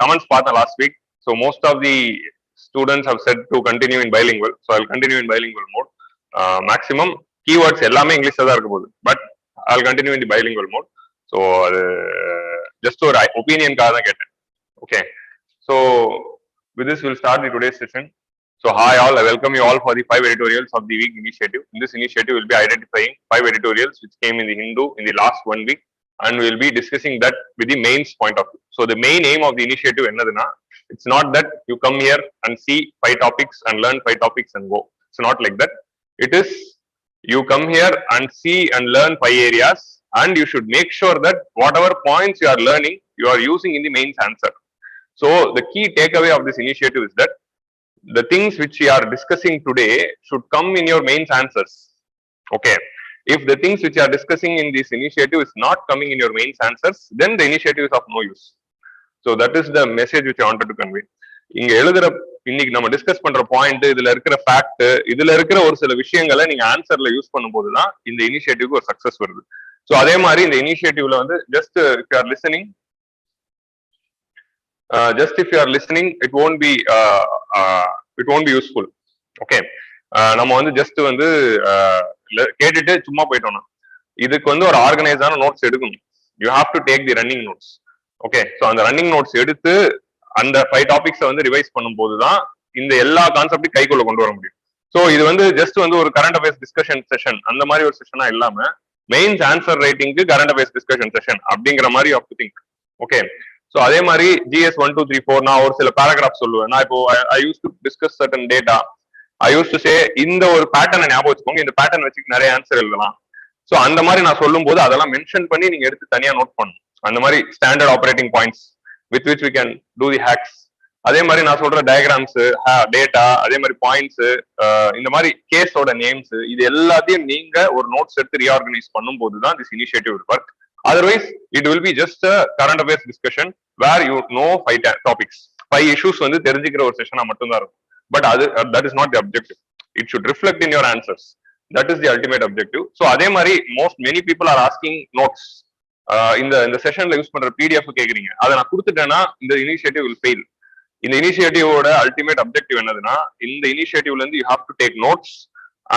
comments partha last week. So most of the students have said to continue in bilingual. So I'll continue in bilingual mode. Maximum keywords ellame English la irukku podu, but I'll continue in the bilingual mode. So just ஒரு opinion kaga dhaan keten. Okay. So with this we'll start the today's session. So hi all, I welcome you all for the 5 editorials of the week initiative. In this initiative we'll be identifying 5 editorials which came in the Hindu in the last 1 week, and we'll be discussing that with the mains point of view. So the main aim of the initiative ennaduna, it's not that you come here and see 5 topics and learn 5 topics and go. It's not like that. It is you come here and see and learn 5 areas, and you should make sure that whatever points you are learning you are using in the mains answer. So the key takeaway of this initiative is that the things which we are discussing today should come in your mains answers. Okay. If the things which you are discussing in this initiative is not coming in your mains answers, then the initiative is of no use. So that is the message which I wanted to convey. இங்க எழுதுற இன்னைக்கு நம்ம discuss பண்ற point, இதுல இருக்கிற fact, இதுல இருக்கிற ஒரு சில விஷயங்களை நீங்க ஆன்சர்ல யூஸ் பண்ணும்போது தான் இந்த இனிஷியேட்டிவ்க்கு ஒரு சக்சஸ் வருது. ஸோ அதே மாதிரி இந்த இனிஷியேட்டிவ்ல வந்து just if you are listening, it won't be useful. Okay. நம்ம வந்து ஜஸ்ட் வந்து கேட்டுட்டு சும்மா போயிட்டோம்னா, இதுக்கு வந்து ஒரு ஆர்கனைஸான நோட்ஸ் எடுக்கணும். You have to take the running notes. Okay. So அந்த ரன்னிங் நோட்ஸ் எடுத்து அந்த 5 டாபிக்ஸை வந்து ரிவைஸ் பண்ணும்போது தான் இந்த எல்லா கான்செப்டையும் கைக்குள்ள கொண்டு வர முடியும். ஸோ இது வந்து ஜஸ்ட் வந்து ஒரு கரண்ட் அஃபேர்ஸ் டிஸ்கஷன் செஷன் அந்த மாதிரி ஒரு செஷனா இல்லாம மெயின்ஸ் ஆன்சர் ரைட்டிங்க்கு கரண்ட் அஃபேர்ஸ் டிஸ்கஷன் செஷன் அப்படிங்கிற மாதிரி of to think. Okay. So அதே மாதிரி GS 1 2 3 4 நான் ஒரு சில பேராகிராஃப் சொல்லுவேன். நான் இப்போ I use to discuss certain data. I use to say இந்த ஒரு பேட்டர்னை ஞாபகம் வச்சுக்கோங்க, இந்த பேட்டர்ன் வச்சு நிறைய ஆன்சர் எழுதலாம். ஸோ அந்த மாதிரி நான் சொல்லும் போது அதெல்லாம் மென்ஷன் பண்ணி நீங்க எடுத்து தனியா நோட் பண்ணணும். அந்த மாதிரி standard operating points with which we can do the hacks. அதே மாதிரி நான் சொல்ற டயக்ராம்ஸ், டேட்டா, அதே மாதிரி பாயிண்ட்ஸ், இந்த மாதிரி கேஸோட நேம்ஸ், இது எல்லாத்தையும் நீங்க ஒரு நோட்ஸ் எடுத்து ரீஆர்கனைஸ் பண்ணும்போது தான் this initiative will work. Otherwise, it will be just a current affairs discussion where you know 5 topics, 5 issues வந்து தெரிஞ்சுக்கிற ஒரு செஷனா மட்டும் தான் இருக்கும். But that is not the objective. It should reflect in your answers. That is the ultimate objective. So அதே மாதிரி many people are asking notes. இந்த செஷன்ல use பண்ற PDF கேக்குறீங்க, அதை நான் கொடுத்துட்டேன்னா இந்த இனிஷியேட்டிவ் will fail. இந்த இனிஷியேட்டிவோட அல்டிமேட் அப்ஜெக்டிவ் என்னதுன்னா, இந்த இனிஷியேட்டிவ்ல இருந்து you have to take notes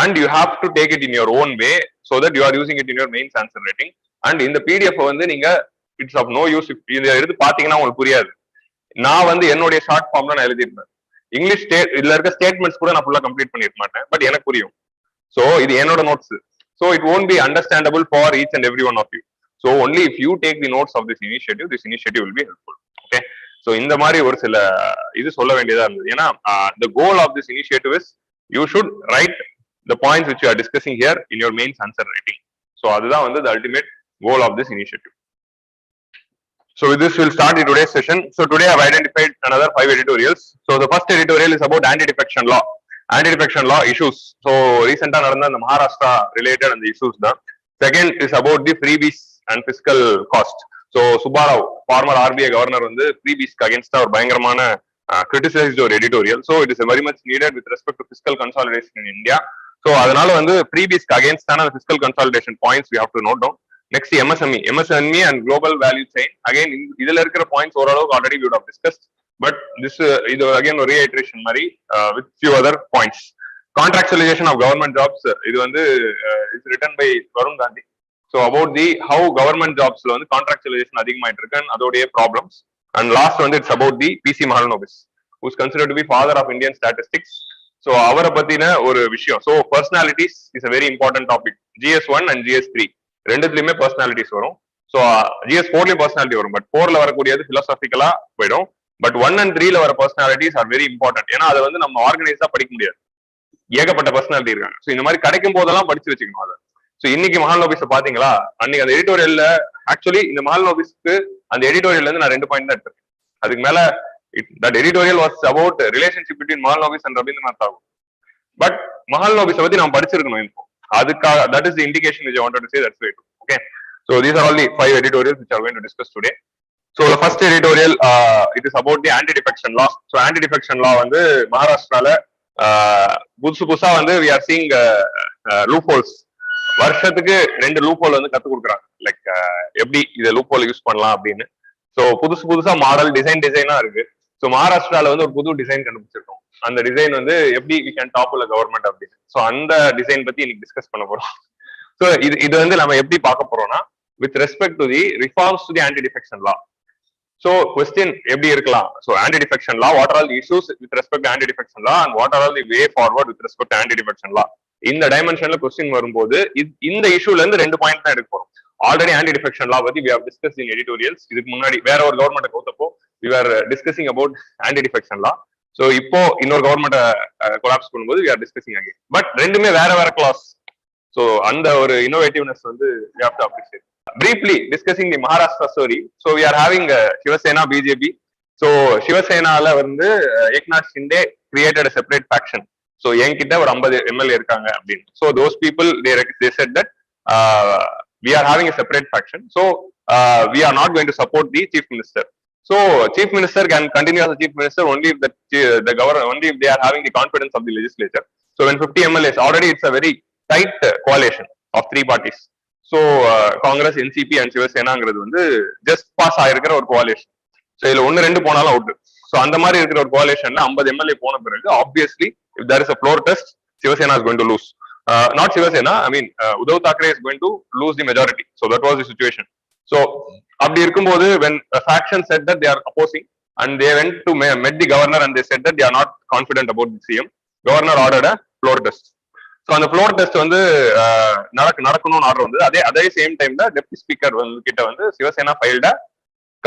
and you have to take it in your own way so that you are using it in your mains answer writing. And இந்த PDF வந்து நீங்க it's of no use. இதை எடுத்து பாத்தீங்கன்னா உங்களுக்கு புரியாது. நான் வந்து என்னுடைய ஷார்ட் ஃபார்ம்ல நான் எழுதிருப்பேன். இங்கிலீஷ் இதுல இருக்க ஸ்டேட்மெண்ட்ஸ் கூட நான் ஃபுல்லா கம்ப்ளீட் பண்ணிருக்க மாட்டேன், பட் எனக்கு புரியும். ஸோ இது என்னோட notes. So it won't be understandable for each and every one of you. So only if you take the notes of this initiative will be helpful. Okay. So இந்த மாதிரி ஒரு சில இது சொல்ல வேண்டியதா இருந்தது. ஏன்னா the goal of this initiative is you should write the points which you are discussing here in your mains answer writing. So அதுதான் வந்து the ultimate goal of this initiative. So with this we'll start the today's session. So today I've identified another 5 editorials. So the first editorial is about anti-defection law. Anti-defection law issues. So recently நடந்த அந்த Maharashtra related and the issues தான். Second is about the freebies and fiscal cost. So Subbarao, former RBI governor வந்து freebies against ஒரு பயங்கரமான criticized ஒரு editorial. So it is very much needed with respect to fiscal consolidation in India. So அதனால வந்து freebies against ஆன fiscal consolidation points we have to note down. Next MSME and global value chain. Again இதுல இருக்கிற points ஓரளவுக்கு already we would have discussed, but this இது again ஒரு reiteration மாதிரி with few other points. Contractualization of government jobs, இது வந்து is written by Varun Gandhi. So about the how government jobsல வந்து contractualization அதிகமாயிட்டு இருக்கு and அதோடைய problems. And last வந்து it's about the PC Mahalanobis, who is considered to be father of Indian statistics. So அவரை பத்தின ஒரு விஷயம். So personalities is a very important topic. GS1 and GS3 ரெண்டுத்துலயுமே personalities வரும். So GS4லயும் personality வரும், but 4ல வரக்கூடியது பிலாசாபிக்கலா போயிடும். பட் 1 and 3ல வர பர்சனாலிட்டிஸ் ஆர் வெரி இம்பார்ட்டன்ட். ஏன்னா அதை வந்து நம்ம ஆர்கனைஸா படிக்க முடியாது, ஏகப்பட்ட பர்சனாலிட்டி இருக்காங்க. ஸோ இந்த மாதிரி கிடைக்கும் போதெல்லாம் படிச்சு வச்சுக்கணும் அதை. ஸோ இன்னைக்கு மஹாலனோபிஸை பாத்தீங்களா, அன்னைக்கு அந்த எடிட்டோரியல்ல ஆக்சுவலி இந்த மஹாலனோபிஸ்க்கு அந்த எடிட்டோரியல்ல இருந்து நான் 2 பாயிண்ட் தான் எடுத்திருக்கேன். அதுக்கு மேல that editorial was about relationship between Mahalanobis and Rabindranath Tagore. But மஹாலனோபிஸை பத்தி நான் படிச்சிருக்கணும். அதுக்காக that is the indication which I wanted to say. That's right. Okay. So these are all the 5 editorials which are going to discuss today. So the first editorial, it is about the anti-defection law. So anti-defection law வந்து மகாராஷ்டிரால புதுசா வந்து we are seeing loopholes. வருஷத்துக்கு 2 loop whole வந்து கத்து கொடுக்குறாங்க. Like எப்படி இதை லூப் ஹோல் யூஸ் பண்ணலாம் அப்படின்னு. ஸோ புதுசா மாடல் டிசைனா இருக்கு. ஸோ மகாராஷ்டிரால வந்து ஒரு புது டிசைன் கண்டுபிடிச்சிருக்கோம். அந்த டிசைன் வந்து எப்படி வி கேன் டாப்பிள் கவர்மெண்ட் அப்படின்னு. ஸோ அந்த டிசைன் பத்தி இன்னைக்கு டிஸ்கஸ் பண்ண போறோம். ஸோ இது வந்து நம்ம எப்படி பார்க்க போறோம்னா with respect to the reforms to the anti defection law. So question எப்படி இருக்கலாம்? So anti defection law, what are all the issues with respect anti defection law and what are all the way forward with respect anti defection லா. இந்த டைமென்ஷன்ல question வரும்போது இந்த இஷ்யூல இருந்து 2 point தான் எடுக்க போறோம். Already anti defection law பத்தி we have discussed in editorials. இதுக்கு முன்னாடி வேற ஒரு கவர்மெண்ட் கவுத்தப்போ we were discussing about anti defection law. So இப்போ இன்னொரு கவர்மெண்ட் கொலாப்ஸ் பண்ணும்போது we are discussing again. But ரெண்டுமே வேற கிளாஸ். சோ அந்த ஒரு இன்னோவேட்டிவ்னஸ் வந்து we have to appreciate. Briefly discussing the Maharashtra story. So we are having Shivasena, BJP. So Shivasenaல வந்து Eknath Shinde created a separate faction. So என்கிட்ட ஒரு 50 MLA இருக்காங்க அப்படின்னு. So those people they said that we are having a separate faction. So we are not going to support the chief minister. So chief minister can continue as a chief minister only if the government, only if they are having the confidence of the legislature. So when 50 MLAs, already it's a very tight coalition of 3 parties. So Congress, NCP and Shivasena வந்து just pass ஆயிருக்கிற ஒரு coalition. So இதுல 1-2 போனாலும் out. So அந்த மாதிரி இருக்கிற ஒரு coalitionல 50 MLA போன பிறகு obviously if there is a floor test, Shivasena is going to lose. Not Shivasena, I mean Uddhav Thackeray is going to lose the majority. So that was the situation. So அப்படி இருக்கும்போது when a faction said that they are opposing and they went to met the governor and they said that they are not confident about the CM, governor ordered a floor test. So அந்த floor test வந்து நடக்கணும்னு order வந்து அதே same time தான் deputy speaker கிட்ட வந்து Shiv Sena filed a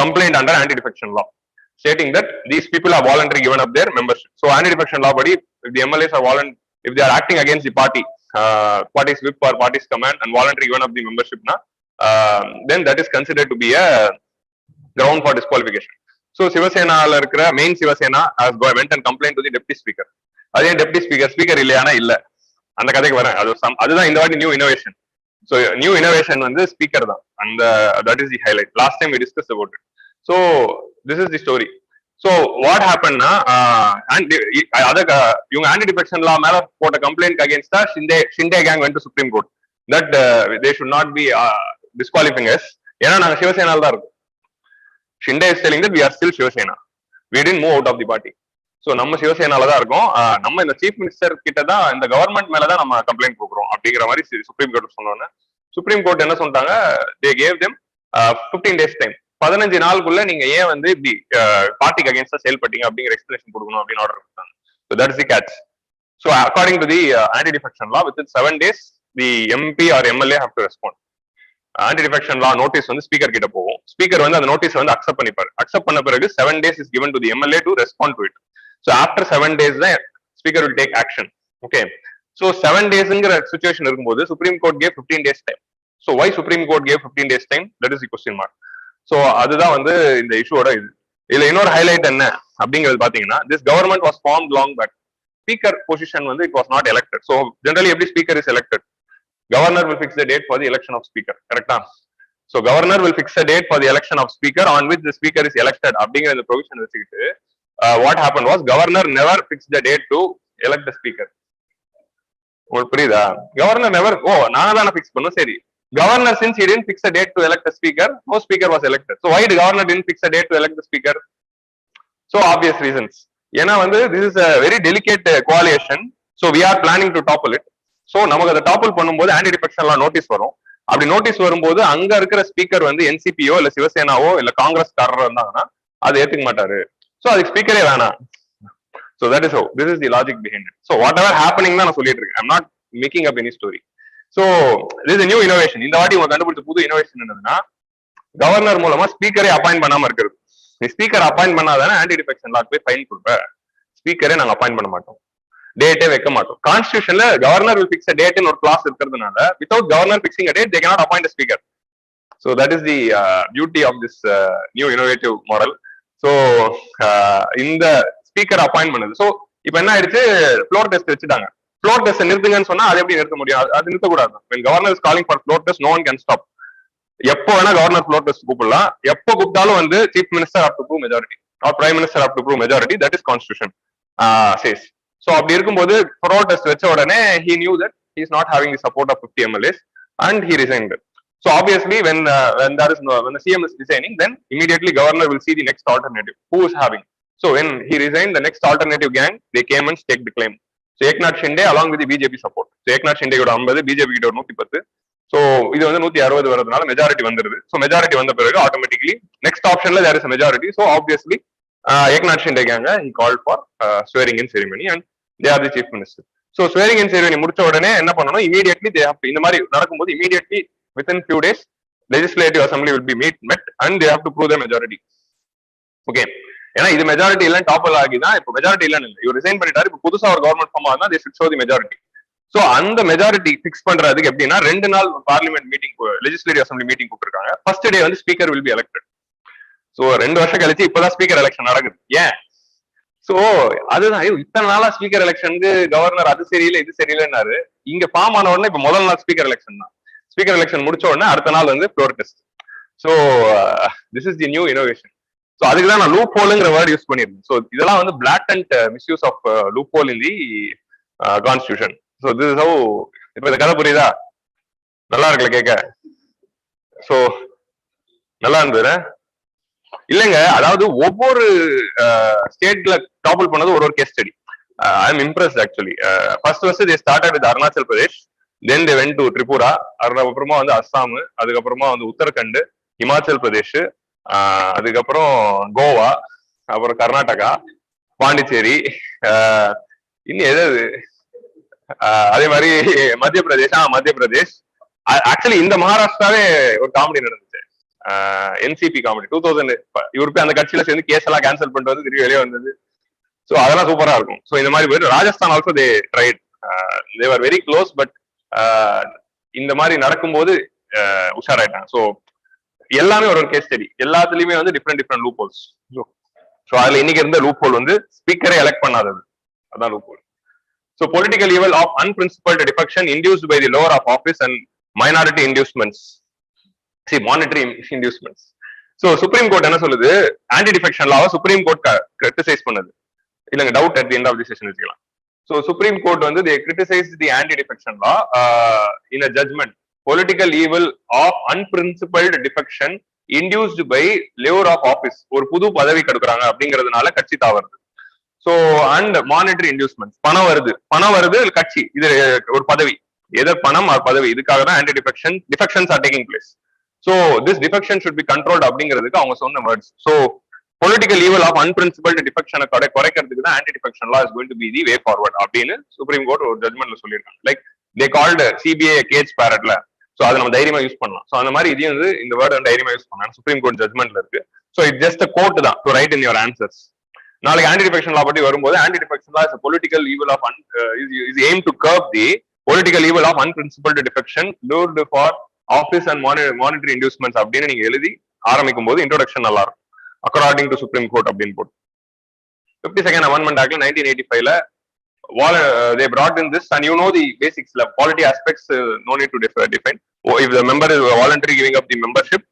complaint under anti-defection law stating that these people are voluntarily given up their membership. So anti-defection law body, if the MLAs are if they are acting against the party's whip or party's command and voluntarily given up the membership na, then that is considered to be a ground for disqualification. So Shivasena இருக்கிற main Shivasena has went and complained to the deputy speaker. அதே deputy speaker இல்லையானா இல்ல. அந்த கதைக்கு வரேன். அதுதான் இந்த வாட்டி new innovation. So new innovation வந்து ஸ்பீக்கர் தான். அந்த that is the highlight. Last time we discussed about it. So this is the story. So what happened na இவங்க ஆன்டி டிஃபெக்ஷன் லா மேல போட்ட complaint against Shinde gang went to Supreme Court that they should not be disqualifying us. ஏன்னா நாங்க சிவசேனால தான் இருக்கோம். Shinde is telling that we are still Shivasena. We didn't move out of the party. So நம்ம சிவசேனால தான் இருக்கோம். நம்ம இந்த சீஃப் மினிஸ்டர் கிட்ட தான் இந்த கவர்மெண்ட் மேல தான் நம்ம கம்ப்ளைண்ட் கொடுக்குறோம் அப்படிங்கிற மாதிரி சுப்ரீம் கோர்ட் சொன்னோன்னு சுப்ரீம் கோர்ட் என்ன சொல்லிட்டாங்க, they gave them 15 days time. 15 நாளுக்குள்ள நீங்க ஏன் வந்து இப்படி பார்ட்டிக்கு அகைன்ஸ்டா செயல்பட்டீங்க அப்படிங்கிற எக்ஸ்பிளேஷன் கொடுக்கணும் அப்படின்னு ஆர்டர் கொடுத்தாங்க. So that is the catch. So according to the anti-defection law, within 7 days the MP or MLA have to respond. Anti-defection law notice வந்து ஸ்பீக்கர் கிட்ட போகும். ஸ்பீக்கர் வந்து அந்த நோட்டீஸ் வந்து அக்செப்ட் பண்ணிப்பாரு. அக்செப்ட் பண்ண பிறகு 7 days is given to the MLA to respond to it. So after 7 days தான் speaker will take action. Okay. So 7 daysங்கிற situation இருக்கும்போது Supreme Court gave 15 days time. So why Supreme Court gave 15 days time? That is the question mark. So அதுதான் வந்து இந்த இஷ்யூவோட இதுல இன்னொரு highlight என்ன அப்படிங்கிறது பாத்தீங்கன்னா, this government was formed long back. Speaker position வந்து it was not elected. So generally எப்படி speaker is elected? Governor will fix the date for the election of speaker. Correct? So governor will fix a date for the election of speaker on which the speaker is elected. அப்படிங்கிற இந்த provision வச்சுக்கிட்டு what happened was governor never fixed the date to elect the speaker. உங்களுக்கு புரியுதா? governor never நாங்க தானே fix பண்ணோம். சரி, governor since he didn't fix a date to elect the speaker, no speaker was elected. So why the governor didn't fix a date to elect the speaker? So obvious reasons. ஏன்னா வந்து this is a very delicate coalition. So we are planning to topple it. So நமக்கு அதை topple பண்ணும்போது anti defection லா notice வரும். அப்படி notice வரும்போது அங்க இருக்கிற ஸ்பீக்கர் வந்து என்சிபியோ இல்ல சிவசேனாவோ இல்ல காங்கிரஸ் காரரோ இருந்தாங்கன்னா அதை ஏத்துக்க மாட்டாரு. சோ அதுக்கு ஸ்பீக்கரே வேணாம். So that is how. This is the logic behind it. So whatever happening தான் நான் சொல்லிட்டு இருக்கேன். I'm not making up any story. So this is a new innovation. இந்த வாட்டி உங்க கண்டுபிடிச்ச புது இனோவேஷன் என்னதுன்னா, கவர்னர் மூலமா ஸ்பீக்கரே அப்பாயிண்ட் பண்ணாம இருக்கிறது. நீ ஸ்பீக்கர் அப்பாயிண்ட் பண்ணாதானே ஆன்டி டிஃபெக்ஷன் லாக்கு போய் ஃபைன் கொடுப்ப. ஸ்பீக்கரே நாங்க அப்பாயிண்ட் பண்ண மாட்டோம், டேட்டே வைக்க மாட்டோம். கான்ஸ்டிடியூஷன்ல governor will fix a date ஒரு கிளாஸ் இருக்கிறதுனால without governor fixing a date they cannot appoint a speaker. So that is the beauty of this new innovative model. So இந்த ஸ்பீக்கர் அப்பாயிண்ட் பண்ணுது. ஸோ இப்ப என்ன ஆயிடுச்சு, ஃப்ளோர் டெஸ்ட் வச்சுட்டாங்க. Floor test நிறுத்துங்கன்னு சொன்னா அதை எப்படி நிறுத்த முடியும்? அது நிறுத்தக்கூடாது. when governor is calling for floor test, no one can stop. எப்போ வேணா கவர்னர் ஃப்ளோர் டெஸ்ட் கூப்பிடலாம். எப்போ கூப்பிட்டாலும் வந்து chief minister have to prove majority or prime minister have to prove majority. That is constitution says. So அப்படி இருக்கும்போது floor test வச்ச உடனே he knew that he is not having the support of 50 MLAs and he resigned. So obviously, when there is no, when the CM is resigning, then immediately governor will see the next alternative. Who is having? So when he resigned, the next alternative gang they came and staked the claim. So Eknath Shinde along with the BJP support. So Eknath Shinde யோட 50, BJP கிட்ட ஒரு 110. So இது வந்து 160 வரதுனால majority வந்துருது. So majority வந்த பிறகு automatically next ஆப்ஷன்ல there is a majority. So obviously Eknath Shinde gang he called for swearing in ceremony and they are the chief minister. So swearing in ceremony முடிச்ச உடனே என்ன பண்ணணும்? Immediately they have to இந்த மாதிரி நடக்கும்போது immediately within few days legislative assembly will be met and they have to prove the majority. Okay, ஏன்னா இது majority இல்ல டாப்பல் ஆகிதான் இப்போ மெஜாரிட்டி இல்லன்னு இல்லை, இவர் ரிசைன் பண்ணிட்டாரு, இப்போ புதுசா ஒரு கவர்மெண்ட் ஃபார்ம் ஆகுதுன்னா they should show the majority. So அந்த மெஜாரிட்டி பிக்ஸ் பண்றதுக்கு எப்படின்னா 2 நாள் parliament meeting legislative assembly meeting கூப்பிட்டுருக்காங்க. ஃபர்ஸ்ட் டே வந்து speaker will be elected. So 2 வருஷம் கழிச்சு இப்பதான் ஸ்பீக்கர் எலெக்ஷன் நடக்குது. ஏன்? சோ அதுதான் இத்தனை நாளா ஸ்பீக்கர் எலெக்ஷனுக்கு கவர்னர் அது சரியில்லை இது சரியில்லைன்னாரு. இங்க ஃபார்ம் ஆன உடனே இப்ப முதல் நாள் ஸ்பீக்கர் எலெக்ஷன் தான். ஸ்பீக்கர் எலெக்ஷன் முடிச்ச உடனே அடுத்த நாள் வந்து floor test. So this is the new innovation. So அதுக்கு தான் நான் லூப் ஹோல்ங்கிற வேர்ட் யூஸ் பண்ணிருந்தேன். சோ இதெல்லாம் வந்து blatant misuse of loophole in the constitution. So this is how. இப்ப இந்த கதை புரியுதா? நல்லா இருக்குல்ல கேட்க? சோ நல்லா இருந்தது இல்லைங்க. அதாவது ஒவ்வொரு ஸ்டேட்ல டாப்பிள் பண்ணது ஒரு case study. I am impressed actually. First they started with Arunachal Pradesh, then they went to Tripura, அதுக்கப்புறமா வந்து அஸ்ஸாம், அதுக்கப்புறமா வந்து உத்தரகண்ட், ஹிமாச்சல் பிரதேஷ், அதுக்கப்புறம் கோவா, அப்புறம் கர்நாடகா, பாண்டிச்சேரி, இன்னும் எதாவது அதே மாதிரி மத்திய பிரதேஷ். ஆக்சுவலி இந்த மகாராஷ்டிராவே ஒரு காமெடி நடந்துச்சு, என்சிபி காமெடி 2000. இவருக்கு அந்த கட்சியில சேர்ந்து கேஸ் எல்லாம் கேன்சல் பண்றது திரும்பி வெளியே வந்தது. சோ அதெல்லாம் சூப்பரா இருக்கும். சோ இந்த மாதிரி போயிட்டு Rajasthan also they tried, they are very close. But இந்த மாதிரி நடக்கும்போது உஷாராயிட்டாங்க. சோ எல்லாமே ஒரு கேஸ் ஸ்டடி, எல்லாத்துலயுமே வந்து டிஃப்ரெண்ட் லூப் ஹோல்ஸ். சோ அதுல இன்னைக்கு இருந்த லூப் ஹோல் வந்து ஸ்பீக்கரை எலெக்ட் பண்ணாதது, அதான் loop whole. So political evil of unprincipled defection induced by the lower of office and minority inducements. See, monetary inducements. So Supreme Court என்ன சொல்லுது? ஆன்டி டிஃபெக்ஷன் லாவை Supreme Court criticise பண்ணுது. இல்லங்க, doubt at the end of the session வச்சுக்கலாம். So Supreme Court வந்து they criticized the anti-defection law in a judgment. Political evil of unprincipled defection induced by lower of office. ஒரு புது பதவி கொடுக்குறாங்க அப்படிங்கிறதுனால கட்சி தாவறது. சோ அண்ட் மானிட்டரி இன்டியூஸ்மெண்ட், பணம் வருது கட்சி, இது ஒரு பதவி, எதர் பணம் ஆர் பதவி, இதுக்காக தான் anti defections are taking place. So this defection should be controlled அப்படிங்கிறதுக்கு அவங்க சொன்ன words. So political evil of unprincipled டிஃபெக்ஷனை குறைக்கிறதுக்கு தான் anti defection law is going to be the way forward அப்படின்னு சுப்ரீம் கோர்ட் ஒரு ஜட்மெண்ட்ல சொல்லியிருக்காங்க. Like they called CBI cage பேரட்ல. சோ அதை நம்ம தைரியமா யூஸ் பண்ணலாம். சோ அந்த மாதிரி இதையும் வந்து இந்த வேர்ட் தைரியமா யூஸ் பண்ணலாம், சுப்ரீம் கோர்ட் ஜட்மெண்ட்ல இருக்கு. சோ இட் ஜஸ்ட் கோட் தான் to write in your answers. நாளைக்கு ஆன்டி டிஃபெக்ஷன் லா பத்தி வரும்போது anti defection law is political evil of is aimed to curb the political evil of unprincipled defection lured for office and monetary inducements அப்படின்னு நீங்க எழுதி ஆரம்பிக்கும் போது introduction நல்லா இருக்கும். அக்கார்டிங் டு சுப்ரீம் கோர்ட் அப்படின்னு போட்டு 52nd Amendment Act 1985ல they brought in this, and you know the basics, polity aspects, no need to define. If the member is voluntarily giving up the membership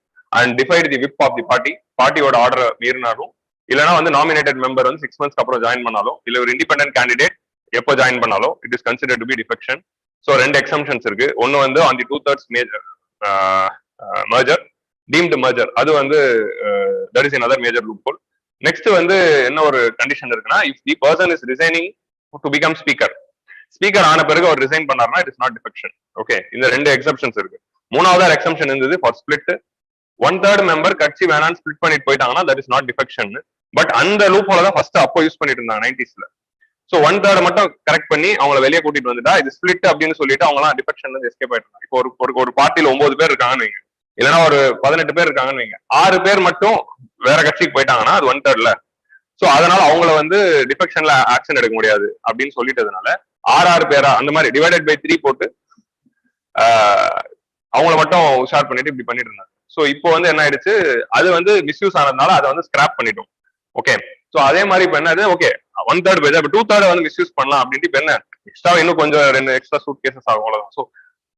and defied the whip of the பார்ட்டியோட order மீறினாலும், இல்லைன்னா வந்து nominated member வந்து 6 months அப்புறம் join பண்ணாலும், இல்ல ஒரு independent candidate எப்போ ஜாயின் பண்ணாலும் it is considered to be defection. So 2 exemptions இருக்கு. ஒன்னு வந்து on the 2/3 merger, deemed merger, அது வந்து that is another major loophole. Next வந்து என்ன ஒரு கண்டிஷன் இருக்குன்னா, if the person is resigning to become speaker ஆன பிறகு அவர் ரிசைன் பண்ணாருன்னா it is not defection. Okay, இந்த 2 எக்ஸப்ஷன்ஸ் இருக்கு. மூணாவது எக்ஸம்ஷன் இருந்தது ஃபார் ஸ்பிளிட். 1/3 மெம்பர் கட்சி வேணான்னு ஸ்பிளிட் பண்ணிட்டு போயிட்டாங்கன்னா that is not defection. But அந்த லூப் ஹோல தான் ஃபர்ஸ்ட் அப்போ யூஸ் பண்ணிட்டு இருந்தாங்க 90s. சோ 1/3 மட்டும் கரெக்ட் பண்ணி அவங்களை வெளியே கூட்டிட்டு வந்துட்டா இது ஸ்பிளிட் அப்படின்னு சொல்லிட்டு அவங்க எல்லாம் டிஃபெக்ஷன்ல இருந்து எஸ்கேப் ஆயிட்டாங்க. இப்போ ஒரு பார்ட்டியில 9 பேர் இருக்காங்கன்னு வைங்க, இல்லைன்னா ஒரு 18 பேர் இருக்காங்கன்னு வைங்க, 6 பேர் மட்டும் வேற கட்சிக்கு போயிட்டாங்கன்னா அது 1/3. சோ அதனால அவங்கள வந்து டிஃபெக்ஷன்ல ஆக்ஷன் எடுக்க முடியாது அப்படின்னு சொல்லிட்டதுனால 6 பேரா அந்த மாதிரி டிவைடட் பை 3 போட்டு அவங்கள மட்டும் உஷார் பண்ணிட்டு இப்படி பண்ணிட்டு இருந்தாங்க. சோ இப்போ வந்து என்ன ஆயிடுச்சு, அது வந்து மிஸ்யூஸ் ஆனதுனால அதை வந்து ஸ்கிராப் பண்ணிட்டோம். ஓகே, சோ அதே மாதிரி இப்ப என்ன, ஓகே 1/3 பேஜ், அப்ப 2/3 வந்து மிஸ்யூஸ் பண்ணலாம் அப்படின்ட்டு இப்ப என்ன எக்ஸ்ட்ரா இன்னும் கொஞ்சம் 2 எக்ஸ்ட்ரா சூட் கேசஸ் ஆகும், அவ்வளவுதான். சோ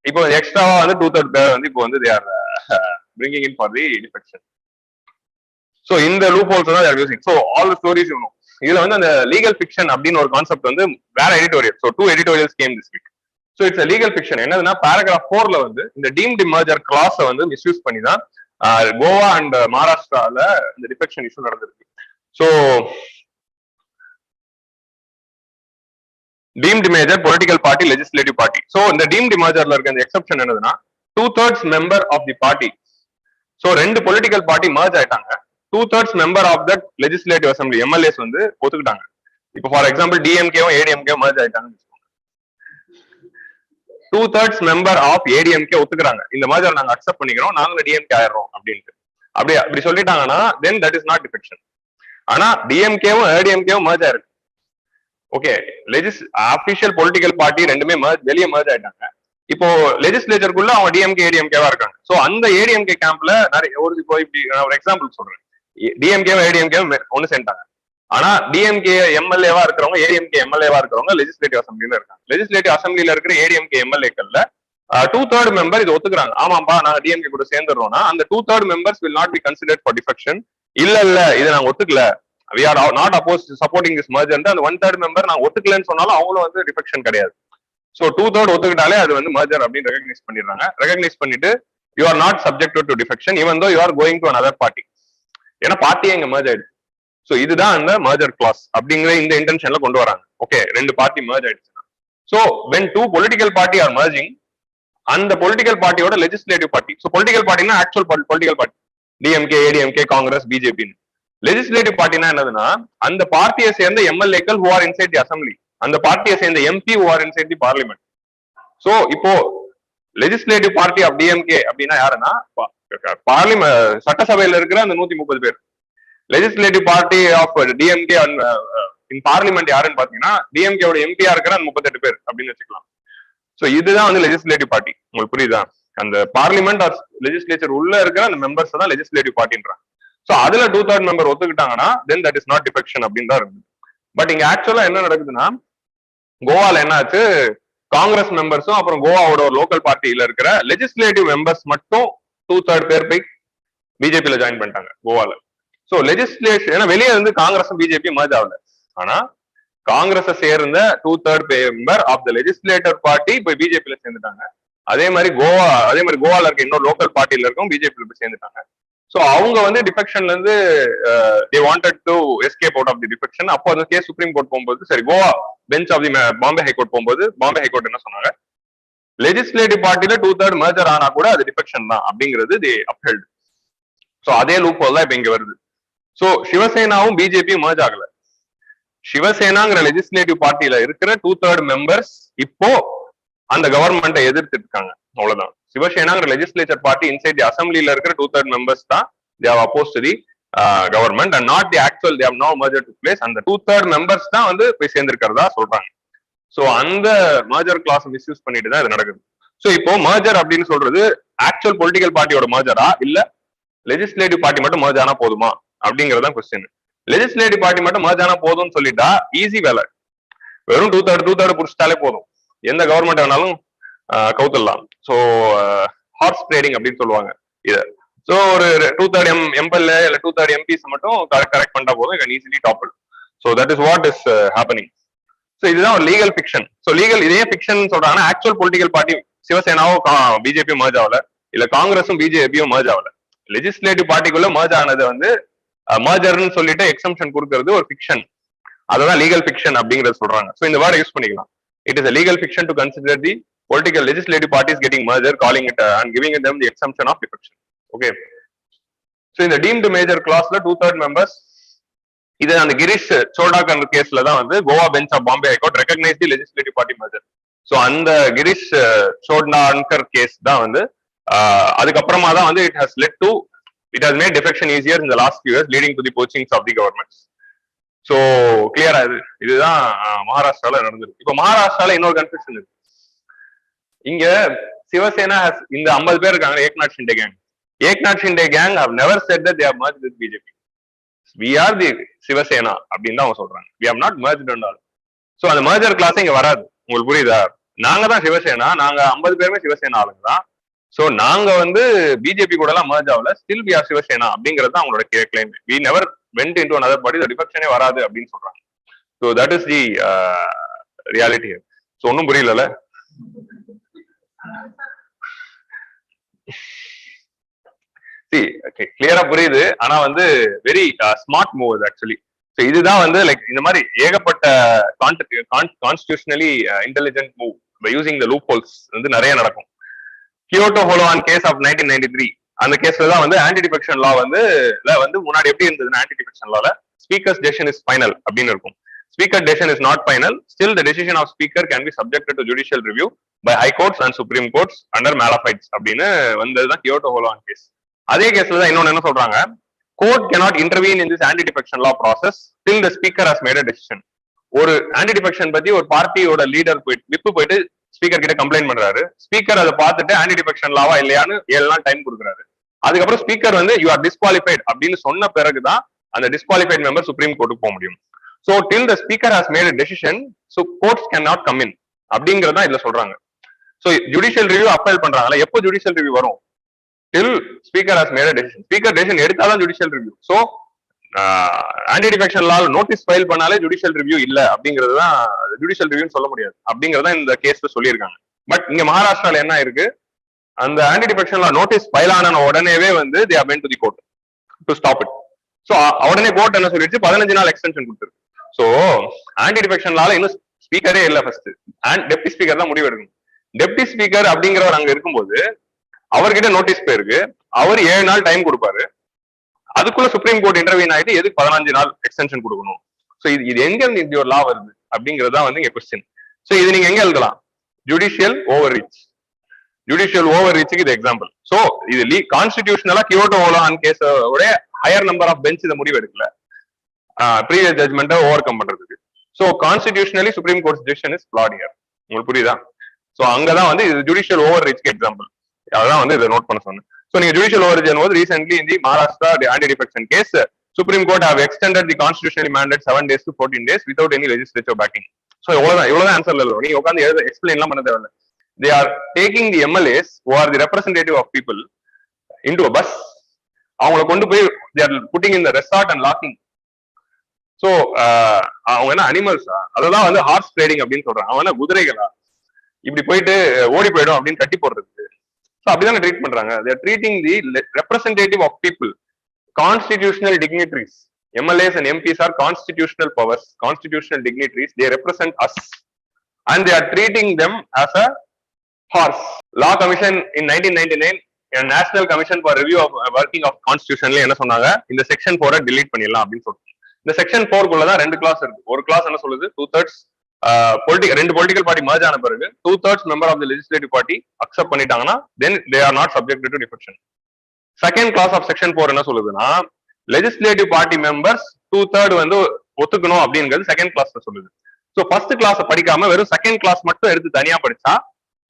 இப்போ எக்ஸ்ட்ராவா வந்து 2/3 பேர் வந்து இப்போ வந்து they are bringing in for the defection. So இந்த லூப் ஹோல்ஸ் தான் they are using. So all the stories you know. இதுல வந்து அந்த லீகல் ஃபிக்ஷன் அப்படின்னு ஒரு கான்செப்ட் வந்து வேற editorial. So 2 editorials came this week. So it's legal fiction. என்னதுன்னா பேராகிராஃப் 4ல வந்து இந்த டீம்டு மர்ஜர் கிளாஸை வந்து மிஸ்யூஸ் பண்ணி தான் கோவா அண்ட் மகாராஷ்டிரால இந்த டிஃபெக்ஷன் இஷ்யூ நடந்திருக்கு. So deemed merger, political party, legislative party. So இந்த டீம்டு மேஜர்ல இருக்க இந்த எக்ஸப்ஷன் என்னதுன்னா 2/3 member of the party. So 2 political party merge ஆயிட்டாங்க, 2/3 member of that legislative assembly MLAs வந்து ஒத்துக்கிட்டாங்க. இப்போ ஃபார் எக்ஸாம்பிள் டிஎம்கேவும் ஏடிஎம்கே மர்ஜ் ஆயிட்டாங்க, 2/3 மெம்பர் ஆஃப் ஏடிஎம்கே ஒத்துக்கிறாங்க, இந்த மாதிரி நாங்க அக்செப்ட் பண்ணிக்கிறோம், நாங்களும் டிஎம்கே ஆயிடுறோம் அப்படின்ட்டு. அப்படி சொல்லிட்டாங்கன்னா தென் தட் இஸ் நாட் டிஃபெக்ஷன். ஆனா டிஎம்கேவும் ஏடிஎம்கேவும் மர்ஜ் ஆயிருக்கு. ஓகே, அபிஷியல் பொலிட்டிக்கல் பார்ட்டி ரெண்டுமே வெளியே மர்ஜ் ஆயிட்டாங்க. இப்போ லெஜிஸ்லேச்சருக்குள்ள அவங்க டிஎம்கே ஏடிஎம்கேவா இருக்காங்க. சோ அந்த ஏடிஎம்கே கேம்ப்ல நிறைய ஒரு எக்ஸாம்பிள் சொல்றேன். டிஎம்கேவும் ஏடிஎம்கேவும் ஒன்னு சேர்ந்தாங்க. ஆனா டிஎம்கே எம்எல்ஏவா இருக்கிறவங்க, ஏடிஎம்கே எம்எல்ஏவா இருக்கிறவங்க லெஜிஸ்லேட்டிவ் அசம்பிளில இருக்காங்க. லெஜிஸ்லேட்டிவ் அசம்பிளில இருக்கிற ஏடிஎம்கே எம்எல்ஏக்கள்ல 2/3 மெம்பர் இது ஒத்துக்குறாங்க. ஆமாப்பா நாங்க டிஎம்கே கூட சேர்ந்துடுறோம்னா அந்த 2/3 members will not be considered for defection. இல்ல இதை நாங்க ஒத்துக்கல, we are not opposed to supporting this merger. அந்த 1/3 மெம்பர் நான் ஒத்துக்கலன்னு சொன்னாலும் அவங்களும் வந்து டிஃபெக்ஷன் கிடையாது. சோ 2/3 ஒத்துக்கிட்டாலே அது வந்து merger அப்படின்னு ரெகக்னைஸ் பண்ணிடுறாங்க. ரெகக்னைஸ் பண்ணிட்டு you are not subjected to defection even though you are going to another party. ஏன்னா பார்ட்டியே இங்க merge ஆயிடுச்சு. சோ இதுதான் அந்த merger clause அப்படிங்கிற இந்த இன்டென்ஷன்ல கொண்டு வராங்க. ஓகே, 2 பார்ட்டி merge ஆயிடுச்சுன்னா, so when 2 political party are merging, அந்த பொலிட்டிக்கல் பார்ட்டியோட லெஜிஸ்லேட்டிவ் பார்ட்டி, சோ பொலிட்டிக்கல் பார்ட்டினா actual political party, DMK, ADMK, Congress, BJP. Legislative பார்ட்டினா என்னதுன்னா அந்த பார்ட்டியை சேர்ந்த எம்எல்ஏக்கள் who are inside the assembly, அந்த பார்ட்டியை சேர்ந்த MP who are inside the parliament. So இப்போ லெஜிஸ்லேட்டிவ் பார்ட்டி ஆஃப் டிஎம்கே அப்படின்னா யாருன்னா பார்லிமெண்ட் சட்டசபையில இருக்கிற அந்த 130 பேர். Legislative party of DMK in parliament யாருன்னு பாத்தீங்கன்னா டிஎம்கேவோட எம்பியா இருக்கிற அந்த 38 பேர் அப்படின்னு வச்சுக்கலாம். சோ இதுதான் வந்து லெஜிஸ்லேட்டிவ் பார்ட்டி. உங்களுக்கு புரியுதா? அந்த பார்லிமெண்ட் ஆர் லெஜிஸ்லேச்சர் உள்ள இருக்கிற அந்த மெம்பர்ஸ் தான் லெஜிஸ்லேட்டிவ் பார்ட்டின்றாங்க. சோ அதுல 2/3 மெம்பர் ஒத்துக்கிட்டாங்கன்னா then that is not defection அப்படின்னு தான் இருக்குது. பட் இங்க ஆக்சுவலா என்ன நடக்குதுன்னா கோவால என்ன ஆச்சு, காங்கிரஸ் மெம்பர்ஸும் அப்புறம் கோவாவோட ஒரு லோக்கல் பார்ட்டியில இருக்கிற லெஜிஸ்லேட்டிவ் மெம்பர்ஸ் மட்டும் 2/3 பேர் போய் பிஜேபியில ஜாயின் பண்ணிட்டாங்க கோவால. சோ லெஜிஸ்லேஷன் ஏன்னா வெளியே வந்து காங்கிரஸும் பிஜேபி மர்ஜ் ஆகல, ஆனா காங்கிரஸை சேர்ந்த 2/3 member of the legislator party போய் பிஜேபியில சேர்ந்துட்டாங்க. அதே மாதிரி கோவால இருக்க இன்னொரு லோக்கல் பார்ட்டியில இருக்கும் பிஜேபியில போய் சேர்ந்துட்டாங்க. சோ அவங்க வந்து டிஃபெக்ஷன்ல இருந்து they wanted to escape out of the defection. அப்போ அந்த கேஸ் சுப்ரீம் கோர்ட் போகும்போது, சரி Goa bench of the Bombay high court போகும்போது பாம்பே ஹைகோர்ட் என்ன சொன்னாங்க, லெஜிஸ்லேட்டிவ் பார்ட்டில 2/3 மர்ஜர் ஆனா கூட அது டிஃபெக்ஷன் தான் அப்படிங்கிறது they upheld. சோ அதே லூப் ஹோல் தான் இப்ப இங்க வருது. சோ சிவசேனாவும் பிஜேபியும் மர்ஜ் ஆகல. சிவசேனாங்கிற லெஜிஸ்லேட்டிவ் பார்ட்டியில இருக்கிற 2/3 மெம்பர்ஸ் இப்போ அந்த கவர்மெண்ட்டை எதிர்த்துட்டு இருக்காங்க, அவ்வளவுதான். சிவசேனாங்கிற லெஜிஸ்லேச்சர் பார்ட்டி இன்சைட் தி அசம்பிளில இருக்கிற 2/3 மெம்பர்ஸ் தான் they are opposed to the government and not the actual they have now merger took place. அந்த 2/3 மெம்பர்ஸ் தான் வந்து போய் சேர்ந்திருக்கிறதா சொல்றாங்க. சோ அந்த மர்ஜர் கிளாஸ் மிஸ்யூஸ் பண்ணிட்டு தான் இது நடக்குது. சோ இப்போ மர்ஜர் அப்படின்னு சொல்றது ஆக்சுவல் பொலிட்டிக்கல் பார்ட்டியோட மர்ஜரா இல்ல லெஜிஸ்லேட்டிவ் பார்ட்டி மட்டும் மர்ஜ் ஆனா போதுமா அப்படிங்கறதான் கொஸ்டின். லெஜிஸ்லேட்டிவ் பார்ட்டி மட்டும் மர்ஜ் ஆனா போதும்னு சொல்லிட்டா ஈஸி வேலை, வெறும் 2/3 புடிச்சிட்டாலே போதும், எந்த கவர்மெண்ட் வேணாலும் கவுத்தலாம். சோ ஹார்ஸ் ட்ரேடிங் அப்படின்னு சொல்லுவாங்க இத. சோ ஒரு 2/3 எம்எல்ஏ இல்ல 2/3 எம்பிஸ் மட்டும் கரெக்ட் பண்ணா போதும், you can easily topple. So that is what is happening. So இதுதான் ஒரு லீகல் ஃபிக்ஷன். சோ லீகல் இதே ஃபிக்ஷன் சொல்றாங்கன்னா ஆக்சுவல் பொலிட்டிக்கல் பார்ட்டி சிவசேனாவும் பிஜேபியும் மர்ஜ் ஆகல, இல்ல காங்கிரஸும் பிஜேபியும் மர்ஜ் ஆகல. லெஜிஸ்லேட்டிவ் பார்ட்டிக்குள்ள மர்ஜ் ஆனது வந்து மர்ஜர்னு சொல்லிட்டு எக்ஸம்ஷன் கொடுக்கறது ஒரு ஃபிக்ஷன், அதான் லீகல் ஃபிக்ஷன் அப்படிங்கறது சொல்றாங்க. சோ இந்த வேர்டை யூஸ் பண்ணிக்கலாம். It is a legal fiction to consider the political legislative parties getting merger, calling it and giving them the exemption of defection. Okay. So in the deemed major clause la 2/3 members, இது அந்த கிரீஷ் சோடாக்கர் கேஸ்ல தான் வந்து Goa bench of Bombay high court recognise the legislative party merger. So அந்த Girish சோடாக்கர் case தான் வந்து அதுக்கப்புறமா தான் வந்து it has made defection easier in the last few years, leading to the poachings of the governments. So கிளியரா இதுதான் மகாராஷ்டிரால நடந்திருக்கு. இப்ப மகாராஷ்டிரால இன்னொரு கன்ஃபியூஷன் இருக்கு. இங்க சிவசேனா இந்த 50 பேர் இருக்காங்க, Eknath Shinde gang have never said that they have merged with BJP. We are the Shiv Sena அப்படின்னு தான் அவங்க சொல்றாங்க. We have not merged and all. So அந்த மர்ஜர் கிளாஸ் இங்க வராது. உங்களுக்கு புரியுதா? நாங்க தான் சிவசேனா, நாங்க 50 பேருமே சிவசேனா ஆளுங்க தான். சோ நாங்க வந்து பிஜேபி கூட எல்லாம் மர்ஜ் ஆகல, ஸ்டில் we are சிவசேனா அப்படிங்கிறது தான் அவங்களோட claim. We never went into another party, the defection வராது அப்படின்னு சொல்றாங்க. So that is the reality here. So ஒன்னும் புரியல. சி கிளியரா புரியுது. ஆனா வந்து வெரி ஸ்மார்ட் மூவ் இது ஆக்சுவலி. ஸோ இதுதான் வந்து லைக் இந்த மாதிரி ஏகப்பட்ட constitutionally intelligent move by using the loopholes வந்து நிறைய நடக்கும். கியோட்டோ ஹோலோவான் கேஸ் ஆஃப் 1993 அந்த கேஸ்ல தான் வந்து ஆன்டி டிஃபெக்ஷன் லா வந்து முன்னாடி எப்படி இருந்ததுன்னா ஆன்டி டிஃபெக்ஷன் லால ஸ்பீக்கர்ஸ் டெசிஷன் இஸ் ஃபைனல் அப்படின்னு இருக்கும். Speaker decision is not final. Still, the decision of speaker can be subjected to judicial review by high courts and supreme courts under Malafites. அப்படின்னு வந்ததுதான் Kyoto ஹோலோவான் case. அதே கேஸ்ல தான் இன்னொன்னு என்ன சொல்றாங்க, court cannot intervene in this anti-defection law process till the speaker has made a decision. ஒரு anti defection பத்தி ஒரு பார்ட்டியோட லீடர் போயிட்டு ஸ்பீக்கர் கிட்ட கம்ப்ளைண்ட் பண்றாரு. ஸ்பீக்கர் அதை பார்த்துட்டு ஆன்டி டிஃபெக்ஷன் லாவா இல்லையான்னு 7 நாள் டைம் கொடுக்குறாரு. அதுக்கப்புறம் ஸ்பீக்கர் வந்து யூ ஆர் டிஸ்குவாலிஃபைட் அப்படின்னு சொன்ன பிறகுதான் அந்த டிஸ்குவாலிஃபைட் மெம்பர் சுப்ரீம் கோர்ட்டுக்கு போக முடியும். So till the speaker has made a decision, so courts cannot come in அப்படிங்கறத இதுல சொல்றாங்க. So judicial review அப்பீல் பண்றாங்கல்ல, எப்போ judicial review வரும்? Till speaker has made a decision. Speaker decision எடுத்தாதான் judicial review. So anti defection லால notice file பண்ணாலே judicial review இல்ல அப்படிங்கிறது தான் ஜுடிஷியல் ரிவ்யூன்னு சொல்ல முடியாது அப்படிங்கறத இந்த கேஸ்ல சொல்லியிருக்காங்க. பட் இங்க மகாராஷ்டிரால என்ன இருக்கு, அந்த ஆன்டி டிஃபெக்ஷன் லா நோட்டீஸ் ஃபைல் ஆன உடனேவே வந்து they have went to the court to stop it. So உடனே கோர்ட் என்ன சொல்லிடுச்சு, 15 நாள் எக்ஸ்டென்ஷன் கொடுத்துருக்கு. சோ ஆன்டி டிஃபெக்ஷன் லால இன்னும் ஸ்பீக்கரே இல்ல, ஃபர்ஸ்ட் அண்ட் டெப்டி ஸ்பீக்கர் தான் முடிவு எடுக்கணும். டெப்டி ஸ்பீக்கர் அப்படிங்கிறவர் அங்க இருக்கும்போது அவர்கிட்ட நோட்டீஸ் போயிருக்கு, அவர் 7 நாள் டைம் கொடுப்பாரு. அதுக்குள்ள சுப்ரீம் கோர்ட் இன்டர்வியூன் ஆயிட்டு எதுக்கு 15 நாள் எக்ஸ்டென்ஷன் கொடுக்கணும்? சோ இது எங்க இருந்து இந்த ஒரு லா வருது அப்படிங்கறதா வந்து இங்க கொஸ்டின். சோ இது நீங்க எங்க எழுதலாம், ஜுடிஷியல் ஓவர் ரீச். ஜுடிஷியல் ஓவர் ரீச்சுக்கு இது எக்ஸாம்பிள். சோ இது கான்ஸ்டிடியூஷனலா கியோட்டோ ஹோலோவான் கேஸோட ஹையர் நம்பர் ஆஃப் பெஞ்ச் இதை முடிவு எடுக்கல ப்ரீவியஸ் ஜட்மெண்ட்டை ஓவர் கம் பண்றதுக்கு. So constitutionally supreme court decision is flat here. உங்களுக்கு புரியுதா? சோ அங்கதான் வந்து இது ஜுடிஷியல் ஓவர் ரீச்க்கு எக்ஸாம்பிள். அதான் வந்து இதை நோட் பண்ண சொன்னேன். So, judicial origin was recently in the Maharashtra anti-defection case. Supreme Court have extended the constitutionally mandated 7 days to 14 days without any legislative backing. So, இவ்வளவுதான் ஆன்சர்ல இல்ல. நீங்க உட்கார்ந்து எக்ஸ்பிளைன் எல்லாம் பண்ண தேவையில்ல. They are taking the MLAs who are the representative of people into a bus. அவங்களை கொண்டு போய் they are putting in the resort and locking. So, அவங்க என்ன அனிமல்ஸா? அதெல்லாம் வந்து ஹார்ஸ் ட்ரேடிங் அப்படின்னு சொல்றாங்க. அவங்க என்ன குதிரைகளா? இப்படி போயிட்டு ஓடி போயிடும் அப்படின்னு கட்டி போடுறது. அப்படிதானே ட்ரீட் பண்றாங்க. they are treating the representative of people, constitutional dignitaries. MLAs and MPs are constitutional powers, constitutional dignitaries. They represent us and they are treating them as a horse. Law Commission in 1999 a National Commission for Review of Working of Constitution என்ன சொன்னாங்க, இந்த section 4 delete பண்ணிடலாம் அப்படின்னு சொல்லிட்டு. இந்த section 4 குள்ள தான் 2 class இருக்கு. ஒரு கிளாஸ் என்ன சொல்லுது, 2/3 ரெண்டு பொலிட்டிக்கல் பார்ட்டி மர்ஜ் ஆன பிறகு 2/3 member of the legislative party accept பண்ணிட்டாங்கன்னா then they are not subjected to defection. Second clause of section 4 என்ன சொல்லுதுன்னா, லெஜிஸ்லேட்டிவ் பார்ட்டி மெம்பர்ஸ் 2/3 வந்து ஒத்துக்கணும் அப்படிங்கிறது செகண்ட் கிளாஸ்ல சொல்லுது. ஸோ ஃபர்ஸ்ட் கிளாஸ் படிக்காம வெறும் செகண்ட் கிளாஸ் மட்டும் எடுத்து தனியா படிச்சா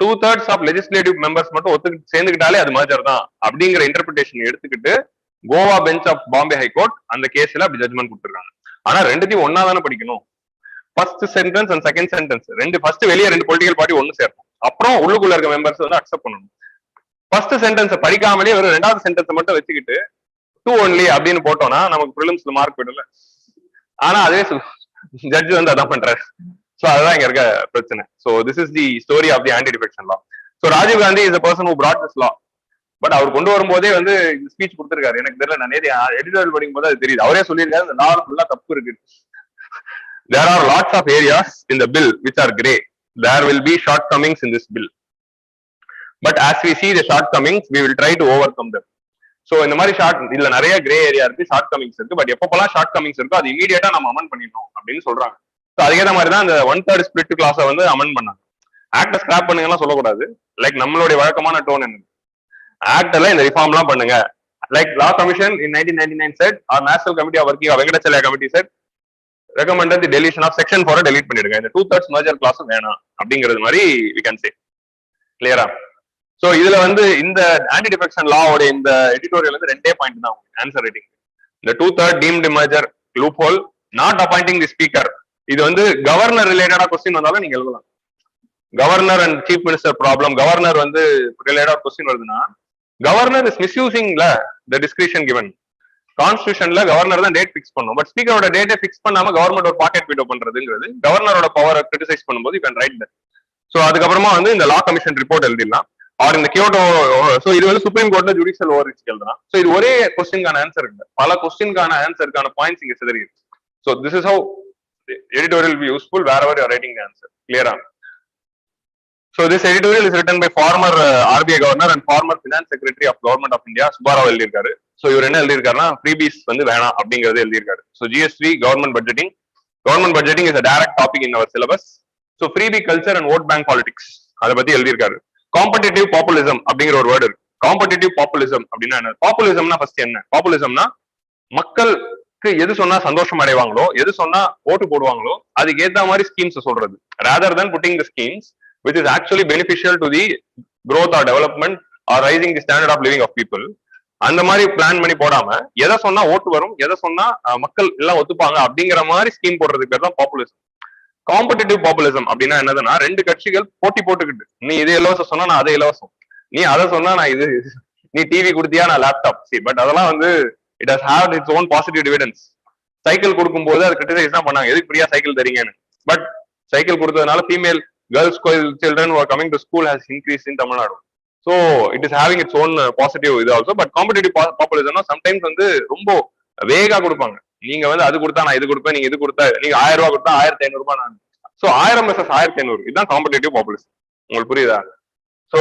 2/3 ஆஃப் லெஜிஸ்லேட்டிவ் மெம்பர்ஸ் மட்டும் சேர்ந்துக்கிட்டாலே அது மர்ஜர் தான் அப்படிங்கிற இன்டர்பிரிட்டேஷன் எடுத்துக்கிட்டு Goa bench of Bombay high court அந்த கேஸ்ல அப்படி ஜட்மெண்ட் கொடுத்துருக்காங்க. ஆனா ரெண்டுத்தையும் ஒன்னா தானே படிக்கணும். First sentence and second sentence first வெளியே 2 பொலிட்டிக்கல் பார்ட்டி ஒன்னு சேரணும், அப்புறம் உள்ளுக்குள்ள இருக்க மெம்பர்ஸ் வந்து அக்செப்ட் பண்ணணும். ஃபர்ஸ்ட் சென்டென்ஸ் படிக்காமலே ஒரு 2வது சென்டென்ஸ் மட்டும் வச்சுக்கிட்டு 2 only அப்படின்னு போட்டோம்னா நமக்கு ப்ரிலிம்ஸ்ல மார்க் போயிடல. ஆனா அதே ஜட்ஜ் வந்து அதான் பண்றாரு. சோ அதுதான் இங்க இருக்க பிரச்சனை. So this is the story of the anti defection law. So Rajiv Gandhi is a person who brought this law. But அவர் கொண்டு வரும்போதே வந்து ஸ்பீச் கொடுத்திருக்காரு. எனக்கு தெரியல, நான் நேரே எடிட்டோரியல் படிக்கும் போது அது தெரியுது. அவரே சொல்லியிருக்காரு இந்த லா ஃபுல்லா தப்பு இருக்கு. There are lots of areas in the bill which are grey. There will be shortcomings in this bill. But as we see the shortcomings, we will try to overcome them. So இந்த மாதிரி இதுல நிறைய grey area இருக்கு, ஷார்ட்கமிங்ஸ் இருக்கு. But எப்பப்பெல்லாம் ஷார்ட்கமிங்ஸ் இருக்கோ அது இமீடியட்டா நம்ம அமெண்ட் பண்ணிடணும் அப்படின்னு சொல்றாங்க. ஸோ அதுக்கேற்ற மாதிரி தான் இந்த 1/3 ஸ்பிளிட் கிளாஸை வந்து அமெண்ட் பண்ணாங்க. ஆக்டை ஸ்கிராப் பண்ணுங்கலாம் சொல்லக்கூடாது. லைக் நம்மளுடைய வழக்கமான டோன் என்ன, ஆக்ட்ல இந்த ரிஃபார்ம் எல்லாம் பண்ணுங்க. Like law commission in 1999 said, our national committee of working வெங்கடாச்சலயா committee said recommended the deletion of section 4 delete பண்ணிடுங்க, இந்த 2/3 merger clause வேணாம் அப்படிங்கிறது மாதிரி we can say. கிளியரா? சோ இதுல வந்து இந்த ஆன்டி டிஃபெக்ஷன் லாவோட இந்த எடிட்டோரியல் வந்து 2 பாயிண்ட் தான் ஆன்சர் ரைட்டிங். இந்த 2/3 deemed merger loophole, not appointing the speaker. இது வந்து கவர்னர் ரிலேட்டடா கொஸ்டின் வந்தாலும் நீங்க எழுதலாம். Governor and chief minister problem, governor வந்து ரிலேட்டடா கொஸ்டின் வருதுன்னா கவர்னர் இஸ் மிஸ்யூசிங்ல த டிஸ்கிரிஷன் கிவன். கான்ஸ்டியூஷன்ல கவர்னர் தான் டேட் பிக்ஸ் பண்ணும். பட் ஸ்பீக்கரோட டேட்டை பிக்ஸ் பண்ணாம கவர்மெண்ட் ஒரு பாக்கெட் வீட்டோ பண்றதுங்கிறது கவர்னரோட பவரை கிரிட்டிசைஸ் பண்ணும்போது you can write that. So அதுக்கப்புறமா வந்து இந்த லா கமிஷன் ரிப்போர்ட் எழுதிடலாம். ஆர் இந்த கியோட்டோ. சோ இது வந்து சுப்ரீம் கோர்ட்ல ஜுடிஷியல் ஓவர் ரீச் எழுதலாம். சோ இது ஒரே கொஸ்டின்கான ஆன்சர் இல்ல, பல கொஸ்டின்கான ஆன்சருக்கான பாயிண்ட்ஸ் இங்க சிதறி இருக்கு. So this is have editorial will be useful wherever you are writing the answer. Clear? So this editorial is written by former RBI governor and former finance secretary of government of India, Subbarao எழுதியிருக்காரு. So இவர் என்ன எழுதியிருக்காருன்னா freebies வந்து வேணாம் அப்படிங்கறது எழுதியிருக்காரு. So GST government budgeting is a direct topic in our syllabus. So freebie culture and vote bank politics அதை பத்தி எழுதியிருக்காரு. காம்படிட்டிவ் பாப்புலிசம் அப்படிங்கிற ஒரு வேர்டு இருக்கு. காம்படிட்டிவ் பாப்புலிசம் அப்படின்னா என்ன? பாப்புலிசம்னா ஃபர்ஸ்ட் என்ன? பாப்புலிசம்னா மக்களுக்கு எது சொன்னா சந்தோஷம் அடைவாங்களோ, எது சொன்னா ஓட்டு போடுவாங்களோ அதுக்கு ஏத்த மாதிரி ஸ்கீம்ஸ் சொல்றது, rather than putting the schemes which is actually beneficial to the growth or development or rising the standard of living of people. அந்த மாதிரி பிளான் பண்ணி போடாம எதை சொன்னா ஓட்டு வரும், எதை சொன்னா மக்கள் எல்லாம் ஒத்துப்பாங்க அப்படிங்கிற மாதிரி ஸ்கீம் போடுறதுக்கு பேர் தான் பாப்புலிசம். காம்படிட்டிவ் பாப்புலிசம் அப்படின்னா என்னதுன்னா, ரெண்டு கட்சிகள் போட்டி போட்டுக்கிட்டு, நீ இது இலவசம் சொன்னா நான் அதை இலவசம், நீ அதை சொன்னா நான் இது, நீ டிவி கொடுத்தியா நான் லேப்டாப். பட் அதெல்லாம் வந்து it has have its own positive dividends. Cycle கொடுக்கும் போது அது கிரிட்டிசைஸ் தான் பண்ணாங்க, எதுக்கு ஃப்ரீயா சைக்கிள் தரீங்கன்னு. பட் சைக்கிள் கொடுத்ததுனால female girls children who are coming to school has increased in Tamil Nadu. So it is having its own positive இது also. But competitive populism sometimes வந்து ரொம்ப வேகா கொடுப்பாங்க. நீங்க வந்து அது கொடுத்தா நான் இது கொடுப்பேன், நீங்க இது கொடுத்தா, நீங்க 1000 ரூபாய் கொடுத்தா 1500 ரூபாய் நான். ஸோ 1000 versus 1500 இதுதான் காம்படிட்டிவ் பாப்புலிசம். உங்களுக்கு புரியுதா? So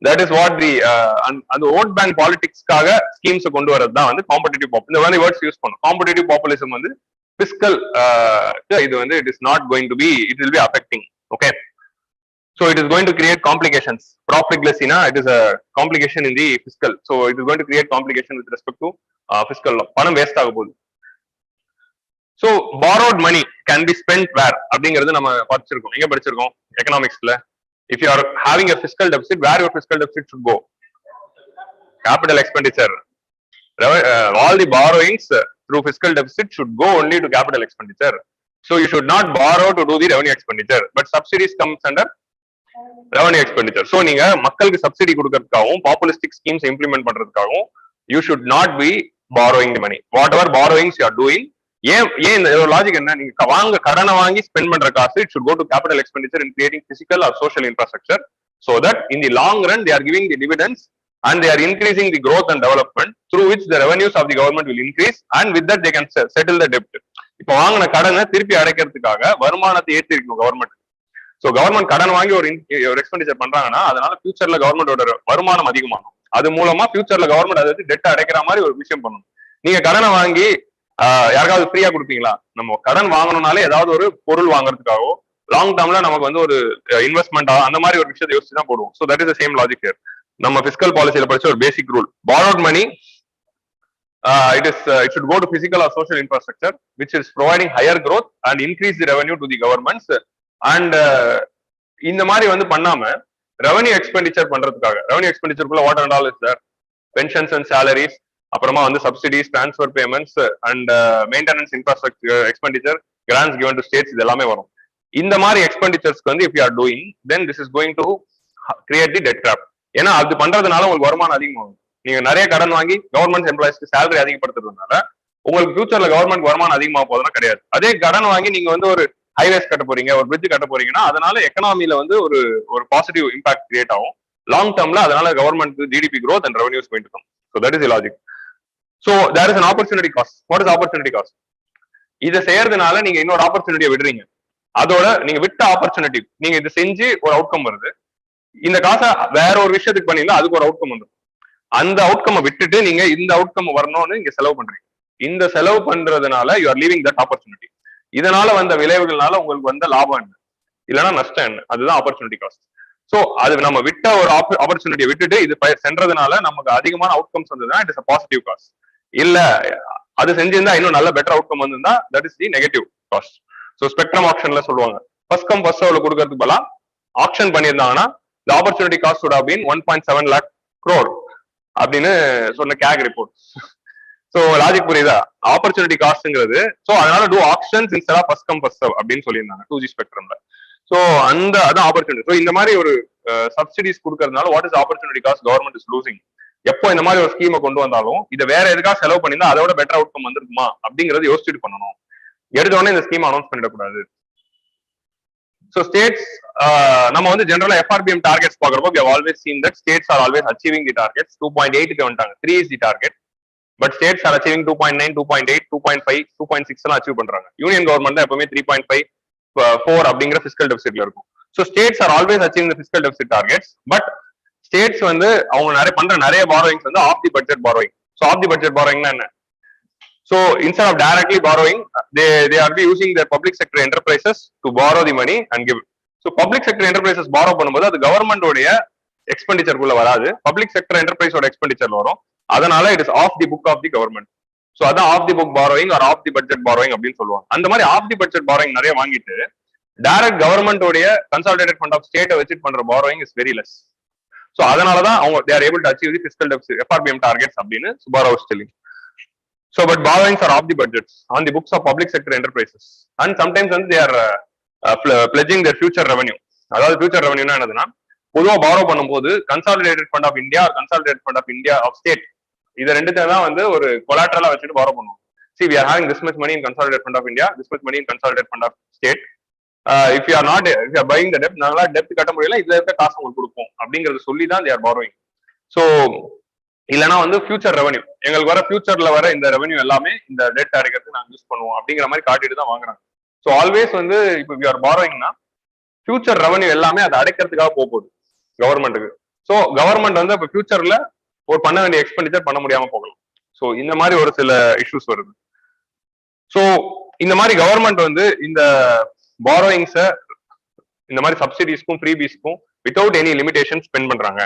that is what the அந்த ஓட் பேங்க் பாலிடிக்ஸ்க்காக ஸ்கீம்ஸ் கொண்டு வரது தான் வந்து காம்படிட்டிவ் பாப்புலிசம். இந்த மாதிரி வேர்ட்ஸ் யூஸ் பண்ணும். காம்படிட்டிவ் பாப்புலிசம் வந்து fiscal இது வந்து it is not going to be, it will be affecting. Okay, so it is going to create complications. Profligacy na it is a complication in the fiscal, so it is going to create complication with respect to fiscal law. பணம் waste ஆக போகுது. So borrowed money can be spent where அப்படிங்கிறது நம்ம படிச்சிருக்கோம். எங்க படிச்சிருக்கோம்? எக்கனாமிக்ஸ்ல. If you are having a fiscal deficit, where your fiscal deficit should go? Capital expenditure. All the borrowings through fiscal deficit should go only to capital expenditure. So you should not borrow to do the revenue expenditure, but subsidies comes under revenue expenditure. So நீங்க மக்களுக்கு subsidy கொடுக்கறதுக்காகவும் populistic schemes implement பண்றதுக்காகவும் you should not be borrowing the money. Whatever borrowings you are doing, ஏன் இந்த logic என்ன? நீங்க வாங்க கடனை வாங்கி ஸ்பெண்ட் பண்ற காசு it should go to capital expenditure in creating physical or social infrastructure, so that in the long run they are giving the dividends and they are increasing the growth and development, through which the revenues of the government will increase, and with that they can settle the debt. இப்போ வாங்கின கடனை திருப்பி அடைக்கிறதுக்காக வருமானத்தை ஏற்றிருக்கணும் government. So government கடன் வாங்கி ஒரு expenditure பண்றாங்கன்னா அதனால ஃபியூச்சர்ல கவர்மெண்டோட வருமானம் அதிகமாகும். அது மூலமா ஃபியூச்சர்ல கவர்மெண்ட் அதை வந்து டெட் அடைக்கிற மாதிரி ஒரு விஷயம் பண்ணணும். நீங்க கடனை வாங்கி யாருக்காவது ஃப்ரீயா கொடுப்பீங்களா? நம்ம கடன் வாங்கணும்னாலே ஏதாவது ஒரு பொருள் வாங்குறதுக்காகவோ லாங் டேர்ம்ல நமக்கு வந்து ஒரு இன்வெஸ்ட்மெண்டா அந்த மாதிரி ஒரு விஷயத்தை யோசிச்சு தான் போடுவோம். So that is the same logic here. நம்ம பிஸ்கல் பாலிசியில படிச்ச ஒரு பேசிக் rule, borrowed money it should go to physical or social infrastructure which is providing higher growth and increase the revenue to the governments. And இந்த மாதிரி வந்து பண்ணாம revenue expenditure பண்றதுக்காக, revenue எக்ஸ்பெண்டிச்சருக்குள்ள what and all is there, pensions and salaries, அப்புறமா வந்து subsidies, transfer payments and maintenance infrastructure expenditure, grants given to states, இது எல்லாமே வரும். இந்த மாதிரி எக்ஸ்பெண்டிச்சர்ஸ்க்கு வந்து if you are doing, then this is going to create the debt trap. ஏன்னா அது பண்றதுனால உங்களுக்கு வருமானம் அதிகமாகும். நீங்க நிறைய கடன் வாங்கி கவர்மெண்ட் எம்ப்ளாயிஸ்க்கு சேலரி அதிகப்படுத்துறதுனால உங்களுக்கு ஃபியூச்சர்ல கவர்மெண்ட் வருமானம் அதிகமாக போதுன்னா கிடையாது. அதே கடன் வாங்கி நீங்க வந்து ஒரு ஹைவேஸ் கட்ட போறீங்க, ஒரு பிரிட்ஜ் கட்ட போறீங்கன்னா அதனால எக்கனாமில வந்து ஒரு பாசிட்டிவ் இம்பாக்ட் கிரியேட் ஆகும். லாங் டேர்ம்ல அதனால government GDP growth and revenues going to come. So that is the logic. So there is an opportunity cost. What is opportunity cost? இதை செய்யறதுனால நீங்க இன்னொரு ஆப்பர்ச்சுனிட்டியை விடுறீங்க. அதோட நீங்க விட்ட ஆப்பர்ச்சுனிட்டி, நீங்க இதை செஞ்சு ஒரு அவுட்கம் வருது, இந்த காசை வேற ஒரு விஷயத்துக்கு பண்ணீங்கன்னா அதுக்கு ஒரு அவுட்கம் வந்துடும். அந்த அவுட்கம் விட்டுட்டு நீங்க இந்த அவுட்கம் வரணும்னு இங்க செலவு பண்றீங்க. இந்த செலவு பண்றதுனால you are leaving that opportunity. இதனால வந்த விளைவுகள்னால உங்களுக்கு வந்த லாபம் என்ன, இல்லைன்னா நஷ்டம் என்ன, அதுதான் ஆப்பர்ச்சுனிட்டி காஸ்ட். சோ அது நம்ம விட்ட ஒரு ஆப்பர்ச்சுனிட்டியை விட்டுட்டு இது சென்றதுனால நமக்கு அதிகமான அவுட்கம்ஸ் வந்ததுன்னா it is a positive cost. இல்ல அது செஞ்சிருந்தா இன்னும் நல்ல பெட்டர் அவுட்கம் வந்திருந்தா that is the negative cost. So spectrum ஆப்ஷன்ல சொல்லுவாங்க, ஃபர்ஸ்ட் கம் ஃபர்ஸ்ட் சர்வ்ல கொடுக்கறதுக்கு பதிலா ஆப்ஷன் பண்ணியிருந்தாங்கன்னா the opportunity cost would have been 1.7 lakh crore அப்படின்னு சொன்ன கேக் ரிப்போர்ட். சோ லாஜிக் புரியுதா? ஆப்பர்ச்சுனிட்டி காஸ்ட்ங்கிறது, சோ அதனால two options instead of first come first serve அப்படின்னு சொல்லியிருந்தாங்க 2G ஸ்பெக்ட்ரம்ல. சோ அதான் ஆப்பர்ச்சுனிட்டி. சோ இந்த மாதிரி ஒரு சப்சிடிஸ் கொடுக்கறதுனால what is opportunity cost government is losing. எப்போ இந்த மாதிரி ஒரு ஸ்கீமை கொண்டு வந்தாலும் இதை வேற எதுக்காக செலவு பண்ணியிருந்தா அதோட பெட்டர் அவுட்கம் வந்திருக்குமா அப்படிங்கறது யோசிச்சுட்டு பண்ணணும். எடுத்த உடனே இந்த ஸ்கீம் அனௌன்ஸ் பண்ணிடக்கூடாது. ஸோ ஸ்டேட்ஸ் நம்ம வந்து ஜென்ரலா FRBM டார்கெட்ஸ் பாக்குறப்போ we have always seen that states are always achieving the targets. 2.8 வந்துட்டாங்க, 3 is the target, but states are achieving 2.9, 2.8, 2.5, 2.6 எல்லாம் அச்சீவ் பண்றாங்க. யூனியன் கவர்மெண்ட் தான் எப்பவுமே 3.5, 4 அப்படிங்கிற பிசிக்கல் டெபிசிட்ல இருக்கும். So states are always achieving the fiscal deficit targets, but states வந்து அவங்க நிறைய பாரோயிங்ஸ் வந்து off the budget borrowing. So off the budget பாரோயிங்னா என்ன? So instead of directly borrowing, they are using their public sector enterprises to borrow the money and give it. So public sector enterprises borrow பண்ணும்போது அது government உடைய expenditure குள்ள வராது, public sector என்டர்பிரைஸோட எக்ஸ்பெண்டிச்சர்ல வரும். அதனால it is off the book of the government. So அதான் off the book borrowing or off the budget borrowing அப்படின்னு சொல்லுவாங்க. அந்த மாதிரி ஆஃப் தி பட்ஜெட் பாரோயிங் நிறைய வாங்கிட்டு டைரக்ட் கவர்மெண்ட் உடைய கன்சாலிடேட்டட் ஃபண்ட் ஆஃப் ஸ்டேட்டை வச்சுட்டு பண்ற borrowing is very less. So அதனாலதான் அவங்க they are able to achieve the fiscal deficit FRBM targets அப்படின்னு Subbarao was telling. So, but borrowings are off the budgets on the books of public sector enterprises, and sometimes they are pledging their future revenue. அதாவது future revenue என்னதுன்னா, பொதுவா borrow பண்ணும்போது consolidated fund of India or consolidated fund of India of state, இது ரெண்டுத்தை தான் வந்து ஒரு collateral வச்சுட்டு borrow பண்ணுவோம். See, we are having this much money in consolidated fund of India, this much money in consolidated fund of state. If you are buying the debt, நாங்களா டெப்ட் கட்ட முடியல, இதுல இருக்க காசு உங்களுக்கு கொடுப்போம் அப்படிங்கறத சொல்லி தான் they are borrowing. So இல்லைன்னா வந்து ஃபியூச்சர் ரெவன்யூ, எங்களுக்கு வர ஃபியூச்சர்ல வர இந்த ரெவன்யூ எல்லாமே இந்த டெட் அடைக்கிறதுக்கு நாங்க யூஸ் பண்ணுவோம் அப்படிங்கிற மாதிரி காட்டிட்டு தான் வாங்குறாங்க. ஸோ ஆல்வேஸ் வந்து இப்போ வி ஆர் பாரோயிங்னா ஃபியூச்சர் ரெவன்யூ எல்லாமே அதை அடைக்கிறதுக்காக போகுது கவர்மெண்ட்டுக்கு. ஸோ கவர்மெண்ட் வந்து இப்போ ஃபியூச்சர்ல ஒரு பண்ண வேண்டிய எக்ஸ்பெண்டிச்சர் பண்ண முடியாம போகலாம். ஸோ இந்த மாதிரி ஒரு சில இஷ்யூஸ் வருது. ஸோ இந்த மாதிரி கவர்மெண்ட் வந்து இந்த பாரோயிங்ஸை இந்த மாதிரி சப்சிடிஸ்க்கும் ஃப்ரீபீஸ்க்கும் வித்தவுட் எனி லிமிடேஷன் ஸ்பெண்ட் பண்றாங்க.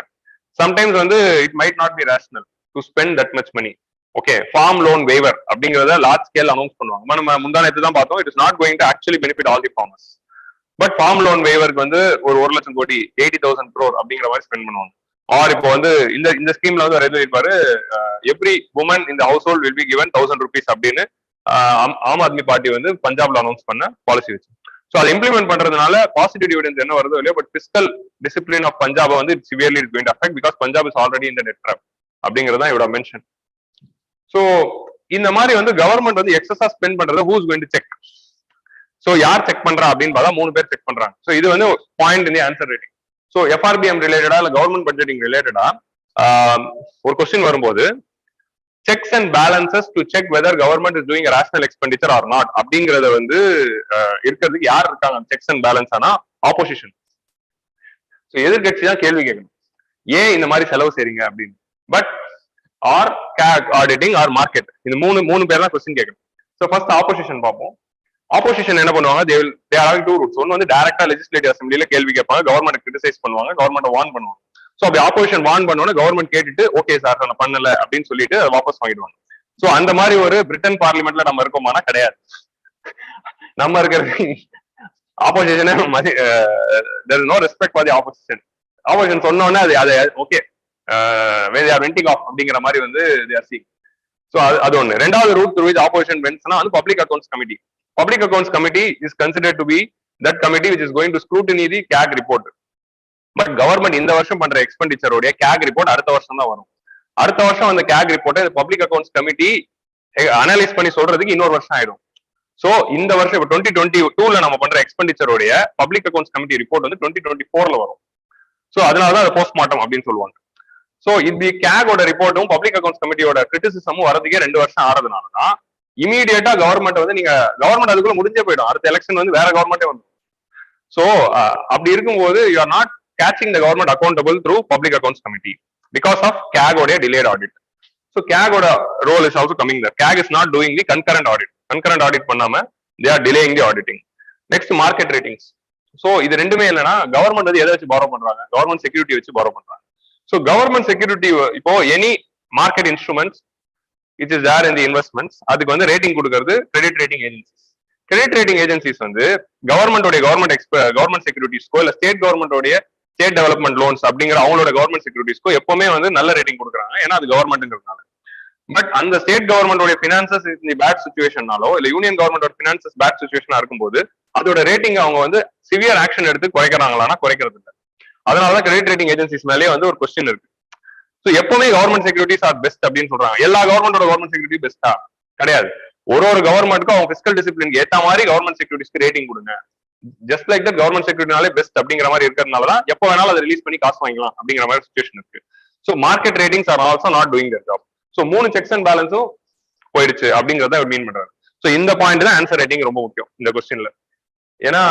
Sometimes வந்து it might not be rational to spend that much money. Okay, farm loan waiver அப்படிங்கறத லார்ஜ் ஸ்கேல் அனௌன்ஸ் பண்ணுவாங்க. நம்ம முந்தானத்து தான் பார்த்தோம், it is not going to actually benefit all the farmers. But farm loan waiverக்கு வந்து ஒரு 1 லட்சம் கோடி 80,000 crore அப்படிங்கிற மாதிரி ஸ்பெண்ட் பண்ணுவாங்க. ஆர் இப்போ வந்து இந்த ஸ்கீம்ல வந்து ரெகுலேட் இருப்பாரு, எவ்ரி உமன் இந்த house hold will be given 1000 rupees அப்படின்னு ஆம் ஆத்மி பார்ட்டி வந்து பஞ்சாப்ல அனௌன்ஸ் பண்ண பாலிசி வச்சு. ஸோ அதை இம்ப்ளிமெண்ட் பண்றதுனால பாசிட்டிவ் டிவிடன்ஸ் என்ன வருதோ இல்லையோ, but fiscal discipline of Punjab வந்து severely it going to affect because Punjab is already in the debt trap அப்படிங்கறத இவட மென்ஷன். ஸோ இந்த மாதிரி வந்து கவர்மெண்ட் வந்து எக்ஸஸா ஸ்பெண்ட் பண்றத who's going to check? So யார் செக் பண்றா அப்படின்னு பார்த்தா 3 பேர் செக் பண்றாங்க. ஸோ இது வந்து point in the answer writing. So FRBM ரிலேட்டடா இல்ல கவர்மெண்ட் பட்ஜெட்டிங் ரிலேட்டடா ஒரு கொஸ்டின் வரும்போது checks and balances to check whether government is doing a rational expenditure or not அப்படிங்கறத வந்து இருக்கிறதுக்கு யார் இருக்காங்க checks and balance ஆனா ஆப்போசிஷன். ஸோ எதிர்கட்சி தான் கேள்வி கேட்கணும், ஏன் இந்த மாதிரி செலவு செய்றீங்க அப்படின்னு. But or auditing or market, இந்த மூணு பேர் தான் கொஸ்டின் கேட்கணும். ஸோ ஃபர்ஸ்ட் ஆப்போசிஷன் பார்ப்போம். ஆப்போசிஷன் என்ன பண்ணுவாங்க, they are having 2 routes. ஒன்னு வந்து டைரக்டா லெஜிஸ்லேட்டிவ் அசம்பிளில கேள்வி கேட்பாங்க, கவர்மெண்ட் கிரிட்டிசைஸ் பண்ணுவாங்க, கவர்மெண்ட் வார்ன் பண்ணுவாங்க. ஸோ அப்படி ஆப்போசிஷன் வார்ன் பண்ணோன்னா கவர்மெண்ட் கேட்டுட்டு ஓகே சார் நான் பண்ணல அப்படின்னு சொல்லிட்டு அதை வாபஸ் வாங்கிடுவாங்க. ஸோ அந்த மாதிரி ஒரு பிரிட்டன் பார்லிமெண்ட்ல நம்ம இருக்கோமானா கிடையாது. நம்ம இருக்கிறது ஆப்போசிஷனே there is no respect for the opposition. Opposition சொன்னோன்னே அது okay they are venting off அப்படிங்கிற மாதிரி வந்து they are seeing. ஸோ அது ஒன்று. ரெண்டாவது ரூட் த்ரூ விச் ஆப்போசிஷன் வென்ட்ஸ்னா வந்து public accounts committee. Public accounts committee is considered to be that committee which is going to scrutiny the CAG report. But government இந்த வருஷம் பண்ற எக்ஸ்பெண்டிச்சரோட CAG ரிப்போர்ட் அடுத்த வருஷம் தான் வரும். அடுத்த வருஷம் அந்த CAG ரிப்போர்ட்டை பப்ளிக் அக்கௌண்ட்ஸ் கமிட்டி அனலைஸ் பண்ணி சொல்றதுக்கு இன்னொரு வருஷம் ஆயிடும். சோ இந்த வருஷம் இப்போ 2022ல நம்ம பண்ற எக்ஸ்பெண்டிச்சரோடைய பப்ளிக் அக்கௌண்ட்ஸ் கமிட்டி ரிப்போர்ட் வந்து 2024ல வரும். சோ அதனாலதான் அதை போஸ்ட்மார்ட்டம் அப்படின்னு சொல்லுவாங்க. சோ இந்த CAG-ஓட ரிப்போர்ட்டும் பப்ளிக் அக்கௌண்ட்ஸ் கமிட்டியோட கிரிட்டிசிசமும் வரதுக்கே 2 வருஷம் ஆறதுனாலதான் இமீடியட்டா கவர்மெண்ட் வந்து கவர்மெண்ட் அதுக்குள்ள முடிஞ்சே போயிடும், அடுத்த எலெக்ஷன் வந்து வேற கவர்மெண்டே வந்து. சோ அப்படி இருக்கும்போது you are not catching the government accountable through public accounts committee because of CAG oda delayed audit. So CAG oda role is also coming there. CAG is not doing the concurrent audit பண்ணாம they are delaying the auditing. Next, market ratings. So இது ரெண்டுமே என்னன்னா government வந்து எதை வச்சு borrow பண்றாங்க, government security வச்சு borrow பண்றாங்க. So government security இப்போ any market instruments which is there in the investments அதுக்கு வந்து ரேட்டிங் கொடுக்கிறது credit rating agencies. Credit rating agencies வந்து கவர்மெண்ட் செக்யூரிட்டிஸ்க்கோ இல்ல ஸ்டேட் கவர்மெண்டோடைய ஸ்டேட் டெவலப்மெண்ட் லோன்ஸ் அப்படிங்கிற அவங்களோட கவர்மெண்ட் செக்யூரிட்டிஸ்க்கோ எப்பவுமே வந்து நல்ல ரேட்டிங் கொடுக்குறாங்க, ஏன்னா அது கவர்மெண்ட்ங்கிறதுனால. பட் அந்த ஸ்டேட் கவர்மெண்டோட பினான்சஸ் இந்த பேட் சிச்சுவேஷனாலோ இல்ல யூனியன் கவர்மெண்டோட பினான்சஸ் பேட் சிச்சுவேஷனா இருக்கும்போது அதோட ரேட்டிங் அவங்க வந்து சிவியர் ஆக்ஷன் எடுத்து குறைக்கிறாங்களான்னா குறைக்கிறது இல்லை. அதனாலதான் கிரெடிட் ரேட்டிங் ஏஜென்சிஸ் மேலேயே வந்து ஒரு கொஸ்டின் இருக்கு. ஸோ எப்பவுமே கவர்மெண்ட் செக்யூரிட்டிஸ் ஆர் பெஸ்ட் அப்படின்னு சொல்றாங்க. எல்லா கவர்மெண்டோட கவர்மெண்ட் செக்யூரிட்டி பெஸ்டா கிடையாது. ஒரு கவர்மெண்ட்டுக்கும் அவங்க பிஸ்கல் டிசிப்ளின் ஏத்த மாதிரி கவர்மெண்ட் செக்யூரிட்டிஸ்க்கு ரேட்டிங் கொடுங்க. ஜஸ்ட் லைக் தட் கவர்மெண்ட் செக்யூரிட்டினாலே பெஸ்ட் அப்படிங்கிற மாதிரி இருக்கிறதுனாலதான் எப்போ வேணாலும் அதை ரிலீஸ் பண்ணி காசு வாங்கிக்கலாம் அப்படிங்கிற மாதிரி சுச்சுவேஷன் இருக்கு. So market ratings are also not doing that job. So 3 checks and பேலன்ஸும் போயிடுச்சு அப்படிங்கறத மீன் பண்றாரு. ஸோ இந்த பாயிண்ட் தான் ஆன்சர் ரைட்டிங் ரொம்ப முக்கியம் இந்த கொஸ்டின்ல. ஏன்னா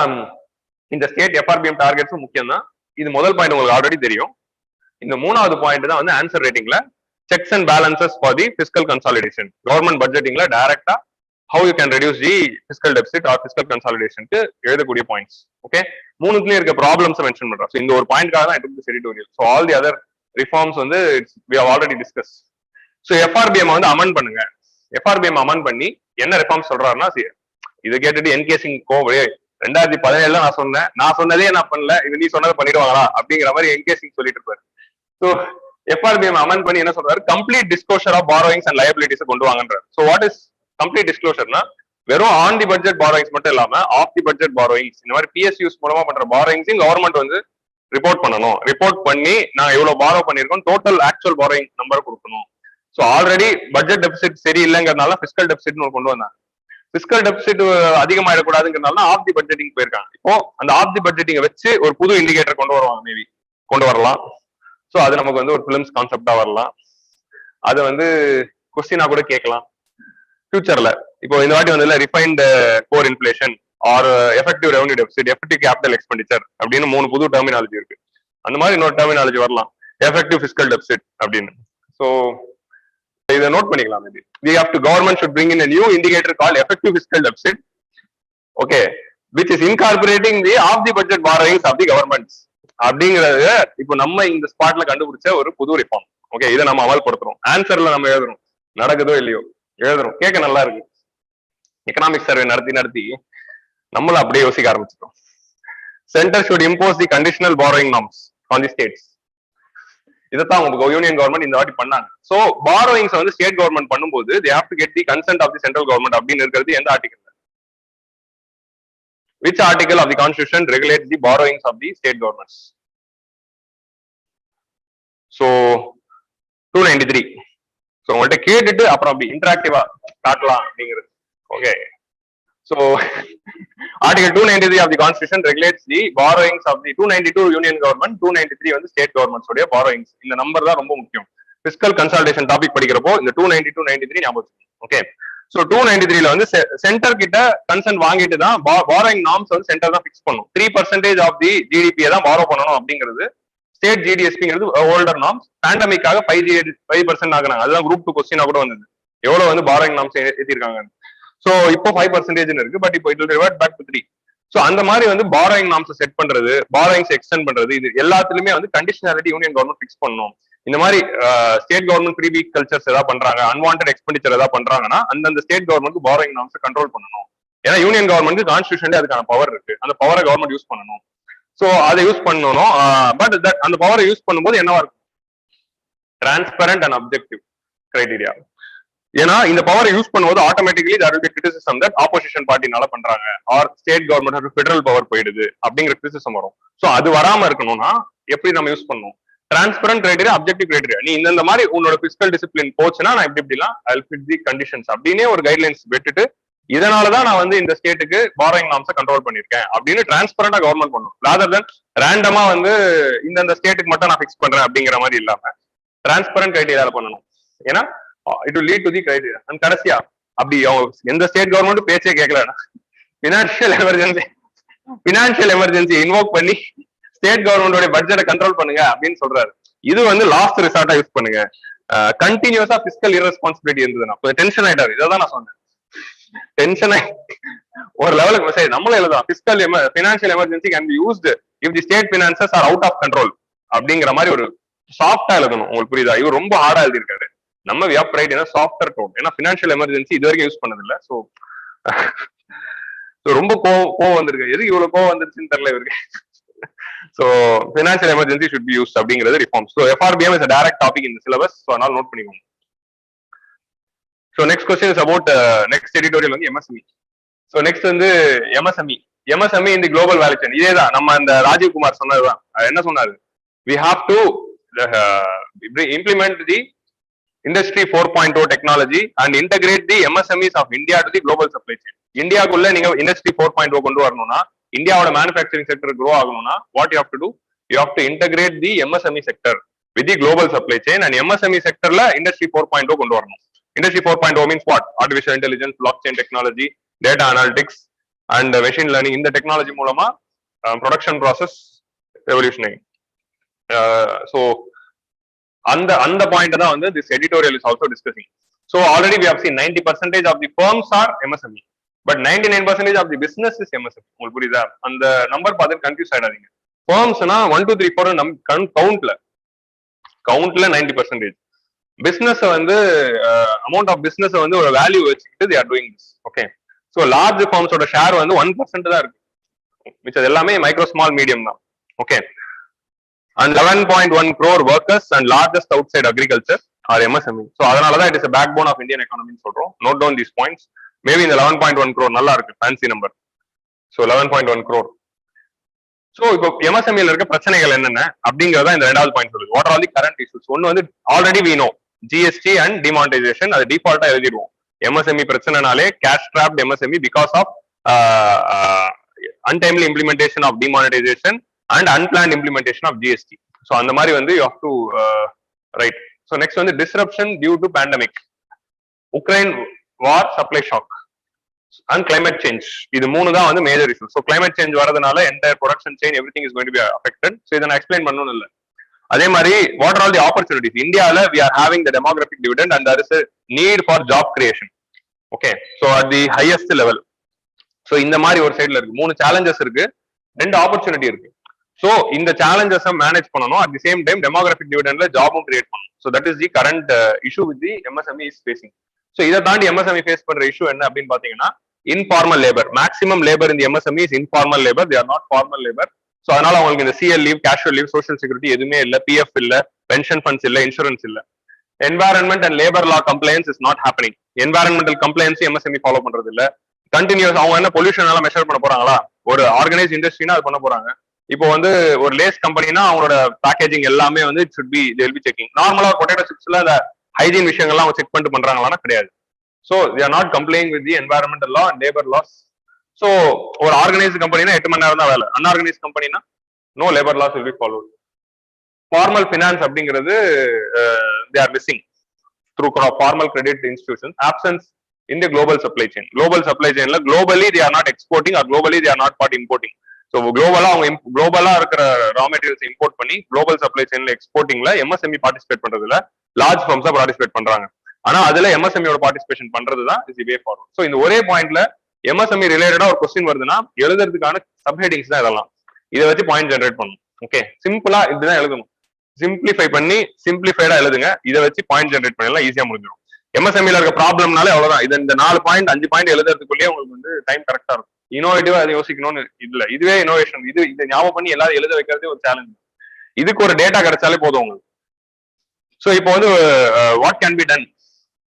இந்த ஸ்டேட் எஃப்ஆர்பிஎம் டார்கெட்ஸும் முக்கியம் தான். இது முதல் பாயிண்ட் உங்களுக்கு ஆல்ரெடி தெரியும். இந்த 3வது பாயிண்ட் தான் வந்து ஆன்சர் ரைட்டிங்ல checks and balances for the fiscal consolidation. Government பட்ஜெட்டிங்ல டைரக்டா how you can reduce the fiscal deficit or fiscal consolidation க்கு எழுதக்கூடிய பாயிண்ட்ஸ். ஓகே, 3த்துலயும் இருக்க ப்ராப்ளம்ஸ் மென்ஷன் பண்றோம். ஸோ இந்த ஒரு பாயிண்ட்காக தான் I took this editorial. So all the other reforms வந்து we have already discussed. So FRBM வந்து அமெண்ட் பண்ணுங்க. எஃப்ஆர்பிஎம் அமெண்ட் பண்ணி என்ன ரிஃபார்ம் சொல்றாருன்னா, இதை கேட்டுட்டு என்கேசிங் கோவலே 2017 நான் சொன்னதே நான் பண்ணல, இது நீ சொன்னதை பண்ணிடுவாங்களா அப்படிங்கிற மாதிரி என்கேசிங் சொல்லிட்டு இருப்பாரு. ஸோ எஃப்ஆர்பிஎம் அமெண்ட் பண்ணி என்ன சொல்றாரு, complete disclosure of borrowings and liabilities கொண்டு வாங்கன்றாரு. ஸோ வாட் இஸ் கம்ப்ளீட் டிஸ்க்ளோஷர்னா, வெறும் ஆன் தி பட்ஜெட் பாரோயிங்ஸ் மட்டும் இல்லாம ஆஃப் தி பட்ஜெட் பாரோயிங்ஸ், இந்த மாதிரி பிஎஸ்யூஸ் மூலமா பண்ற பாரோயிங்ஸையும் கவர்மெண்ட் வந்து ரிப்போர்ட் பண்ணணும். ரிப்போர்ட் பண்ணி நான் எவ்வளவு பாரோ பண்ணிருக்கோம், டோட்டல் ஆக்சுவல் பாரோயிங் நம்பர் கொடுக்கணும். ஸோ ஆல்ரெடி பட்ஜெட் டெபிசிட் சரி இல்லைங்கிறதுனால பிஸ்கல் டெபிசிட்னு கொண்டு வந்தாங்க. பிஸ்கல் டெபிசிட் அதிகமாயிடக்கூடாதுங்கிறதுனால ஆஃப் தி பட்ஜெட்டிங் போயிருக்காங்க. இப்போ அந்த ஆஃப் தி பட்ஜெட்டிங் வச்சு ஒரு புது இண்டிகேட்டர் கொண்டு வருவாங்க, மேபி கொண்டு வரலாம். ஸோ அது நமக்கு வந்து ஒரு பிலிம்ஸ் கான்செப்டா வரலாம். அதை வந்து கொஸ்டினா கூட கேட்கலாம் ஃபியூச்சர்ல. இப்போ இந்த வாட்டி வந்து refined core inflation or effective revenue deficit, effective capital expenditure அப்படின்னு 3 புது டெர்மினாலஜி இருக்கு. அந்த மாதிரி இன்னொரு டெர்மினாலஜி வரலாம், எஃபெக்டிவ் பிஸ்கல் டெபிசிட் அப்படின்னு. ஸோ இதை நோட் பண்ணிக்கலாம். Maybe we have to government should bring in a new indicator called effective fiscal deficit, okay, which is incorporating the off the budget borrowings of the governments அப்படிங்கறது இப்போ நம்ம இந்த ஸ்பாட்ல கண்டுபிடிச்ச ஒரு புது ரிஃபார்ம். ஓகே, இதை நம்ம அமல்படுத்துறோம். ஆன்சர்ல நம்ம எழுதுறோம், நடக்குதோ இல்லையோ எழுதுறோம், கேட்க நல்லா இருக்கு. எக்கனாமிக் சர்வே நடத்தி நம்மளும் அப்படியே யோசிக்க ஆரம்பிச்சிட்டோம். Centre should impose the conditional borrowing norms on the states. இதைத்தான் உங்களுக்கு யூனியன் கவர்மெண்ட் இந்த வாட்டி பண்ணாங்க. சோ பாரோயிங்ஸ் வந்து ஸ்டேட் கவர்மெண்ட் பண்ணும்போது they have to get the consent of the central government அப்படின்னு இருக்கிறது எந்த article? which article of the constitution regulates the borrowings of the state governments? so 293. So உங்கள்ட்ட கேட்டுட்டு அப்புறம் அப்படி இன்டராக்டிவா காட்டலாம் அப்படிங்கிறது. Okay, so article 293 of the constitution regulates the borrowings of the 292 union government, 293 வந்து state governments உடைய borrowings. இந்த number தான் ரொம்ப முக்கியம். fiscal consolidation டாபிக் படிக்கிறப்போ இந்த 292 93 ஞாபகம். ஓகே, சோ 293ல வந்து சென்டர் கிட்ட கன்சென்ட் வாங்கிட்டு தான் borrowing norms வந்து சென்டர் தான் ஃபிக்ஸ் பண்ணும். 3% of the GDP தான் borrow பண்ணணும் அப்படிங்கிறது. ஸ்டேட் ஜிடிஎஸ்பிங்கிறது ஓல்டர் நார்ம்ஸ். பேண்டமிக்காக 5% ஆகுறாங்க. அதுதான் குரூப் 2 கொஸ்டினா கூட வந்தது, எவ்வளவு வந்து borrowing norms ஏத்திருக்காங்க. சோ இப்போ 5% இருக்கு, பட் இப்போ it will revert back to 3. So அந்த மாதிரி வந்து borrowing norms செட் பண்றது, borrowings எக்ஸ்டெண்ட் பண்றது, இது எல்லாத்துலயுமே வந்து கண்டிஷனாலிட்டி யூனியன் கவர்மெண்ட் ஃபிக்ஸ் பண்ணணும். இந்த மாதிரி ஸ்டேட் கவர்மெண்ட் ஃப்ரீபி கல்ச்சர்ஸ் ஏதாவது பண்றாங்க, அன்வான்டட் எக்ஸ்பெண்டிச்சர் ஏதாவது பண்றாங்கன்னா அந்தந்த state government borrowing norms control பண்ணணும். ஏன்னா யூனியன் கவர்மெண்ட் கான்ஸ்டிடியூஷன்ல அதுக்கான பவர் இருக்கு, அந்த பவரை கவர்மெண்ட் யூஸ் பண்ணணும். சோ அதை யூஸ் பண்ணணும். பட் அந்த பவரை யூஸ் பண்ணும்போது என்னவா இருக்கும்? Transparent and objective criteria. ஏன்னா இந்த பவரை யூஸ் பண்ணும்போது automatically there will be criticism that opposition பார்ட்டினால பண்றாங்க, or state government federal power போயிடுது அப்படிங்கிற கிரிட்டிசிசம் வரும். சோ அது வராம இருக்கணும்னா எப்படி நம்ம யூஸ் பண்ணணும்? Transparent criteria, objective criteria. நீ இந்த மாதிரி உன்னோட பிஸ்கல் டிசிப்ளின் போச்சுன்னா நான் இப்படிலாம் I'll fit the conditions அப்படின்னே ஒரு கைட்லைன்ஸ் விட்டுட்டு, இதனாலதான் நான் வந்து இந்த ஸ்டேட்டுக்கு borrowing norms கண்ட்ரோல் பண்ணிருக்கேன் அப்படின்னு டிரான்ஸ்பரண்டா கவர்மெண்ட் பண்ணணும். ராதர் தென் ரேண்டமா வந்து இந்த ஸ்டேட்டுக்கு மட்டும் நான் ஃபிக்ஸ் பண்றேன் அப்படிங்கிற மாதிரி இல்லாம டிரான்ஸ்பரண்ட் கிரைடீரியால பண்ணணும். ஏன்னா it will lead to the criteria. and கடைசியா அப்படி எந்த ஸ்டேட் கவர்மெண்ட் பேச்சே கேட்கலன்னா பினான்சியல் எமர்ஜென்சி இன்வோக் பண்ணி ஸ்டேட் கவர்மெண்டோட பட்ஜெட்டை கண்ட்ரோல் பண்ணுங்க அப்படின்னு சொல்றாரு. இது வந்து லாஸ்ட் ரிசார்ட்டா யூஸ் பண்ணுங்க. கண்டினியூஸா பிஸ்கல் இர்ரெஸ்பான்சிபிலிட்டி இருந்ததுன்னா டென்ஷன் ஆயிட்டாரு. இதான் நான் சொன்னேன், டென்ஷன் ஒரு லெவலுக்கு மெசேஜ் நம்மளும் எழுதலாம். Financial emergency can be used if the state finances are out of control அப்படிங்கிற மாதிரி ஒரு சாஃப்டா எழுதணும். உங்களுக்கு புரியுதா? இவர் ரொம்ப ஹார்டா எழுதியிருக்காரு. நம்ம we have tried in a softer tone. ஏன்னா பினான்சியல் எமர்ஜென்சி இது வரைக்கும் யூஸ் பண்ணது இல்ல. சோ ரொம்ப கோவம் வந்திருக்கு. எதுக்கு இவ்வளவு கோவம் வந்துருச்சுன்னு தெரியல இவருக்கு. So financial emergency should be used அப்படிங்கிறது reform. So FRBM is a direct topic in the syllabus. So அதனால நோட் பண்ணிக்கோங்க. So next question is about next editorial வந்து MSME. சோ நெக்ஸ்ட் வந்து MSME in the global value chain. இதேதான் நம்ம அந்த ராஜீவ் குமார் சொன்னதுதான். என்ன சொன்னாரு? We have to implement the Industry 4.0 technology and integrate the MSMEs of India to the global supply chain. இந்தியாக்குள்ள நீங்க Industry 4.0 கொண்டு வரணும்னா இந்தியாவோட மேனுஃபேக்சரிங் செக்டர் க்ரோ ஆகணும்னா what you have to do, you have to integrate the MSME sector with the global supply chain and MSME செக்டர்ல industry 4.0 கொண்டு வரணும். Industry 4.0 means what? Artificial intelligence, blockchain technology, data analytics and machine learning. இந்த technology மூலமா production process revolutionary. So அந்த point தான் வந்து this editorial is also discussing. So already we have seen 90% of the firms are MSME, but 99% of the business is MSME. உங்களுக்கு புரியுதா? அந்த number பார்த்து confuse ஆயிடாதீங்க. ஃபர்ம்ஸ்னா 1 2 3 4 கவுண்ட்ல 90%. பிசினஸ் வந்து அமௌண்ட் ஆஃப் பிசினஸ் வந்து ஒரு வேல்யூ வச்சுக்கிட்டு they are doing this. Okay, so large ஃபார்ம்ஸோட ஷேர் வந்து 1% தான் இருக்கு, மிச்சது எல்லாமே மைக்ரோ ஸ்மால் மீடியம் தான். Okay, and 11.1 crore workers and largest outside agriculture are MSME. So அதனாலதான் it is a backbone of Indian economy சொல்றோம். Note down these points. Maybe இந்த 11.1 crore நல்லா இருக்கு, fancy number. So 11.1 crore. So இப்போ MSME ல இருக்க பிரச்சனைகள் என்னென்ன அப்படிங்கறத இந்த ரெண்டாவது பாயிண்ட் சொல்லுது. What are all the current issues? ஒன்னு வந்து already we know GST and demonetization. அது டிஃபால்ட்டா எழுதிடுவோம். MSME பிரச்சனைனாலே cash trapped MSME because of untimely implementation of demonetization and unplanned implementation of GST. So அந்த மாதிரி வந்து you have to write. So next வந்து disruption due to pandemic, Ukraine war, supply shock and climate change. இது மூணு தான் வந்து major issue. So climate change வரதுனால entire production chain everything is going to be affected. So இதை நான் explain பண்ணணும் இல்லை. அதே மாதிரி what are all the opportunities? இந்தியாவில் we are having the demographic dividend and there is a need for job creation. Okay, so at the highest level. So இந்த மாதிரி ஒரு சைட்ல இருக்கு, 3 challenges இருக்கு, 2 opportunity இருக்கு. ஸோ இந்த சேலஞ்சஸை மேனேஜ் பண்ணணும், at the same time demographic டிவிடெண்ட்ல ஜாபும் கிரியேட் பண்ணணும். So that is the current issue with the MSME is facing. So இதை தாண்டி MSME ஃபேஸ் பண்ற இஷ்யூ என்ன அப்படின்னு பாத்தீங்கன்னா இன்ஃபார்மல் லேபர். மேக்ஸிமம் லேபர் இந்த MSME is informal labour, they are not formal labour. So அதனால அவங்களுக்கு இந்த CL leave, casual leave, social security எதுவுமே இல்லை, PF இல்ல, பென்ஷன் ஃபண்ட்ஸ் இல்ல, இன்சூரன்ஸ் இல்ல. Environment and labour law compliance is not happening. Environmental compliance MSME follow பண்றது இல்ல. கண்டினியூஸ் அவங்க என்ன பொல்யூஷன் எல்லாம் மெஷர் பண்ண போறாங்களா? ஒரு ஆர்கனைஸ் இண்டஸ்ட்ரினா அது பண்ண போறாங்க. இப்போ வந்து ஒரு லேஸ் கம்பெனினா அவங்களோட பேக்கேஜிங் எல்லாமே வந்து it should be they will be checking. நார்மலா பொட்டேட்டோ சிப்ஸ்ல அந்த ஹைஜீன் விஷயங்கள்லாம் அவங்க செக் பண்ணிட்டு பண்றாங்களான்னா கிடையாது. So they are not complying with the environmental law and labour laws. So ஒரு ஆர்கனைஸ்ட் கம்பெனினா 8 மணி நேரம் தான் வேலை, அன்ஆர்கனைஸ்ட் கம்பெனினா no labour laws will be followed. Formal finance அப்படிங்கிறது they are missing through formal credit institution. Options in the global supply chain. Global supply chain la globally they are not exporting or globally they are not part importing. So globally அவங்க globally இருக்கிற raw materials import பண்ணி global supply chain ல exporting ல MSME participate பண்றதுல large firms participate பண்றாங்க. ஆனா அதுல MSME ஓட participation பண்றது தான் is the way forward. So இந்த ஒரே பாயிண்ட்ல MSME ரிலேட்டடா ஒரு क्वेश्चन வருதுன்னா எழுதுறதுக்கான சப் ஹெட்டிங்ஸ் தான் இதெல்லாம். இதை வச்சு பாயிண்ட் ஜெனரேட் பண்ணணும். ஓகே, சிம்பிளா இப்படிதான் எழுதணும். சிம்பிளிஃபை பண்ணி சிம்பிளிஃபைடா எழுதுங்க. இதை வச்சு பாயிண்ட் ஜெனரேட் பண்ணலாம், ஈஸியா முடிஞ்சிடும். MSME இருக்க ப்ராப்ளம்னாலே அவ்வளவுதான். இது இந்த 4 பாயிண்ட் 5 பாயிண்ட் எழுதுறதுக்குள்ளேயே உங்களுக்கு வந்து டைம் கரெக்டா இருக்கும். இனோவேட்டிவா அதை யோசிக்கணும்னு இல்ல, இதுவே இனோவேஷன். இதை ஞாபகம் பண்ணி எல்லாரும் எழுத வைக்கிறதே ஒரு சேலஞ்ச். இதுக்கு ஒரு டேட்டா கிடைச்சாலே போதும் உங்களுக்கு. ஸோ இப்போ வந்து what can be done.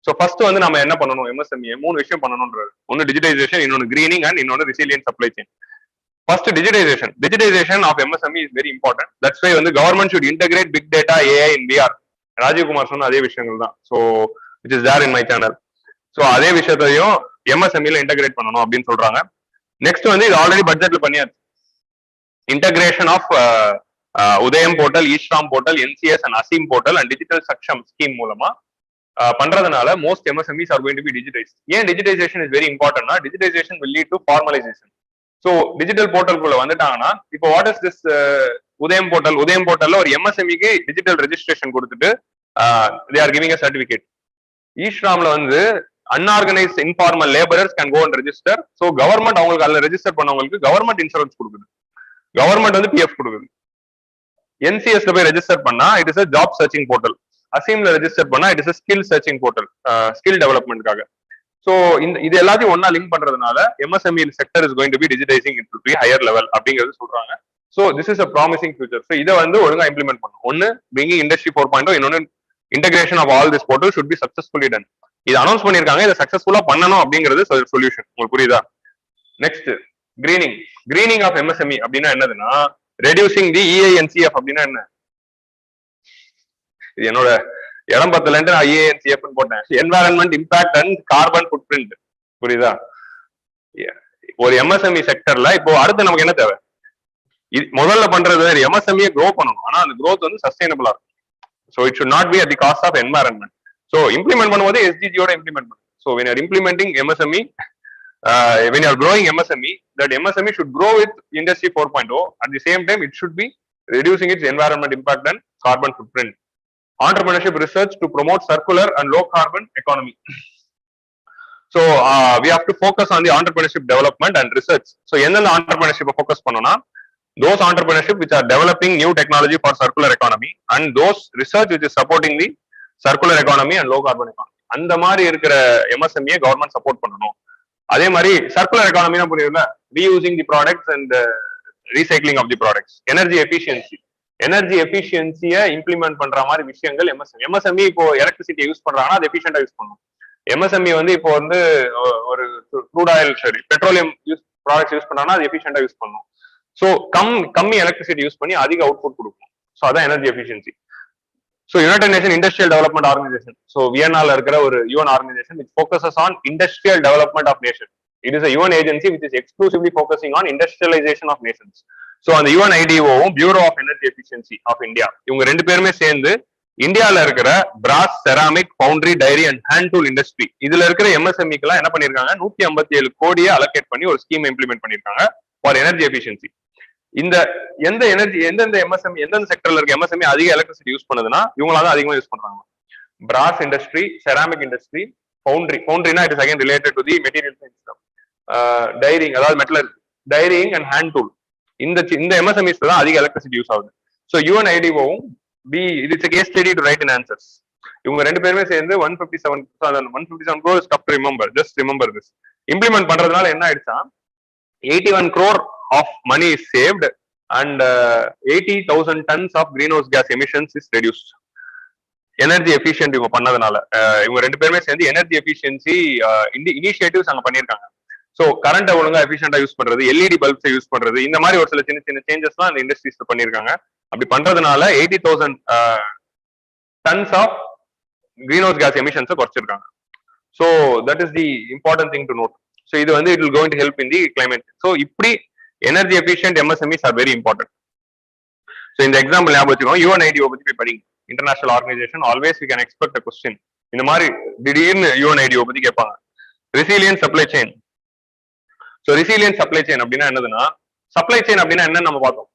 So first வந்து நம்ம என்ன பண்ணணும், MSME 3 விஷயம் பண்ணணும்ன்றது. ஒன்னு டிஜிடைசேஷன், இன்னொன்னு கிரீனிங் அண்ட் இன்னொன்னு resilient supply chain. First digitisation of MSME is very important. That's why வந்து government should integrate big data, AI in VR. Rajiv Kumar சொன்ன அதே விஷயங்கள் தான். So which is there in my channel. So அதே விஷயத்தையும் MSME ல integrate பண்ணணும் அப்படின்னு சொல்றாங்க. நெக்ஸ்ட் வந்து இது ஆல்ரெடி பட்ஜெட்ல பண்ணியாச்சு. Integration of Udyam portal, eShram portal, NCS and Aseem portal and digital Saksham scheme மூலமா பண்றதுனால most MSMEs are going to be digitized. ஏன் டிஜிடைசேஷன் இஸ் வெரி இம்பார்ட்டன்ட்னா digitisation will lead to formalization. So digital போர்ட்டலுக்குள்ள வந்துட்டாங்கன்னா இப்போ வாட் இஸ் திஸ் உதயம் போர்ட்டல்ல ஒரு MSMEக்கு டிஜிட்டல் ரெஜிஸ்ட்ரேஷன் கொடுத்துட்டு they are giving a certificate. ஈஸ்ராம்ல வந்து unorganised informal labourers can go and register. So government அவங்களுக்கு அதில் ரெஜிஸ்டர் பண்ணவங்களுக்கு கவர்மெண்ட் இன்சூரன்ஸ் கொடுக்குது, கவர்மெண்ட் வந்து PF கொடுக்குது. NCSல போய் ரெஜிஸ்டர் பண்ணா it is job searching portal. அசீம்ல ரெஜிஸ்டர் பண்ணா it is skill searching portal, skill டெவலப்மெண்ட்காக. ஸோ இது எல்லாத்தையும் ஒன்னா லிங்க் பண்றதுனால MSME sector is going to be digitising in to be higher level அப்படிங்கிறது சொல்றாங்க. So this is a promising future. So இதை வந்து ஒழுங்கா இம்ப்ளிமெண்ட் பண்ணணும். ஒன்னு பிரிங்கிங் இண்டஸ்ட்ரி 4.0, இன்னொன்னு integration of all this portal should be successfully done. இது announce பண்ணிருக்காங்க, இதை சக்சஸ்ஃபுல்லா பண்ணணும் அப்படிங்கிறது சொல்யூஷன். உங்களுக்கு புரியுதா? நெக்ஸ்ட் கிரீனிங் ஆஃப் MSME அப்படின்னா என்னதுன்னா ரெடியூசிங் தி EINCF அப்படின்னா என்ன? இது என்னோட இடம் பத்தலன்ட்டு நான் EINCF போட்டேன். Environment impact and carbon food print. புரியுதா? ஒரு எம்எஸ்எம்இ செக்டர்ல இப்போ அடுத்து நமக்கு என்ன தேவை? முதல்ல பண்றது எம்எஸ்எம்இ க்ரோ பண்ணணும். ஆனா அந்த க்ரோத் வந்து சஸ்டைனபிளா இருக்கும். So it should not be at the cost of environment. So implement பண்ணும்போது எஸ்டிஜியோட இம்ப்ளிமெண்ட் பண்ணும். So when you are implementing MSME, when you are growing MSME, that MSME should grow with Industry 4.0. At the same time, it should be reducing its environment impact and carbon footprint. Entrepreneurship research to promote circular and low carbon economy. So we have to focus on the entrepreneurship development and research. So என்னென்ன entrepreneurship focus பண்ணோம்னா, those entrepreneurship which are developing new technology for circular economy and those research which is supporting the circular economy and low carbon economy. அந்த மாதிரி இருக்கிற MSME government support பண்ணணும். அதே மாதிரி circular எக்கானமினா புரியுதுல, reusing the products and recycling of the products, energy எஃபிஷியன்சியை implement பண்ற மாதிரி விஷயங்கள் எம்எஸ்எம்இ இப்போ எலக்ட்ரிசிட்டி யூஸ் பண்றாங்கன்னா அது எஃபிஷியன்டா யூஸ் பண்ணணும். எம்எஸ்எம்இ வந்து இப்போ வந்து ஒரு க்ரூட் ஆயில் சரி பெட்ரோலியம் ப்ராடக்ட்ஸ் யூஸ் பண்றாங்கன்னா அது எஃபிஷியன்டா யூஸ் பண்ணணும். ஸோ கம்மி எலக்ட்ரிசிட்டி யூஸ் பண்ணி அதிக அவுட்புட் கொடுக்கும். ஸோ அதான் energy efficiency. So United Nations Industrial Development Organization. So Vienna இருக்கிற ஒரு UN organization which focuses on industrial development of nations. It is a UN agency which is exclusively focusing on industrialization of nations. So அந்த UNIDO Bureau of Energy Efficiency of India இவங்க ரெண்டு பேருமே சேர்ந்து இந்தியால இருக்கிற brass, ceramic, foundry, dairy and hand tool industry இதுல இருக்கிற எம்எஸ்எம்இக்கு எல்லாம் என்ன பண்ணிருக்காங்க, 157 கோடியை அலோகேட் பண்ணி ஒரு ஸ்கீம் இம்ப்ளிமெண்ட் பண்ணிருக்காங்க ஃபார் எனர்ஜி எஃபிஷியன்சி. இந்த எந்தெந்த எம்எஸ்எம்இ எந்தெந்த செக்டர்ல இருக்க எம்எஸ்எம்இ அதிக எலக்ட்ரிசிட்டி யூஸ் பண்ணுதுன்னா இவங்களால தான் அதிகமா யூஸ் பண்றாங்க. பிராஸ் இண்டஸ்ட்ரி, செராமிக் இண்டஸ்ட்ரி, பவுண்டரினா it is again related to the material science, dairying அதாவது metal dairying and hand tool, இந்த எம்எஸ்எம்இஸ் தான் அதிக எலக்ட்ரிசிட்டி யூஸ் ஆகுது. ஸோ யுஎன்ஐடிஓவும் its case study to write in answers. இவங்க ரெண்டு பேருமே சேர்ந்து 157 crore is tough to remember, just remember this. Implement பண்றதுனால என்ன ஆயிடுச்சா, 81 crore of money is saved and 80,000 tons of greenhouse gas emissions is reduced. Energy efficient இவங்க பண்ணதுனால இவங்க ரெண்டு பேருமே சேர்ந்து எனர்ஜி எஃபிஷியன்சி இனிஷியேட்டிவ்ஸ் அங்க பண்ணிருக்காங்க. ஸோ கரண்ட் ஒழுங்கா எஃபிஷியன்டா யூஸ் பண்றது, எல்இடி பல்ப்ஸை யூஸ் பண்றது, இந்த மாதிரி ஒரு சில சின்ன சின்ன சேஞ்சஸ் தான் அந்த இண்டஸ்ட்ரீஸ்ல பண்ணிருக்காங்க. அப்படி பண்றதுனால 80,000 tons of greenhouse gas emissions குறைச்சிருக்காங்க. So that is the important thing to note. So இது வந்து it will going to help in the climate. So இப்படி energy efficient MSMEs are very important. So இந்த எக்ஸாம்பிள் ஞாபகம் வச்சுக்கோங்க, UNIDO பத்தி போய் படிங்க. International organisation, always we can expect a question. இந்த மாதிரி திடீர்னு யுஎன்ஐடிஓ பத்தி கேட்பாங்க. Resilient supply chain. So resilient supply chain அப்படின்னா என்னதுன்னா, சப்ளை செயின் அப்படின்னா என்னன்னு நம்ம பார்த்தோம்.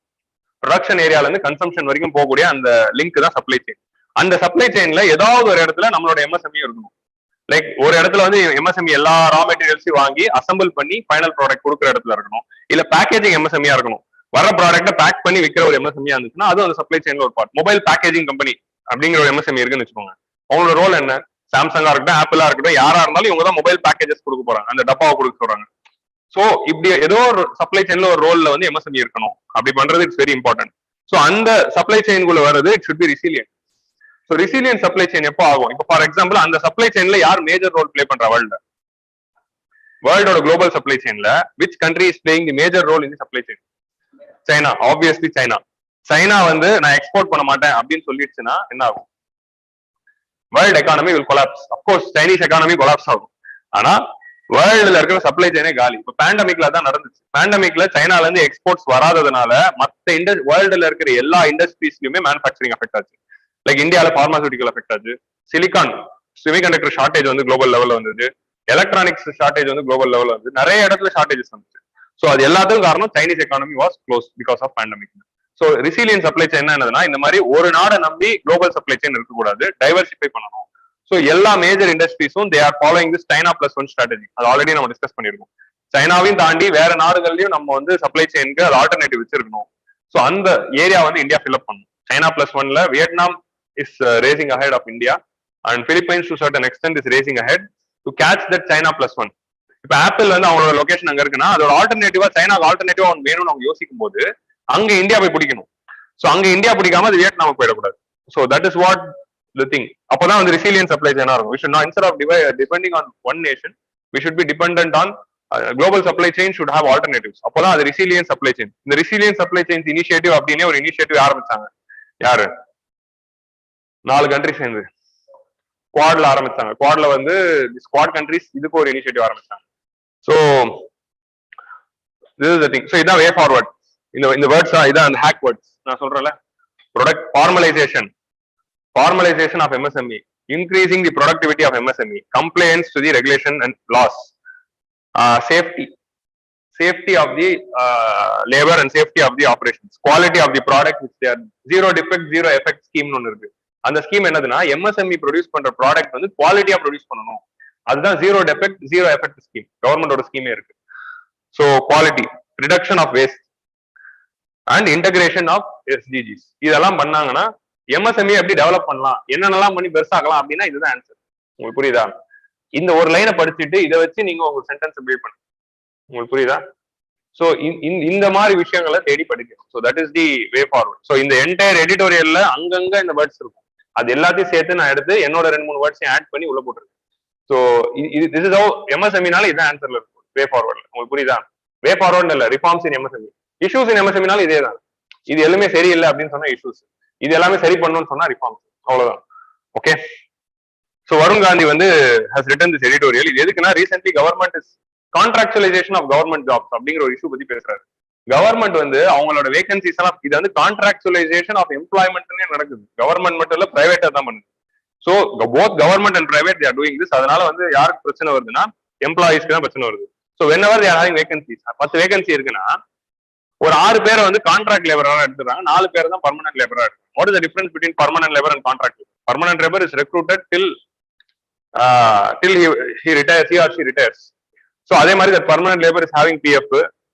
ப்ரொடக்ஷன் ஏரியால இருந்து கன்சம்ஷன் வரைக்கும் போகக்கூடிய அந்த லிங்க் தான் சப்ளை செயின். அந்த சப்ளை செயின்ல ஏதாவது ஒரு இடத்துல நம்மளோட எம்எஸ்எம்இ இருக்கணும். லைக் ஒரு இடத்துல வந்து எம்எஸ்எம்இ எல்லா ரா மெட்டீரியல்ஸையும் வாங்கி அசம்பிள் பண்ணி ஃபைனல் ப்ராடக்ட் கொடுக்குற இடத்துல இருக்கணும். இல்ல பேக்கேஜிங் எம்எஸ்எம்இயா இருக்கணும். வர ப்ராடக்ட்டை பேக் பண்ணி விற்கிற ஒரு எம்எஸ்எம்இயா இருந்துச்சுன்னா அது அந்த சப்ளை செயின்ல ஒரு பார்ட். மொபைல் பேக்கேஜிங் கம்பெனி அப்படிங்கிற ஒரு எம்எஸ்எம்இ இருக்குன்னு வச்சுக்கோங்க. அவங்களோட ரோல் என்ன, சாம்சங்கா இருக்கட்டும், ஆப்பிளா இருக்கட்டும், யாரா இருந்தாலும் இவங்க தான் மொபைல் பேக்கேஜஸ் கொடுக்க போறாங்க, அந்த டப்பாவை கொடுக்க போறாங்க. சோ இப்படி ஏதோ ஒரு சப்ளை செயின்ல ஒரு ரோல்ல வந்து எம்எஸ்எம்இ இருக்கணும். அப்படி பண்றது இட்ஸ் வெரி இம்பார்ட்டன்ட். சோ அந்த சப்ளை செயின்குள்ள வர்றது it should be resilient. So resilient supply chain எப்போ ஆகும்? இப்போ ஃபார் எக்ஸாம்பிள் அந்த சப்ளை செயின்ல யார் மேஜர் ரோல் பிளே பண்றா வேர்ல்டோட குளோபல் சப்ளை செயின்ல which country is playing the major role in the supply chain? China. Obviously China. China வந்து நான் எக்ஸ்போர்ட் பண்ண மாட்டேன் அப்படின்னு சொல்லிடுச்சுன்னா என்ன ஆகும்? World economy will collapse. Of course Chinese economy collapse ஆகும். ஆனா வேர்ல்டுல இருக்கிற சப்ளை செயினே காலி. இப்போ பேண்டமிக்ல தான் நடந்துச்சு. பேண்டமிக்ல சைனால இருந்து எக்ஸ்போர்ட்ஸ் வராததுனால மற்ற வேர்ல்டுல இருக்கிற எல்லா இண்டஸ்ட்ரீஸ்லயுமே மேனுஃபேக்சரிங் அஃபெக்ட் ஆச்சு. லைக் இந்தியால பார்மாசூட்டிக்கல் அஃபெக்ட் ஆச்சு, சிலிகான் செமிகண்டக்டர் ஷார்டேஜ் வந்து குளோபல் லெவல்ல வந்தது, எலக்ட்ரானிக்ஸ் ஷார்டேஜ் வந்து குளோபல் லெவல்ல வந்து நிறைய இடத்துல ஷார்டேஜஸ் வந்துச்சு. ஸோ அது எல்லாத்துக்கும் காரணம் Chinese economy was close because of pandemic. So resilient supply chain என்னதுன்னா, இந்த மாதிரி ஒரு நாடை நம்பி குளோபல் சப்ளை செயின் இருக்கக்கூடாது, டைவர்சிஃபை பண்ணணும். ஸோ எல்லா மேஜர் இண்டஸ்ட்ரீஸும் they are following this China +1 strategy. அது ஆல்ரெடி நம்ம டிஸ்கஸ் பண்ணிருக்கோம். சைனாவையும் தாண்டி வேற நாடுகள்லயும் நம்ம வந்து சப்ளை செயினுக்கு அது ஆல்டர்னேட்டிவ் வச்சிருக்கணும். ஸோ அந்த ஏரியா வந்து இந்தியா ஃபில் அப் பண்ணணும். China +1ல Vietnam is raising ahead of India and Philippines to certain extent is raising ahead to catch that China +1. இப்ப ஆப்பிள் வந்து அவங்களோட லொகேஷன் அங்க இருக்குன்னா அதோட ஆல்டர்னேட்டிவா சைனாக்கு ஆல்டர்னேட்டிவா ஒன்று வேணும்னு அவங்க யோசிக்கும் போது அங்க இந்தியா போய் பிடிக்கணும். சோ அங்க இந்தியா பிடிக்காம அது வியட்நாமுக்கு போயிடக்கூடாது. So that is what the thing. அப்பதான் வந்து ரெசிலியன்ட் சப்ளை செயினா இருக்கும். We should not, instead of depending on one nation, we should be dependent on global supply chain should have alternatives. அப்பதான் அது ரெசிலியன்ட் சப்ளை செயின். இந்த resilient supply chains initiative அப்படின்னே ஒரு initiative ஆரம்பிச்சாங்க. யாரு? 4 கண்ட்ரி சேர்ந்து குவாட்ல ஆரம்பிச்சாங்க. குவாட்ல வந்து ஸ்குவாட் கண்ட்ரிஸ் இதுக்கு ஒரு இனிஷியேட்டிவ் ஆரம்பிச்சாங்க. So This is the thing. So இதான் வே ஃபார்வர்ட். இந்த வேர்ட்ஸ் இதான் அந்த ஹேக் வேர்ட்ஸ் நான் சொல்றேன்ல. Product formalization of MSME, increasing the productivity of MSME, compliance to the regulation and laws, safety of the labor and safety of the operations, quality of the product which they are zero defect zero effect scheme னு இருக்கு. அந்த scheme என்னதுன்னா MSME produce பண்ற product வந்து குவாலிட்டியா produce பண்ணணும். அதுதான் zero defect zero effect scheme, கவர்மெண்டோட ஸ்கீமே இருக்கு. So quality, reduction of waste and integration of SDGs இதெல்லாம் பண்ணாங்கன்னா MSME எப்படி டெவலப் பண்ணலாம், என்னென்னலாம் பண்ணி பெருசாகலாம் அப்படின்னா இதுதான் ஆன்சர். உங்களுக்கு புரியுதா? இந்த ஒரு லைனை படிச்சுட்டு இதை வச்சு நீங்க உங்க சென்டென்ஸ் பில்ட் பண்ணுங்க. உங்களுக்கு புரியுதா? சோ இந்த மாதிரி விஷயங்களை தேடி படிக்கணும். So that is the way forward. So இந்த என்டையர் எடிட்டோரியல்ல அங்கங்க இந்த வேர்ட்ஸ் இருக்கும். அது எல்லாத்தையும் சேர்த்து நான் எடுத்து என்னோட 2-3 வேர்ட்ஸையும் ஆட் பண்ணி உள்ள போட்டுருக்கேன். சோ திஸ் இஸ் ஹவ் MSMEனால இதான் ஆன்சர்ல இருக்கும் வே ஃபார்வர்ட்ல. உங்களுக்கு புரியுதா? வே ஃபார்வர்ட் இல்ல, reforms in MSME, issues in MSMEனால இதே தான். இது எல்லாமே சரியில்லை அப்படின்னு சொன்னா இஷ்யூஸ், இது எல்லாமே சரி பண்ணணும்னு சொன்னா ரிஃபார்ம்ஸ், அவ்வளவுதான். ஓகே. சோ வருண் காந்தி வந்து has written this editorial. இது எதுக்குன்னா recently government is contractualisation of government jobs அப்படிங்கிற ஒரு இஷ்யூ பத்தி பேசுறாரு. கவர்மெண்ட் வந்து அவங்களோட வேகன்சிஸ் எல்லாம் இது வந்து கான்ட்ராக்சுவலைசேஷன் ஆஃப் எம்ப்ளாய்மெண்ட்னே நடக்குது. கவர்மெண்ட் மட்டும் இல்ல, பிரைவேட்டா தான் பண்ணுது. So both government and private they are doing this. அதனால வந்து யாருக்கு பிரச்சனை வருதுன்னா எம்ப்ளாயிஸ்க்கு தான் பிரச்சனை வருது. So whenever they are having vacancies, 10 vacancy இருக்குன்னா ஒரு 6 பேரை வந்து கான்ட்ராக்ட் லேபரா எடுத்துறாங்க, 4 பேர் தான் பர்மனன்ட் லேபரா எடுத்து. What is the difference between permanent labour and contract labour? Permanent labour is recruited till he retires, he or she retires. So அதே மாதிரி that permanent labor is having PF,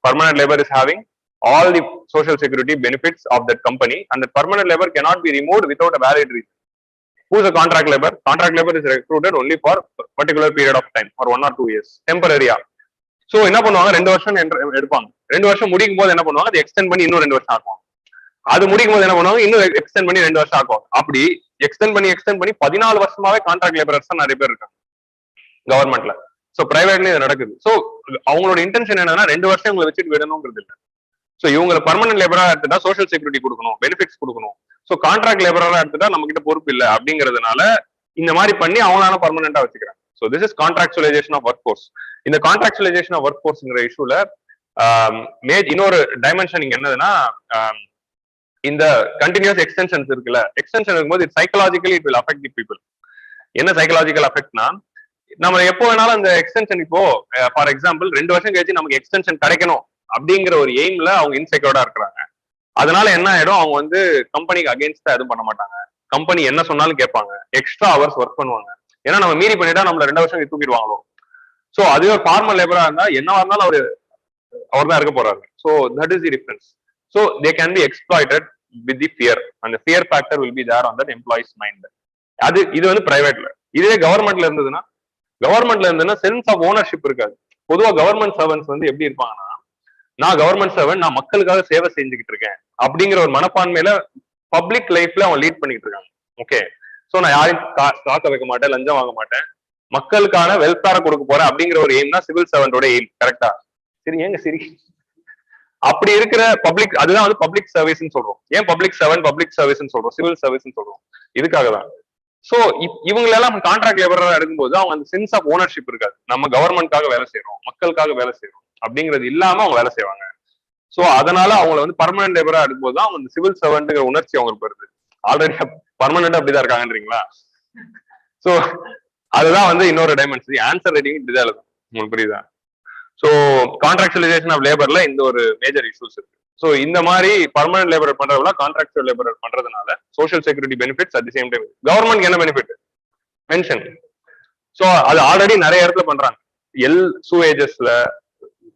permanent labor is having all the social security benefits of that company, and the permanent labor cannot be removed without a valid reason. Who is a contract labor? Contract labor is recruited only for a particular period of time, for 1 or 2 years, temporary. So என்ன பண்ணுவாங்க, 2 வருஷம் எடுப்பாங்க. 2 வருஷம் முடிக்கும் போது என்ன பண்ணுவாங்க, அதை எக்ஸ்டெண்ட் பண்ணி இன்னும் 2 வருஷம் ஆக்குவாங்க. அது முடிக்கும் போது என்ன பண்ணுவாங்க, இன்னும் எக்ஸ்டெண்ட் பண்ணி 2 வருஷம் ஆக்குவாங்க. அப்படி எக்ஸ்டெண்ட் பண்ணி 14 வருஷமாவே கான்ட்ராக்ட் லேபரர்ஸ் தான் நிறைய பேர் இருக்காங்க கவர்மெண்ட்ல. சோ பிரைவேட்லயும் இது நடக்குது. சோ அவங்களோட இன்டென்ஷன் என்னன்னா 2 வருஷம் இவங்களை வச்சுட்டு விடணுங்கிறது இல்லை. சோ இவங்களை பர்மனன்ட் லேபரா எடுத்துட்டா சோஷியல் செக்யூரிட்டி கொடுக்கணும், பெனிஃபிட்ஸ் கொடுக்கணும். சோ கான்ட்ராக்ட் லேபரா எடுத்துட்டா நம்ம கிட்ட பொறுப்பு இல்லை அப்படிங்கிறதுனால இந்த மாதிரி பண்ணி அவங்களால பர்மனண்டா வச்சுக்கிறாங்க. So this is contractualisation of workforce. இந்த கான்ட்ராக்சுவலைசேஷன் ஆஃப் ஒர்க் ஃபோர்ஸ்ங்கிற இஷ்யூல இன்னொரு டைமென்ஷன் இங்க என்னதுன்னா, இந்த கண்டினியூஸ் எக்ஸ்டென்ஷன்ஸ் இருக்குல்ல, எக்ஸ்டென்ஷன் இருக்கும்போது psychologically it will affect the people. என்ன சைக்கலாஜிக்கல் அஃபெக்ட்னா, நம்ம எப்போ வேணாலும் அந்த எக்ஸ்டென்ஷன், இப்போ ஃபார் எக்ஸாம்பிள் 2 வருஷம் கழிச்சு நமக்கு எக்ஸ்டென்ஷன் கிடைக்கணும் அப்படிங்கிற ஒரு எய்ம்ல அவங்க இன்செக்யூர்டா இருக்கிறாங்க. அதனால என்ன ஆயிடும், அவங்க வந்து கம்பெனிக்கு அகேன்ஸ்டா எதுவும் பண்ண மாட்டாங்க, கம்பெனி என்ன சொன்னாலும் கேட்பாங்க, எக்ஸ்ட்ரா ஹவர்ஸ் ஒர்க் பண்ணுவாங்க. ஏன்னா நம்ம மீறி பண்ணிட்டா நம்மள 2 வருஷம் தூக்கிடுவாங்களோ. சோ அதுவே ஒரு ஃபார்மல் லேபரா இருந்தா என்னவா இருந்தாலும் அவர் தான் இருக்க போறாரு. So that is the difference. So they can be exploited with the fear, and the fear factor will be there on that employee's mind. இது வந்து பிரைவேட்ல. இதுவே கவர்மெண்ட்ல இருந்ததுன்னா சென்ஸ் ஆஃப் ஓனர்ஷிப் இருக்காது. பொதுவா கவர்மெண்ட் சர்வன்ஸ் வந்து எப்படி இருப்பாங்கன்னா, நான் கவர்மெண்ட் சர்வன்ட், நான் மக்களுக்காக சேவை செஞ்சுக்கிட்டு இருக்கேன் அப்படிங்கிற ஒரு மனப்பான்மையில பப்ளிக் லைஃப்ல அவங்க லீட் பண்ணிட்டு இருக்காங்க. ஓகே. சோ நான் யாரையும் காக்க வைக்க மாட்டேன், லஞ்சம் வாங்க மாட்டேன், மக்களுக்கான வெல்ஃபேரை கொடுக்க போறேன் அப்படிங்கிற ஒரு எய்ம் தான் சிவில் சர்வெண்டோட எய்ம். கரெக்டா? சரி, ஏங்க சரி, அப்படி இருக்கிற பப்ளிக், அதுதான் வந்து பப்ளிக் சர்வீஸ்ன்னு சொல்றோம். ஏன் பப்ளிக் சர்வீஸ்ன்னு சொல்றோம், சிவில் சர்வீஸ்ன்னு சொல்றோம்? இதுக்காக தான். சோ இவங்களெல்லாம் கான்ட்ராக்ட் லேபரா எடுக்கும்போது அவங்க அந்த சென்ஸ் ஆஃப் ஓனர்ஷிப் இருக்காது. நம்ம கவர்மெண்ட்காக வேலை செய்யறோம், மக்களுக்காக வேலை செய்யறோம் அப்படிங்கிறது இல்லாம அவங்க வேலை செய்வாங்க. சோ அதனால அவங்களை வந்து பர்மனன்ட் லேபரா எடுக்கும்போது தான் அவங்க சிவில் சர்வெண்ட்ங்கிற உணர்ச்சி அவங்களுக்கு வருது. ஆல்ரெடி பர்மனண்டா அப்படிதான் இருக்காங்கன்றீங்களா? சோ அதுதான் வந்து இன்னொரு டைமென்ஷன். ஆன்சர் ரைட்டிங் இப்படிதான் எழுதும். உங்களுக்கு புரியுதா? சோ கான்ட்ராக்சுவலைசேஷன் ஆஃப் லேபர்ல இந்த ஒரு மேஜர் இஷ்யூஸ் இருக்கு. சோ இந்த மாதிரி பர்மனன்ட் லேபர் பண்றதுல கான்ட்ராக்சுவல் லேபர் பண்றதுனால social security benefits, at the same time government என்ன பெனிஃபிட், பென்ஷன். சோ அது ஆல்ரெடி நிறைய இடத்துல பண்றாங்க. சூவேஜஸ்ல,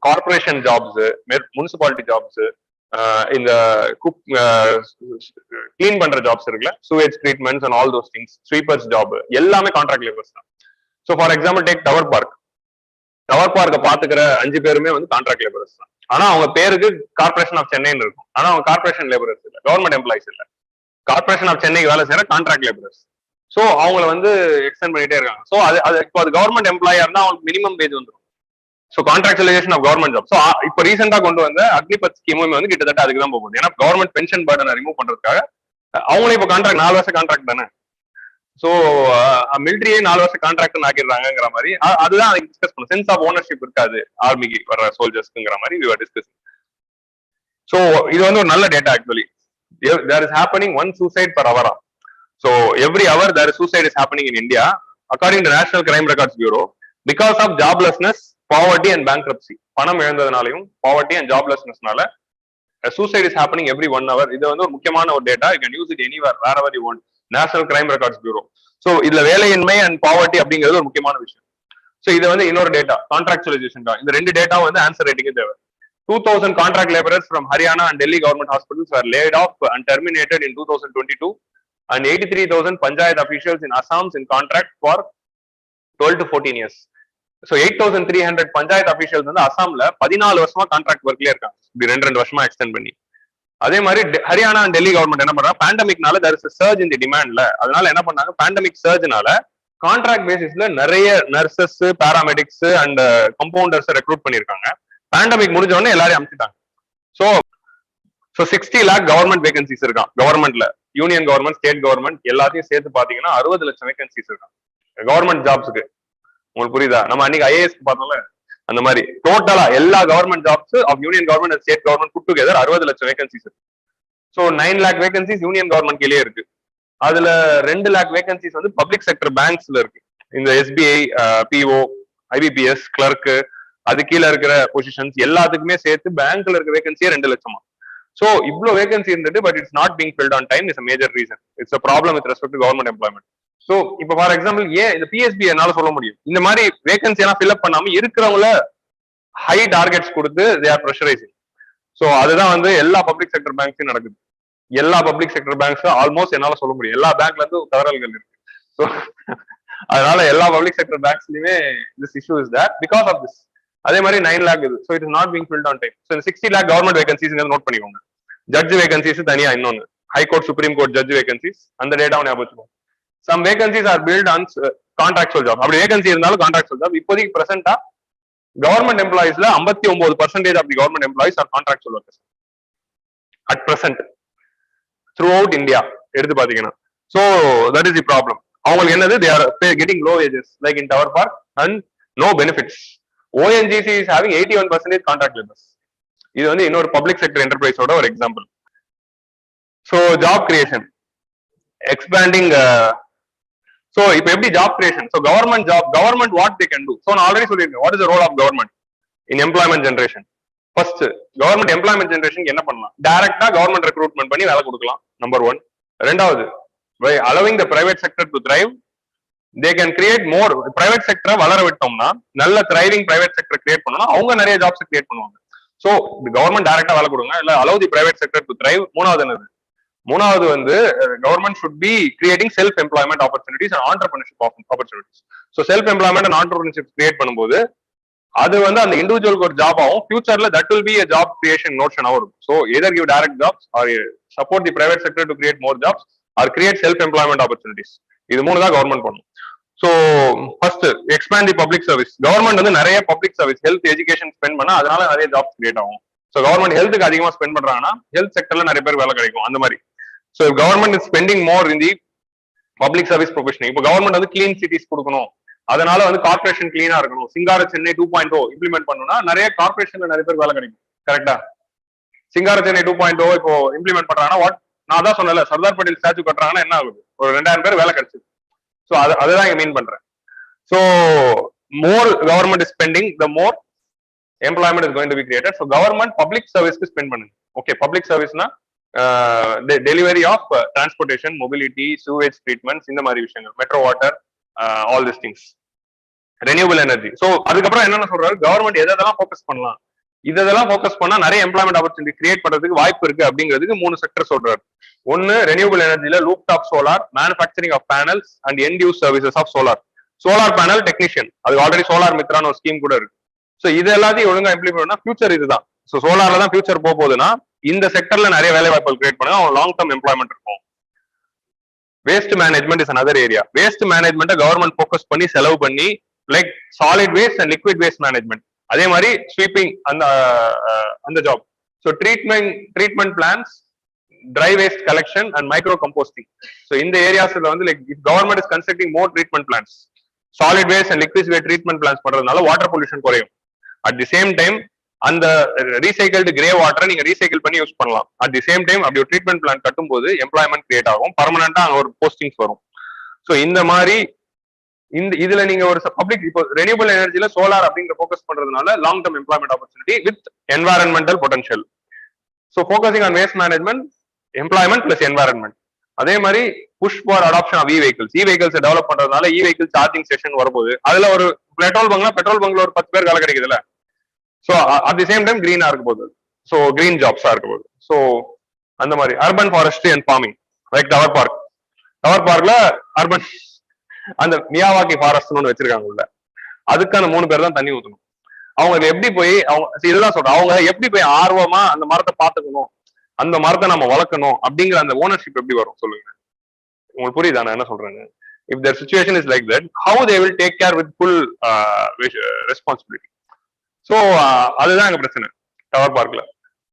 கார்பரேஷன் ஜாப்ஸ், முனிசிபாலிட்டி ஜாப்ஸ், இந்த கிளீன் பண்ற ஜாப்ஸ் இருக்குல்ல, sewage treatments and all those things, sweepers job, எல்லாமே கான்ட்ராக்ட் லேபர்ஸ் தான். So for example take tower பார்க்க பாத்துக்கிற 5 பேருமே வந்து கான்ட்ராக்ட் லேபரர்ஸ் தான். ஆனா அவங்க பேருக்கு கார்பரேஷன் ஆஃப் சென்னைன்னு இருக்கும். ஆனா அவங்க கார்பரேஷன் லேபரர்ஸ் இல்ல, கவர்மெண்ட் எம்ப்ளாயிஸ் இல்ல, கார்பரேஷன் ஆஃப் சென்னைக்கு வேலை செய்யற கான்ட்ராக்ட் லேபரர்ஸ். சோ அவங்களை வந்து எக்ஸ்டெண்ட் பண்ணிட்டே இருக்காங்க. சோ அது இப்போ அது கவர்மெண்ட் எம்ப்ளாயா இருந்தா அவங்களுக்கு மினிமம் வேஜ் வந்துடும். So contractualisation of government job. So இப்போ ரீசெண்டா கொண்டு வந்த அக்னிபத் ஸ்கீமுமே வந்து கிட்டத்தட்ட அதுக்கு தான் போகுது. ஏன்னா கவர்மெண்ட் பென்ஷன் பர்டனை ரிமூவ் பண்றதுக்காக அவங்களே இப்போ கான்ட்ராக்ட் 4 வருஷம் கான்ட்ராக்ட் தானே. ஸோ மிலிட்ரியே 4 வருஷம் கான்ட்ராக்ட் ஆக்கிடுறாங்கிற மாதிரி அதுதான் டிஸ்கஸ் பண்ணும். சென்ஸ் ஆஃப் ஓனர்ஷிப் இருக்காது ஆர்மிக்கு வர்ற சோல்ஜர்ஸ்க்குங்கிற மாதிரி we were discussing. ஸோ இது வந்து ஒரு நல்ல data actually. there is happening 1 suicide per hour. So every hour there is suicide is happening in India according to National Crime Records Bureau because of joblessness, poverty and bankruptcy. பணம் இழந்ததுனாலையும் poverty and joblessnessனால suicide is happening every 1 hour. இது வந்து ஒரு முக்கியமான ஒரு data. You can use it anywhere wherever you want. National Crime Records Bureau. So இதுல வேலையின்மை and poverty அப்படிங்கிறது ஒரு முக்கியமான விஷயம். So இது வந்து இன்னொரு டேட்டா கான்ட்ராக்சுவலைசேஷன் தான். இந்த 2 டேட்டா வந்து ஆன்சர் ரைட்டிங்கு தேவை. 2000 contract laborers from Haryana and Delhi government hospitals were laid off and terminated in 2022 and 83,000 panchayat officials in Assam in contract for 12 to 14 years. So 8,300 panchayat officials வந்து அசாம்ல 14 வருஷமா contract ஒர்க்லயே இருக்காங்க. இப்படி 2 வருஷமா extend பண்ணி. அதே மாதிரி Haryana and Delhi government என்ன பண்றாங்க, பேண்டமிக்னால there is a surge in the demandல, அதனால என்ன பண்ணாங்க, பேண்டமிக் சர்ஜ்னால கான்ட்ராக்ட் பேசிஸ்ல நிறைய நர்சஸ், பாராமெடிக்ஸ் அண்ட் கம்பவுண்டர்ஸ் ரெக்ரூட் பண்ணிருக்காங்க. பேண்டமிக் முடிஞ்ச உடனே எல்லாரையும் அனுப்பிச்சிட்டாங்க. ஸோ 60 lakh கவர்மெண்ட் வேகன்சிஸ் இருக்கான் கவர்மெண்ட்ல. யூனியன் கவர்மெண்ட், ஸ்டேட் கவர்மெண்ட் எல்லாத்தையும் சேர்த்து பாத்தீங்கன்னா 60 லட்சம் வேகன்சிஸ் இருக்கான் கவர்மெண்ட் ஜாப்ஸுக்கு. உங்களுக்கு புரியுதா? நம்ம அன்னைக்கு ஐஏஎஸ் பார்த்தோம்ல, அந்த மாதிரி டோட்டலா எல்லா government jobs of union government and state government put together 60 லட்சம் vacancies. So 9 lakh vacancies union government கீழே இருக்கு. அதுல 2 lakh வேகன்சிஸ் வந்து பப்ளிக் செக்டர் பேங்க்ஸ்ல இருக்கு. இந்த எஸ்பிஐ, பிஓ, ஐபிபிஎஸ் கிளர்க்கு, அது கீழே இருக்கிற பொசிஷன்ஸ் எல்லாத்துக்குமே சேர்த்து பேங்க்ல இருக்க வேகன்சியே 2 லட்சமா. ஸோ இவ்வளவு வேகன்சி இருந்துட்டு but it's not being filled on time is a major reason. It's a problem with respect to government employment. So இப்போ ஃபார் எக்ஸாம்பிள் ஏன் இந்த பிஎஸ்பி என்னால சொல்ல முடியும், இந்த மாதிரி வேகன்சி எல்லாம் ஃபில் அப் பண்ணாம இருக்கிறவங்கள ஹை டார்கெட்ஸ் கொடுத்து தே ஆர் ப்ரெஷரைசிங். ஸோ அதுதான் வந்து எல்லா பப்ளிக் செக்டர் பேங்க்ஸும் நடக்குது. எல்லா பப்ளிக் செக்டர் பேங்க்ஸ் ஆல்மோஸ்ட் என்னால சொல்ல முடியும் எல்லா பேங்க்ல இருந்து தகவல்கள் இருக்கு. ஸோ அதனால எல்லா பப்ளிக் செக்டர் பேங்க்ஸ்லயுமே this issue is that because of this. அதே மாதிரி 9 lakh இது. So it is not being filled on time. So 60 lakh government vacancies note பண்ணிக்கோங்க. ஜட்ஜ் வேகன்சிஸ் தனியா இன்னொன்னு, high court, supreme court judge vacancies, அந்த டேட்டாவை ஞாபகம். Some vacancies are filled on contractual job. அப்படி வேகன்சி இருந்தாலும் கான்ட்ராக்சுவல் ஜாப். இப்போதைக்கு பிரசென்டா கவர்மெண்ட் எம்ப்ளாயிஸ்ல 59% of the government employees are contractual workers at present throughout India எடுத்து பாத்தீங்கன்னா. So that is the problem. அவங்களுக்கு என்னது, they are getting low wages like in Tower Park and no benefits. ONGC is having 81% contract labours. இது வந்து இன்னொரு public sector என்டர்பிரைஸோட ஒரு example. So job creation expanding. So இப்போ எப்படி job creation? So government job, government what they can do. So நான் already சொல்லியிருக்கேன் what is the role of government in employment generation. First government employment generation என்ன பண்ணலாம், டைரக்டா government recruitment பண்ணி வேலை கொடுக்கலாம், நம்பர் 1. ரெண்டாவது, by allowing the private sector to thrive, they can create more. Private செக்டரை வளர விட்டோம்னா, நல்ல த்ரைவிங் பிரைவேட் செக்டர் கிரியேட் பண்ணோம்னா அவங்க நிறைய ஜாப்ஸ் கிரியேட் பண்ணுவாங்க. ஸோ கவர்மெண்ட் டைரக்டா வேலை கொடுங்க, இல்ல allow the private sector to thrive. மூணாவது வந்து government should be creating self employment opportunities and entrepreneurship opportunities. So self employment and entrepreneurship create பண்ணும்போது அது வந்து அந்த இண்டிவிஜுவலுக்கு ஒரு ஜாப் ஆகும். ஃபியூச்சர்ல that will be a job creation notion ஆகும். So either give direct jobs or support the private sector to create more jobs or create self employment opportunities. இது 3 தான் கவர்மெண்ட் பண்ணும். So first expand the public service. Government வந்து நிறைய public service, health, education spend பண்ணா அதனால நிறைய jobs create ஆகும். So government ஹெல்த்துக்கு அதிகமா ஸ்பெண்ட் பண்றாங்கன்னா ஹெல்த் செக்டர்ல நிறைய பேர் வேலை கிடைக்கும். அந்த மாதிரி so government is spending more in the public service profession. இப்போ கவர்மெண்ட் வந்து கிளீன் சிட்டிஸ் கொடுக்கணும், அதனால வந்து கார்பரேஷன் கிளீனா இருக்கணும். சிங்கார சென்னை 2.0 இம்ப்ளிமெண்ட் பண்ணணும்னா நிறைய கார்பரேஷன்ல நிறைய பேர் வேலை கிடைக்கும். கரெக்டா? சிங்கார சென்னை 2.0 இப்போ இம்ப்ளிமெண்ட் பண்றாங்கன்னா வாட், நான் தான் சொன்னல, சர்தார் பட்டேல் ஸ்டாச்சு கட்டுறாங்கன்னா என்ன ஆகுது, ஒரு 2000 பேர் வேலை கிடைச்சது. ஸோ அதுதான் இங்க மீன் பண்றேன். So more government is spending, the more employment is going to be created. So government public சர்வீஸ்க்கு ஸ்பெண்ட் பண்ணுங்க. ஓகே, பப்ளிக் சர்வீஸ்னா delivery of transportation, mobility, sewage treatments, இந்த மாதிரி விஷயங்கள், metro water, all this things, renewable energy. So அதுக்கப்புறம் என்னென்ன சொல்றாரு, government எதெல்லாம் ஃபோக்கஸ் பண்ணலாம், இதெல்லாம் ஃபோக்கஸ் பண்ணா நிறைய எம்ப்ளாய்மெண்ட் ஆப்பர்ச்சுனிட்டி கிரியேட் பண்றதுக்கு வாய்ப்பு இருக்கு அப்படிங்கிறதுக்கு 3 செக்டர் சொல்றாரு. ஒன்னு, ரெனியூபிள் எனர்ஜில rooftop solar, manufacturing of panels and end use services of solar. Solar panel technician, அது ஆல்ரெடி சோலார் மித்ரான்னு ஒரு ஸ்கீம் கூட இருக்கு. ஸோ இது எல்லாத்தையும் ஒழுங்கா இம்ப்ளிமெண்ட் பண்ணா ஃபியூச்சர் இதுதான். ஸோ சோலார்ல தான் ஃபியூச்சர் போகுதுன்னா இந்த செக்டர்ல நிறைய வேலை வாய்ப்புகள் கிரியேட் பண்ணுங்க, அவங்க லாங் டர்ம் எம்ப்ளாய்மெண்ட் இருக்கும். Waste management is another area. Waste மேனேஜ்மெண்ட்டை கவர்மெண்ட் ஃபோக்கஸ் பண்ணி செலவு பண்ணி, like solid waste and liquid waste management, அதே மாதிரி ஸ்வீப்பிங் அந்த job. So treatment plants, dry waste collection and micro composting. So in the areas வந்து like if government is constructing more treatment plants, solid waste and liquid waste treatment plants பண்றதுனால water pollution குறையும். At the same time அந்த recycled grey water நீங்க recycle பண்ணி use பண்ணலாம். At the same time அப்படி ஒரு treatment plan கட்டும்போது employment create ஆகும், பர்மனண்டா அங்க ஒரு போஸ்டிங்ஸ் வரும். ஸோ இந்த மாதிரி இதுல நீங்க ஒரு பப்ளிக் இப்போ ரெனியூபிள் எனர்ஜில சோலார் அப்படிங்கிற ஃபோக்கஸ் பண்றதுனால long term employment opportunity with environmental potential. So focusing on waste management, employment plus environment. அதே மாதிரி push for adoption of e vehicles develop பண்றதுனால வெஹிக்கிள் சார்ஜிங் ஸ்டேஷன் வரும்போது அதுல ஒரு பெட்ரோல் பங்க்ல ஒரு 10 பேர் வேலை கிடைக்குதுல்ல. So at the same time கிரீனா இருக்க போகுது, ஸோ கிரீன் ஜாப்ஸா இருக்க போகுது. ஸோ அந்த மாதிரி urban forestry and farming like Tower பார்க்ல அர்பன் அந்த மியாவாக்கி ஃபாரஸ்ட் ஒன்று வச்சிருக்காங்க உள்ள, அதுக்கு அந்த 3 பேர் தான் தண்ணி ஊற்றணும். அவங்க எப்படி போய் அவங்க இதுதான் சொல்றேன், அவங்க எப்படி போய் ஆர்வமா அந்த மரத்தை பாத்துக்கணும், அந்த மரத்தை நம்ம வளர்க்கணும் அப்படிங்கிற அந்த ஓனர்ஷிப் எப்படி வரும் சொல்லுங்க. உங்களுக்கு புரியுதா நான் என்ன சொல்றேன்னு? If their situation is like that, how they will take care with full responsibility. So அதுதான் எங்க பிரச்சனை டவர் பார்க்ல.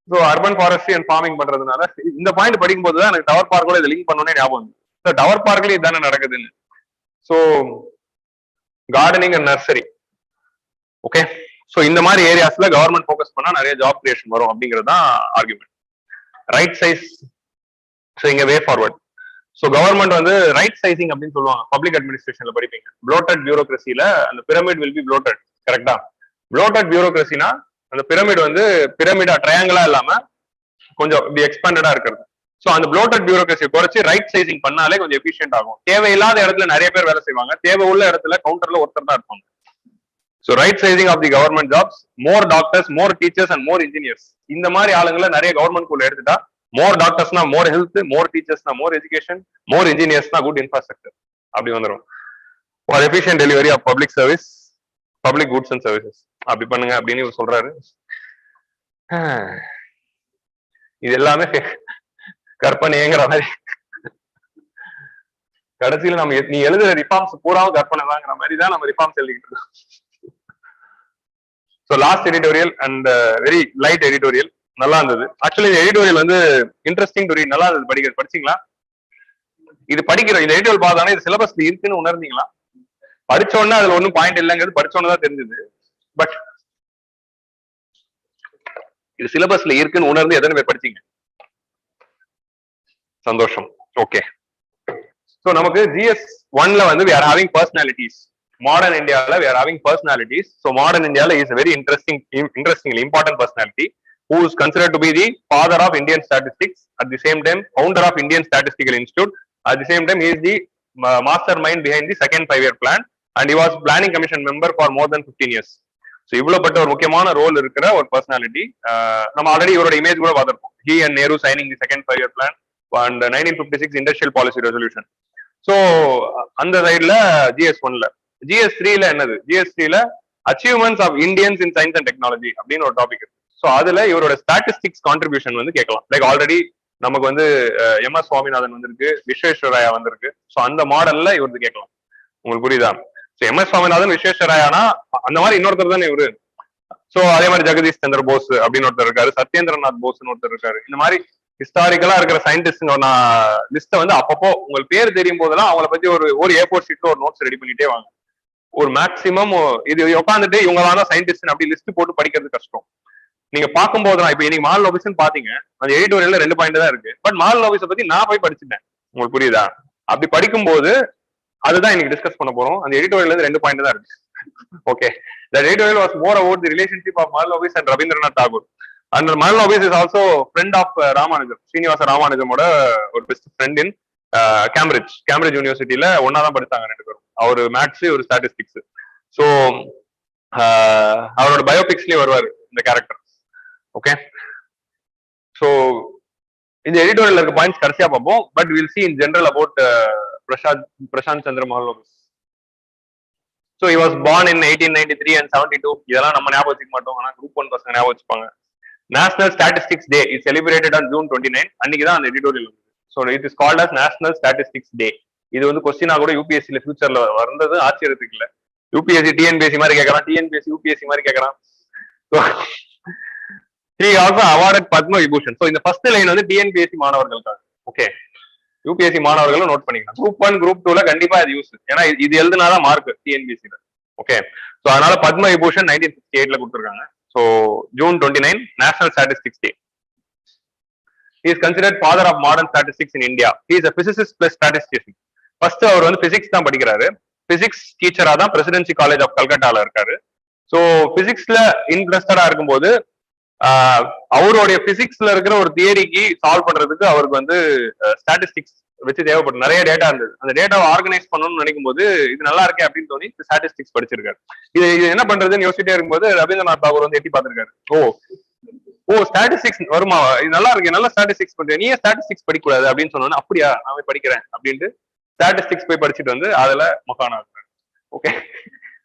So urban forestry and farming பண்றதுனால இந்த பாயிண்ட் படிக்கும் போது தான் எனக்கு டவர் பார்க்கோட இதை லிங்க் பண்ணோன்னே ஞாபகம் வந்து. ஸோ டவர் பார்க்ல இதுதானே நடக்குதுன்னு. So gardening and nursery, okay. So இந்த மாதிரி ஏரியாஸ்ல கவர்மெண்ட் ஃபோக்கஸ் பண்ணா நிறைய ஜாப் கிரியேஷன் வரும் அப்படிங்கிறது தான் ஆர்குமெண்ட். ரைட் சைஸ், ஸோ இங்க வே ஃபார்வர்ட். ஸோ கவர்மெண்ட் வந்து ரைட் சைசிங் அப்படின்னு சொல்லுவாங்க, பப்ளிக் அட்மினிஸ்ட்ரேஷன்ல படிப்பீங்க. ப்ளோட்டட் பியூரோக்ரஸில அந்த பிரமிட் வில் பி ப்ளோட்டட், கரெக்டா? ப்ளோட்டட் பியூரோக்ரஸினா அந்த பிரமிட் வந்து பிரமிடா ட்ரையாங்கிளா இல்லாம கொஞ்சம் இப்படி எக்ஸ்பாண்டடா இருக்கிறது. ஸோ அந்த ப்ளோட்டட் பியூரோக்ரஸியை குறைச்சி ரைட் சைசிங் பண்ணாலே கொஞ்சம் எஃபிஷியன்ட் ஆகும். தேவையில்லாத இடத்துல நிறைய பேர் வேலை செய்வாங்க, தேவை உள்ள இடத்துல கவுண்டர்ல ஒருத்தர் தான் இருப்பாங்க. So right sizing of the government jobs, more doctors, more teachers and more engineers. இந்த மாதிரி ஆளுங்களை நிறைய கவர்மெண்ட் குள்ள எடுத்துட்டா மோர் டாக்டர்ஸ்னா மோர் ஹெல்த், மோர் டீச்சர்ஸ்னா மோர் எஜுகேஷன், மோர் இன்ஜினியர்ஸ்னா குட் இன்ஃப்ராஸ்ட்ரக்சர், அப்படி வந்துடும். For efficient delivery of public service, public goods and services அப்படி பண்ணுங்க அப்படின்னு இவர் சொல்றாரு. இது எல்லாமே கற்பனைங்கிற மாதிரி கடைசியில நம்ம நீ எழுதுற ரிஃபார்ம்ஸ் பூராவும் கற்பனை தாங்கிற மாதிரி தான் நம்ம ரிஃபார்ம்ஸ் எழுதிட்டு இருக்கோம். So last editorial and very light editorial நல்லா இருந்தது. ஆக்சுவலி இந்த எடிட்டோரியல் வந்து இன்ட்ரெஸ்டிங் டு ரீட், நல்லா இருந்தது படிச்சீங்களா? இது படிக்கிற இந்த எடிட்டோரியல் பார்த்தானே இது சிலபஸ்ல இருக்குன்னு உணர்ந்தீங்களா? படிச்ச உடனே அதுல ஒன்னும் பாயிண்ட் இல்லைங்கிறது படிச்ச உடனே தான் தெரிஞ்சது. பட் இது சிலபஸ்ல இருக்குன்னு உணர்ந்து எத்தனை பேர் படிச்சீங்க? சந்தோஷம். ஓகே. ஸோ நமக்கு GS1ல வந்து we are having personalities. Modern Indiaல we are having personalities. So modern Indiaல is a very interestingly important personality who is considered to be the father of Indian statistics, at the same time founder of Indian Statistical Institute, at the same time he is the mastermind behind the second 5-year plan, and he was planning commission member for more than 15 years. So இவ்வளவுப்பட்ட ஒரு முக்கியமான role இருக்கிற ஒரு personality. நம்ம already இவரோட image கூட பார்த்திருப்போம். He and Nehru signing the second 5-year plan and 1956 industrial policy resolution. So அந்த சைட்ல GS1ல. GS3ல என்னது? GS3ல achievements of Indians in science and technology அப்படின்னு ஒரு டாபிக் இருக்கு. ஸோ அதுல இவரோட ஸ்டாட்டிஸ்டிக்ஸ் கான்ட்ரிபியூஷன் வந்து கேட்கலாம். லைக் ஆல்ரெடி நமக்கு வந்து MS சுவாமிநாதன் வந்திருக்கு, விஸ்வேஸ்வரய்யா வந்திருக்கு. ஸோ அந்த மாடல்ல இவருக்கு கேட்கலாம். உங்களுக்கு புரியுதா? ஸோ MS சுவாமிநாதன், விஸ்வேஸ்வரய்யானா அந்த மாதிரி இன்னொருத்தர் தானே இவரு. ஸோ அதே மாதிரி ஜெகதீஷ் சந்திர போஸ் அப்படின்னு ஒருத்தர் இருக்காரு, சத்யேந்திரநாத் போஸ்ன்னு ஒருத்தர் இருக்காரு. இந்த மாதிரி ஹிஸ்டாரிக்கலா இருக்கிற சயின்டிஸ்ட் நான் லிஸ்ட்டை வந்து அப்பப்போ உங்களுக்கு பேர் தெரியும் போதெல்லாம் அவங்கள பத்தி ஒரு A4 ஷீட்ல ஒரு நோட்ஸ் ரெடி பண்ணிட்டே வாங்க. ஒரு மேக்சிமம் இது உட்காந்துட்டு இவங்களால சயின்டிஸ்ட் அப்படி லிஸ்ட் போட்டு படிக்கிறது கஷ்டம். நீங்க பார்க்கும்போது இப்ப இன்னைக்கு மாடல் ஆபீஸ்ன்னு பாத்தீங்க, அந்த எடிட்டோரியல்ல 2 பாயிண்ட் தான் இருக்கு. பட் மாடல் ஆபீஸை பத்தி நான் போய் படிச்சுட்டேன். உங்களுக்கு புரியுதா? அப்படி படிக்கும்போது அதுதான் இன்னைக்கு டிஸ்கஸ் பண்ண போறோம். அந்த எடிட்டோரியல்ல 2 பாயிண்ட் தான் இருக்கு. Okay. The editorial was more about the relationship of Model Office and Rabindranath Tagore. And Model Office is also friend of Ramanujam, Srinivasa Ramanujamoட ஒரு பெஸ்ட் ஃப்ரெண்ட் இன் கேம்பிரிட்ஜ் யூனிவர்சிட்டியில ஒன்னா தான் படித்தாங்க 2 பேரும். அவரு மேத்ஸ், ஒரு ஸ்டாட்டிஸ்டிக்ஸ். ஸோ அவரோட பயோபிக்ஸ்லயே வருவாரு இந்த கேரக்டர். ஓகே. ஸோ இந்த எடிட்டோரியல் இருக்க பாயிண்ட்ஸ் கடைசியா பார்ப்போம். But will see in general about Prasanta Chandra மஹால் office. So he was born in 1893 and 72. இதெல்லாம் நம்ம ஞாபகம் வச்சுக்க மாட்டோம், ஆனா group 1 பசங்க ஞாபகம் வச்சுப்பாங்க. National Statistics Day is celebrated on June 29. அன்னைக்கு தான் அந்த எடிட்டோரியல் வந்து. So it is called as National Statistics Day. இது வந்து கொஸ்டினா கூட UPSCல ஃபியூச்சர்ல வந்தது ஆச்சரியத்துக்கு இல்ல. UPSC TNPSC மாதிரி கேட்கறான், TNPSC UPSC மாதிரி கேட்கறான். He also awarded Padma Vibhushan. So இந்த ஃபர்ஸ்ட் லைன் வந்து டிஎன்பிஎஸ்சி மாணவர்களுக்காக. ஓகே, யூபிஎஸ்சி மாணவர்களும் நோட் பண்ணிக்கலாம். குரூப் 1 குரூப் 2ல கண்டிப்பா இது யூஸ். ஏன்னா இது எழுதுனாதான் மார்க் டிஎன்பிஎஸ்சில. ஓகே, சோ அதனால பத்ம விபூஷன் 1968ல கொடுத்திருக்காங்க. So June 29 national statistics day. He is considered father of modern statistics in India. He is a physicist plus statistician. First அவர் வந்து பிசிக்ஸ் தான் படிக்கிறாரு. பிசிக்ஸ் டீச்சரா தான் பிரசிடென்சி காலேஜ் ஆஃப் கல்கட்டால இருக்காரு. சோ பிசிக்ஸ்ல இன்ட்ரெஸ்டடா இருக்கும்போது அவருடைய பிசிக்ஸ்ல இருக்கிற ஒரு தியரிக்கு சால்வ் பண்றதுக்கு அவருக்கு வந்து ஸ்டாட்டிஸ்டிக்ஸ் வச்சு தேவைப்படும். நிறைய டேட்டா இருந்தது. அந்த டேட்டாவை ஆர்கனைஸ் பண்ணணும்னு நினைக்கும் போது இது நல்லா இருக்கே அப்படின்னு தோணி ஸ்டாட்டிஸ்டிக்ஸ் படிச்சிருக்காரு. இது என்ன பண்றதுன்னு யோசிச்சுட்டே இருக்கும்போது ரவீந்திரநாத் தாகூர் வந்து எட்டி பார்த்திருக்காரு. ஓ ஸ்டாட்டிஸ்டிக்ஸ் வருமா, இது நல்லா இருக்கு, நல்லா ஸ்டாட்டிஸ்டிக்ஸ் பண்றேன், நீ ஸ்டாட்டிஸ்டிக்ஸ் படிக்கூடாது அப்படின்னு சொன்னோன்னு அப்படியா நான் படிக்கிறேன் அப்படின்ட்டு ஸ்டாட்டிஸ்டிக்ஸ் போய் படிச்சுட்டு வந்து அதுல மொக்கானா இருக்காரு. ஓகே,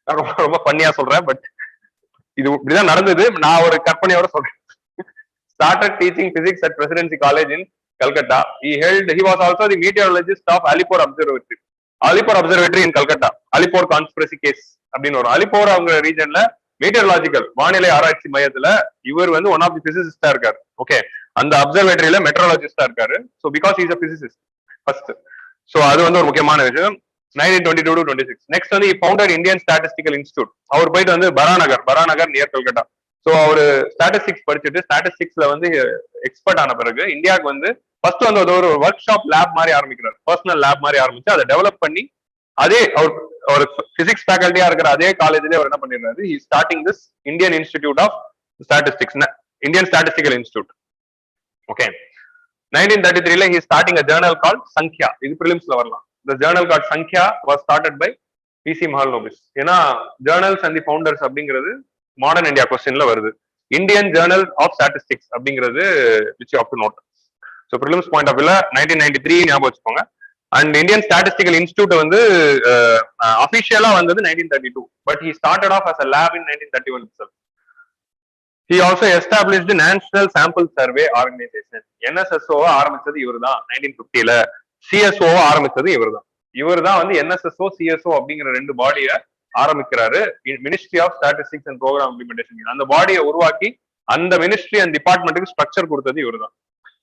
நான் ரொம்ப பண்ணியா சொல்றேன், பட் இது இப்படிதான் நடந்தது. நான் ஒரு கற்பனையோட சொல்றேன். Started teaching physics at Presidency College in Calcutta. He was also the meteorologist of Alipore Observatory. Alipore Observatory in Calcutta. Alipore conspiracy case அப்படின்னு வரும். அலிப்போர் அவங்க ரீஜன்ல மீட்டரலாஜிக்கல் வானிலை ஆராய்ச்சி மையத்துல இவர் வந்து ஒன் ஆஃப் தி பிசிசிஸ்டா இருக்காரு. ஓகே, அந்த அப்சர்வேட்டரியில மெட்ரோலாஜிஸ்டா இருக்காரு. So because is a physicist first. So அது வந்து ஒரு முக்கியமான விஷயம். 1922 to 26. நெக்ஸ்ட் வந்து ஃபவுண்டட் இந்தியன் ஸ்டாட்டிஸ்டிக்கல் இன்ஸ்டியூட். அவர் போயிட்டு வந்து பராநகர் நியர் கல்கட்டா. சோ அவரு ஸ்டாட்டிஸ்டிக்ஸ் படிச்சுட்டு ஸ்டாட்டிஸ்டிக்ஸ்ல வந்து எக்ஸ்பர்ட் ஆன பிறகு இந்தியாவுக்கு வந்து ஃபர்ஸ்ட் வந்து ஒரு ஒர்க் ஷாப் லேப் மாதிரி ஆரம்பிக்கிறார். பர்சனல் லேப் மாதிரி ஆரம்பிச்சு அதை டெவலப் பண்ணி அதே அவர் பிசிக்ஸ் ஃபேக்கல்ட்டியா இருக்கிற அதே காலேஜ்லயே அவர் என்ன பண்ணிடுறாரு, he starting this Indian Institute of Statistics, Indian Statistical Institute. Okay, 1933ல he starting a journal called Sankhya. இது பிலிம்ஸ்ல வரலாம். The journal called Sankhya was started by PC Mahalanobis. ஏன்னா ஜேர்னல்ஸ் அண்ட் தி ஃபவுண்டர்ஸ் அப்படிங்கிறது மாடர்ன் இந்தியா கொஸ்டின்ல வருது. Indian journal of statistics அப்படிங்கிறது which of to note. So prelims point of வியூல 1993 ஞாபகம் வச்சுக்கோங்க. அண்ட் இந்தியன் ஸ்டாட்டிஸ்டிக்கல் இன்ஸ்டியூட் வந்து அபிஷியலா வந்தது 1932, but he started off as a lab in 1931 itself. He also established the National Sample Survey Organization. NSSO ஆரம்பிச்சது இவர்தான் 1950ல. CSO ஆரம்பிச்சது இவர் தான் வந்து என்எஸ்எஸ்ஓ சிஎஸ்ஓ அப்படிங்கிற ரெண்டு பாடிய ஆரம்பிக்கிறாரு. Ministry of statistics and programme implementation அந்த பாடியை உருவாக்கி அந்த மினிஸ்ட்ரி அண்ட் டிபார்ட்மெண்ட்டுக்கு ஸ்ட்ரக்சர் கொடுத்தது இவர் தான்.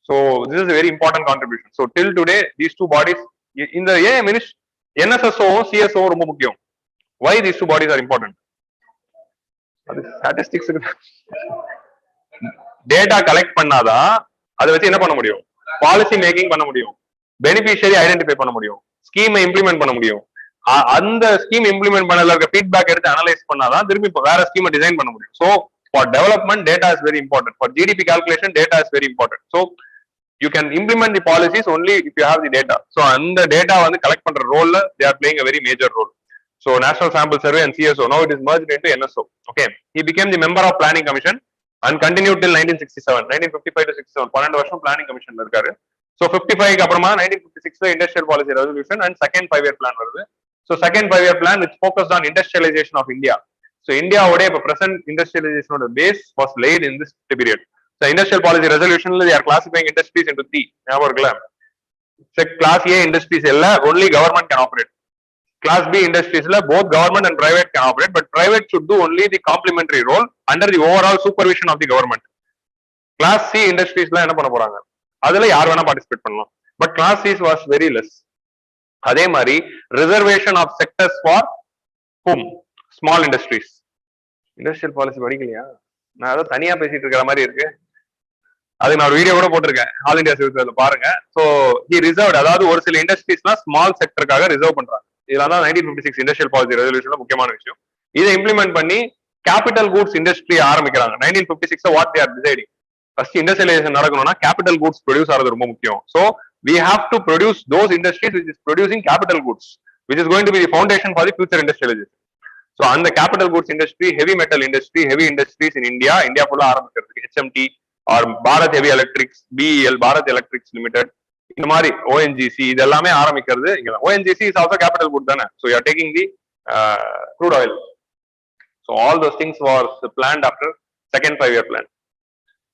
So this is very important contribution. So till today these two bodies, இந்த ஏன் என்எஸ்எஸ்ஓவும் சிஎஸ்ஓ ரொம்ப முக்கியம், why these two bodies are important? அது ஸ்டாட்டிஸ்டிக்ஸுக்கு டேட்டா கலெக்ட் பண்ணாதான் அதை வச்சு என்ன பண்ண முடியும், பாலிசி மேக்கிங் பண்ண முடியும், பெனிஃபிஷியரி ஐடென்டிஃபை பண்ண முடியும், ஸ்கீமை இம்ப்ளிமெண்ட் பண்ண முடியும். அந்த ஸ்கீம் இம்ப்ளிமெண்ட் பண்ணல இருக்க ஃபீட்பேக் எடுத்து அனலைஸ் பண்ணாதான் திரும்பி வேற ஸ்கீமை டிசைன் பண்ண முடியும். So for development data is very important. For GDP calculation data is very important. So you can implement the policies only if you have the data. So அந்த டேட்டா வந்து collect பண்ற ரோல்ல they are playing a very major role. So national sample survey and CSO now it is merged into NSO. Okay, he became the member of planning commission and continue till 1967. 1955 to 67 12 வருஷம் planning கமிஷன்ல இருக்காரு. So 55 அப்புறமா 1956ல industrial policy resolution and second 5-year plan வருது. So second 5-year plan which focused on industrialization of India. So இந்தியாவோட இப்ப present இண்டஸ்ட்ரியலைசேஷனோட base was laid in this period. So industrial policy resolutionல they are classifying industries into 3. ஞாபகம் இருக்குல்ல? Class A industries எல்லாம் only government can operate. Class B industries both government and private can operate, but private should do only the complementary role under the overall supervision of the government. Class C industries என்ன பண்ண போறாங்க, அதுல யார் வேணா participate பண்ணலாம், but classes was very less. அதே மாதிரி reservation of sectors for home small industries. Industrial policy படிக்கலையா? நான் ஏதோ தனியா பேசிட்டு இருக்கிற மாதிரி இருக்கு. அது நான் ஒரு வீடியோ கூட போட்டிருக்கேன், ஆல் இந்தியா சிவில் பாருங்க. ஸோ ஹி ரிசர்வ்ட், அதாவது ஒரு சில இண்டஸ்ட்ரீஸ்லாம் ஸ்மால் செக்டருக்காக ரிசர்வ் பண்றாங்க. இதெல்லாம் தான் 1956 இண்டஸ்ட்ரியல் பாலிசி ரெசல்யூஷன்ல முக்கியமான விஷயம். இதை இம்ப்ளிமெண்ட் பண்ணி கேபிட்டல் கூட்ஸ் இண்டஸ்ட்ரி ஆரம்பிக்கிறாங்க 1956. What they are deciding, first industrialisation நடக்கணும்னா கேபிட்டல் கூட்ஸ் ப்ரொடியூஸ் ஆகிறது ரொம்ப முக்கியம். So we have to produce those industries which is producing capital goods, which is going to be the foundation for the future industrialization. So அந்த capital goods industry, heavy metal industry, heavy industries in India full ஆரம்பிக்கிறதுக்கு HMT or Bharat Heavy Electrics, BEL, Bharat Electrics Limited, இந்த மாதிரி ONGC இது எல்லாமே ஆரம்பிக்கிறது இங்க. ONGC is also capital good தானே. So you are taking the crude oil. So all those things was planned after second 5-year plan.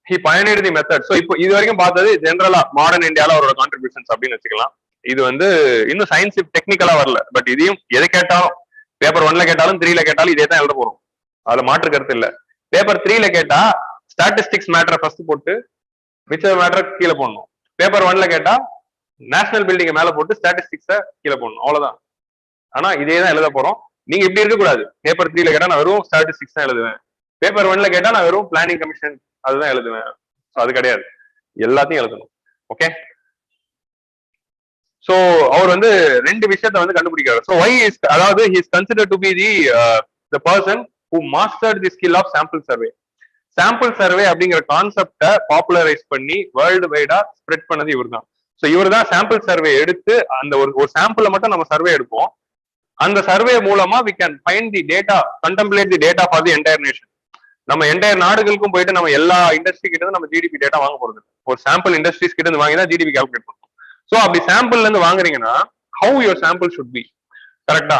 He pioneered the method. So இப்போ இது வரைக்கும் பார்த்தது ஜெனரலா மாடர்ன் இந்தியால அவரோட கான்ட்ரிபியூஷன்ஸ் அப்படின்னு வச்சுக்கலாம். இது வந்து இன்னும் சயின்ஸ் டெக்னிக்கலா வரல, பட் இதையும் எதை கேட்டாலும் பேப்பர் 1ல கேட்டாலும் 3ல கேட்டாலும் இதே தான் எழுத போறோம், அதுல மாற்று கருத்து இல்ல. பேப்பர் 3ல கேட்டா ஸ்டாட்டிஸ்டிக்ஸ் மேட்டரை ஃபர்ஸ்ட் போட்டு மிச்ச மேட்டரை கீழே போடணும். பேப்பர் 1ல கேட்டா நேஷனல் பில்டிங்கை மேல போட்டு ஸ்டாட்டிஸ்டிக்ஸை கீழே போடணும், அவ்வளவுதான். ஆனா இதே தான் எழுத போறோம். நீங்க இப்படி இருக்கக்கூடாது. பேப்பர் 3ல கேட்டா நான் வெறும் ஸ்டாட்டிஸ்டிக்ஸ் தான் எழுதுவேன், பேப்பர் 1ல கேட்டா நான் வெறும் பிளானிங் கமிஷன் அதுதான் எழுதுவேன். அது கிடையாது, எல்லாத்தையும் எழுதணும். ஓகே, சோ அவர் வந்து ரெண்டு விஷயத்த வந்து கண்டுபிடிக்கிறார். சோ வை இஸ், அதாவது he is considered to be the person who mastered the skill of sample survey. Sample survey அப்படிங்கிற கான்செப்டை பாப்புலரைஸ் பண்ணி வேர்ல்டு வைடா ஸ்ப்ரெட் பண்ணது இவர் தான். ஸோ இவர் தான் சாம்பிள் சர்வே எடுத்து அந்த ஒரு சாம்பிளை மட்டும் நம்ம சர்வே எடுப்போம். அந்த சர்வே மூலமா we can find the data, contemplate the data for the entire nation. நம்ம என்டையர் நாடுகளுக்கும் போயிட்டு நம்ம எல்லா இண்டஸ்ட்ரி கிட்ட நம்ம ஜிடிபி டேட்டா வாங்க போறது, ஒரு சாம்பிள் இண்டஸ்ட்ரீஸ் கிட்ட இருந்து வாங்கி தான் ஜிடிபி கால்குலேட் பண்ணுவோம். ஸோ அப்படி சாம்பிள்ல இருந்து வாங்குறீங்கன்னா how your sample should be, கரெக்டா?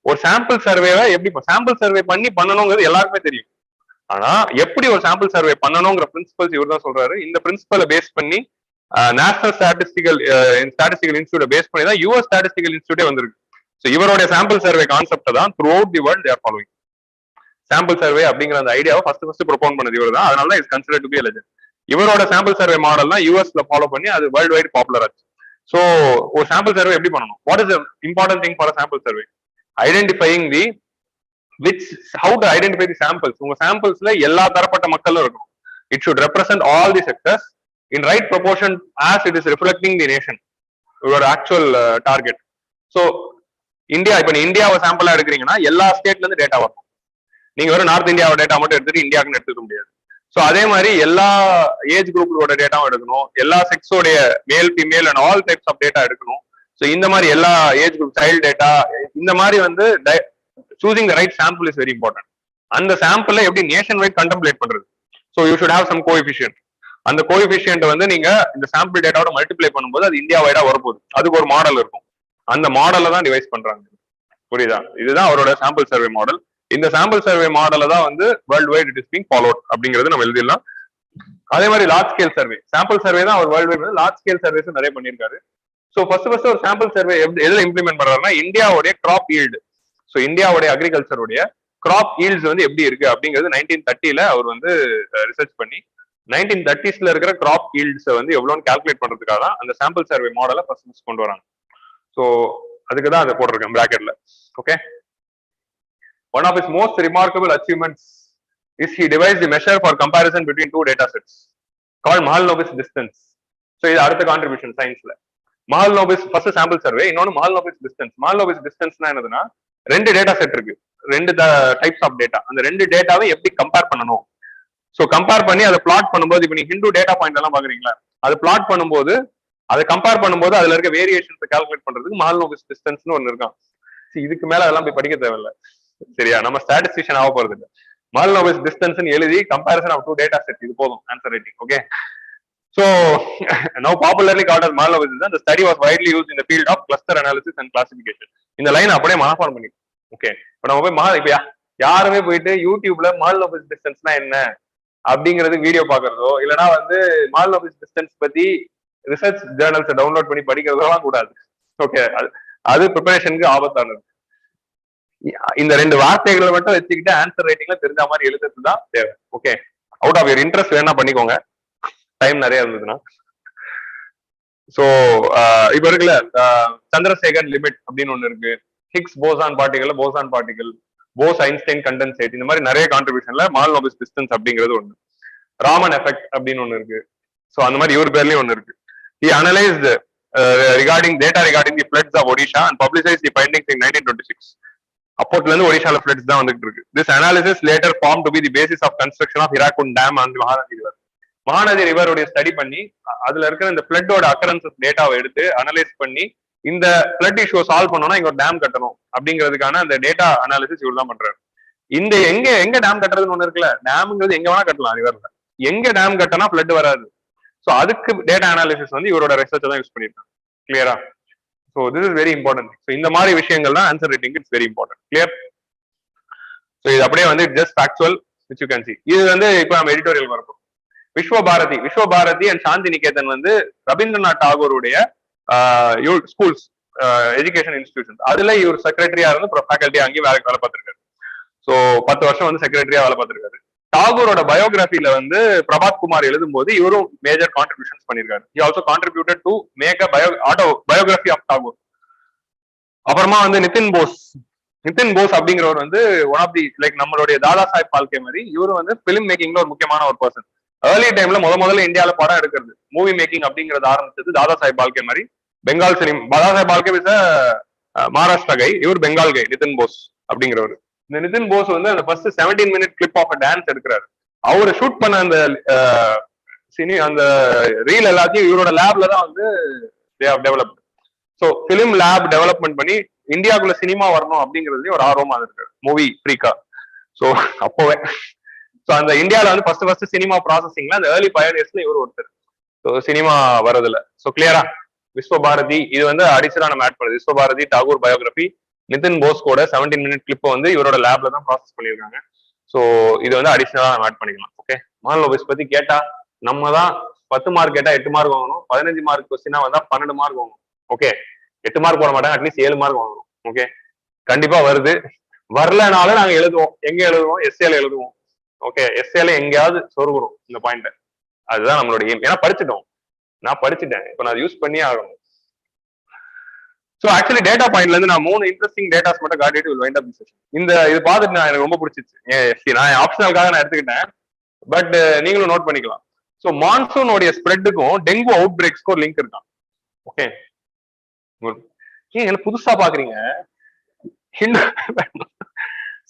ஒரு சாம்பிள் சர்வேவை எப்படி சாம்பிள் சர்வே பண்ணணுங்கிறது எல்லாருக்குமே தெரியும். ஆனா எப்படி ஒரு சாம்பிள் சர்வே பண்ணணுங்கிற பிரின்சிபல்ஸ் இவர் தான் சொல்றாரு. இந்த பிரின்சிபலை பேஸ் பண்ணி நேஷனல் ஸ்டாட்டிஸ்டிக்கல் இன்ஸ்டியூட்டை பேஸ் பண்ணி தான் யுஎஸ் ஸ்டாட்டிஸ்டிக்கல் இன்ஸ்டியூட்டே வந்திருக்கு. ஸோ இவருடைய சாம்பிள் சர்வே கான்செப்ட் தான் through out the world they are following. Sample survey அப்படிங்கிற அந்த ஐடியாவை ஃபர்ஸ்ட் ப்ரொபோன் பண்ணது இவர் தான். அதனால is considered to B a legend. இவரோட சாம்பிள் சர்வே மாடல் தான் யூஎஸ்ல ஃபாலோ பண்ணி அது வேர்ல்டு வைட் பாப்புலர் ஆச்சு. ஸோ ஒரு சாம்பிள் சர்வே எப்படி பண்ணணும்? What is important thing for sample survey? Identifying the how to identify the samples. உங்க சாம்பிள்ஸ்ல எல்லா தரப்பட்ட மக்களும் இருக்கும். It should represent all the sectors in right proportion as it is reflecting the nation, your actual target. So India, இப்ப நீ இந்தியாவை சாம்பிளா எடுக்கிறீங்கன்னா எல்லா ஸ்டேட்ல இருந்து டேட்டா வரும். நீங்க வெறும் நார்த் இந்தியாவோட டேட்டா மட்டும் எடுத்துட்டு இந்தியாவுக்குன்னு எடுத்துக்க முடியாது. ஸோ அதே மாதிரி எல்லா ஏஜ் குரூப்போட டேட்டாவும் எடுக்கணும், எல்லா செக்ஸோடைய male female and all types of data எடுக்கணும். ஸோ இந்த மாதிரி எல்லா ஏஜ் குரூப் சைல்டு டேட்டா, இந்த மாதிரி வந்து choosing the right sample is very important. அந்த சாம்பிளை எப்படி நேஷன் வைட் கண்டெம்ப்ளேட் பண்றது? So you should have some coefficient. அந்த கோஎஃபிஷியன்ட் வந்து நீங்க இந்த சாம்பிள் டேட்டாவோட மல்டிப்ளை பண்ணும்போது அது இந்தியா வைடா வரப்போகுது. அதுக்கு ஒரு மாடல் இருக்கும், அந்த மாடலை தான் டிவைஸ் பண்றாங்க. புரியுதா? இதுதான் அவரோட சாம்பிள் சர்வே மாடல். இந்த சாம்பிள் சர்வே மாடலை தான் வந்து worldwide it is being followed அப்படிங்கிறது நம்ம எழுதிடலாம். அதே மாதிரி large scale survey, sample survey தான் அவர் worldwide large scale surveys நிறைய பண்ணியிருக்காரு. ஸோ ஃபர்ஸ்ட் ஒரு சாம்பிள் சர்வே எதுல இம்ப்ளிமெண்ட் பண்றாருன்னா இந்தியாவுடைய கிராப் ஈல்டு. ஸோ இந்தியாவுடைய அக்ரிகல்ச்சருடைய கிராப் ஈல்ட்ஸ் வந்து எப்படி இருக்கு அப்படிங்கிறது 1930ல அவர் வந்து ரிசர்ச் பண்ணி 1930ஸ்ல இருக்கிற கிராப் ஈல்ட்ஸை வந்து எவ்வளோன்னு கால்குலேட் பண்றதுக்காக தான் அந்த சாம்பிள் சர்வே மாடலை ஃபர்ஸ்ட் கொண்டு வராங்க. ஸோ அதுக்கு தான் அதை போட்டிருக்கேன் பிராக்கெட்ல. Okay, one of is most remarkable achievements is he devise the measure for comparison between two data sets called Mahalanobis distance. So இது அடுத்த கான்ட்ரிபியூஷன் சயின்ஸ்ல. மஹல்னோபிஸ் ஃபர்ஸ்ட் சாம்பிள் சர்வே, இன்னொன்னு மஹல்னோபிஸ் டிஸ்டன்ஸ். மஹல்னோபிஸ் டிஸ்டன்ஸ்னா என்னதுன்னா ரெண்டு டேட்டா செட் இருக்கு, ரெண்டு டைப்ஸ் ஆஃப் டேட்டா. அந்த ரெண்டு டேட்டாவை எப்படி கம்பேர் பண்ணணும்? ஸோ கம்பேர் பண்ணி அதை பிளாட் பண்ணும்போது, இப்போ நீங்க ஹிந்து டேட்டா பாயிண்ட் எல்லாம் பாக்குறீங்களா, அதை பிளாட் பண்ணும்போது அதை கம்பேர் பண்ணும்போது அதுல இருக்க வேரியேஷன்ஸ் கால்குலேட் பண்றதுக்கு மஹல்னோபிஸ் டிஸ்டன்ஸ்னு ஒன்னு இருக்கான். இதுக்கு மேல அதெல்லாம் போய் படிக்க தேவையில்லை, சரியா? நம்ம ஸ்டாட்டிஸ்டிஷியன் ஆக போறது இல்லை. மஹல்னோபிஸ் டிஸ்டன்ஸ் எழுதி comparison of two data set, இது போதும் answer writing. Okay, so now popularly called as Mihalovic system, the study was widely used in the field of cluster analysis and classification. இந்த லைன் அப்படியே மனப்பாடம் பண்ணி. ஓகே, இப்போ நம்ம போய் இப்ப யாருமே போயிட்டு யூடியூப்ல Mihalovic டிஸ்டன்ஸ்னா என்ன அப்படிங்கிறது வீடியோ பாக்குறதோ இல்லைன்னா வந்து Mihalovic டிஸ்டன்ஸ் பத்தி ரிசர்ச் ஜேர்னல்ஸ் டவுன்லோட் பண்ணி படிக்கிறதெல்லாம் கூடாது. ஓகே, அது ப்ரிப்பரேஷனுக்கு ஆபத்தானது. இந்த ரெண்டு வார்த்தைகளை மட்டும் வச்சுக்கிட்டு ஆன்சர் ரைட்டிங்ல தெரிஞ்ச மாதிரி எழுதுறது தான் தேவை. Okay, out of your interest வேணா பண்ணிக்கோங்க, டைம் நிறைய இருந்ததுன்னா. சோ இப்ப இருக்குல்ல சந்திரசேகர் லிமிட் அப்படின்னு ஒண்ணு இருக்கு, Higgs boson particle, boson particle, Bose Einstein condensate, இந்த மாதிரி நிறைய கான்ட்ரிபியூஷன்ல மஹல்னோபிஸ் டிஸ்டன்ஸ் அப்படிங்கிறது ஒண்ணு. ராமன் எஃபெக்ட் அப்படின்னு ஒண்ணு இருக்கு. சோ அந்த மாதிரி இவர் பேர்லயும் ஒண்ணு இருக்கு. He analyzed data regarding the floods of Odisha and published the findings in 1926. அப்போட்ல இருந்து ஒடிஷால ஃபிளட்ஸ் தான் வந்துட்டு இருக்கு. This analysis later formed to be the basis of construction of Hirakud Dam on the Mahanadi River. Mahanadi ரிவருடைய study பண்ணி அதுல இருக்கிற இந்த பிளட்டோட occurrences டேட்டாவை எடுத்து அனலைஸ் பண்ணி இந்த பிளட் இஷ்யூ சால்வ் பண்ணணும்னா இங்க ஒரு டேம் கட்டணும் அப்படிங்கிறதுக்கான அந்த டேட்டா அனாலிசிஸ் இவர் தான் பண்றாரு. இந்த எங்க டேம் கட்டுறதுன்னு ஒண்ணு இருக்குல்ல, டேம்ங்கிறது எங்க வேணா கட்டலாம் ரிவர்ல, எங்க டேம் கட்டினா பிளட் வராது. ஸோ அதுக்கு டேட்டா அனாலிசிஸ் வந்து இவரோட ரிசர்ச் தான் யூஸ் பண்ணிருக்காங்க. கிளியரா? So this is very important. So இந்த மாதிரி விஷயங்கள் தான் answer writing it's very important. Clear? So இது அப்படியே வந்து just factual which you can see. இது வந்து இப்போ நம்ம எடிட்டோரியல் வரப்போம். விஸ்வபாரதி அண்ட் சாந்தி நிகேதன் வந்து ரவீந்திரநாத் டாகூருடைய ஸ்கூல்ஸ் எஜுகேஷன் இன்ஸ்டிடியூஷன், அதுல இவர் செக்ரட்டரியா இருந்து ஃபேக்கல்ட்டி அங்கேயும் வேலை பார்த்திருக்காரு. ஸோ 10 வருஷம் வந்து செக்ரட்டரியா வேலை பார்த்திருக்காரு. தாகூரோட பயோகிராஃபில வந்து பிரபாத் குமார் எழுதும் போது இவரும் மேஜர் கான்ட்ரிபியூஷன்ஸ் பண்ணிருக்காரு. He also contributed to make a biography of Tagore. அப்புறமா வந்து நிதின் போஸ் அப்படிங்கிறவர் வந்து ஒன் ஆஃப் தி லைக் நம்மளுடைய தாதா சாஹிப் பால்கே மாதிரி இவரு வந்து பிலிம் மேக்கிங்ல ஒரு முக்கியமான ஒரு பர்சன். ஏர்லி டைம்ல முதல்ல இந்தியாவில படம் எடுக்கிறது மூவி மேக்கிங் அப்படிங்கறது ஆரம்பிச்சது தாதா சாஹிப் பால்கே மாதிரி. Bengal cinema Dadasaheb Phalke is Maharashtra guy, இவர் பெங்கால் கை நிதின் போஸ் அப்படிங்கிறவர். இந்த நிதின் போஸ் வந்து அந்த first 17 minute clip of dance எடுக்கிறாரு. அவரு ஷூட் பண்ண அந்த அந்த ரீல் எல்லாத்தையும் இவரோட லேப்ல தான் வந்து develop. So film lab development பண்ணி இந்தியாவுக்குள்ள சினிமா வரணும் அப்படிங்கிறது ஒரு ஆர்வமா இருக்காரு மூவி ஃப்ரீக்கா. ஸோ அப்போவே ஸோ அந்த இந்தியாவில வந்து ஃபர்ஸ்ட் சினிமா ப்ராசஸிங்ல அந்த ஏர்லி பயனியர்ஸ்ல இவர் ஒருத்தர். ஸோ சினிமா வரதுல ஸோ கிளியரா விஸ்வபாரதி இது வந்து அடிஷனலா நம்ம ஆட் பண்ணுது. விஸ்வபாரதி தாகூர் பயோகிராஃபி நிதின் போஸ் கூட 17 minute கிளிப் வந்து இவரோட லேப்ல தான் ப்ராசஸ் பண்ணியிருக்காங்க. ஸோ இது வந்து அடிஷனலா நம்ம ஆட் பண்ணிக்கலாம். ஓகே, மான்லோபிஸ் பத்தி கேட்டா நம்ம தான் 10 மார்க் கேட்டா 8 மார்க் வாங்கணும், 15 மார்க் கொஸ்டினா வந்தா 12 மார்க் வாங்கணும். ஓகே, 8 மார்க் போட மாட்டாங்க, அட்லீஸ்ட் 7 மார்க் வாங்கணும். ஓகே, கண்டிப்பா வருது. வரலனாலும் நாங்க எழுதுவோம். எங்க எழுதுவோம்? எஸ்ஏல எழுதுவோம். ஓகே, எஸ்ஏல எங்கேயாவது சொருகுறோம் இந்த பாயிண்ட். அதுதான் நம்மளோட எய்ம். ஏன்னா படிச்சுட்டோம், நான் படிச்சுட்டேன், இப்போ நான் யூஸ் பண்ணியே ஆகணும். ஸோ ஆக்சுவலி டேட்டா பாயிண்ட்ல இருந்து நான் 3 இன்ட்ரெஸ்டிங் டேட்டாஸ் மட்டும் காட்டிட்டு will wind up the session. இது பார்த்துட்டு நான் எனக்கு ரொம்ப பிடிச்சிச்சு. நான் ஆப்ஷனலுக்காக நான் எடுத்துக்கிட்டேன், பட் நீங்களும் நோட் பண்ணிக்கலாம். ஸோ மான்சூனோடைய ஸ்ப்ரெட்டுக்கும் டெங்கு அவுட் பிரேக்ஸ்க்கும் ஒரு லிங்க் இருக்கான். ஓகே, என்ன புதுசா பாக்குறீங்க?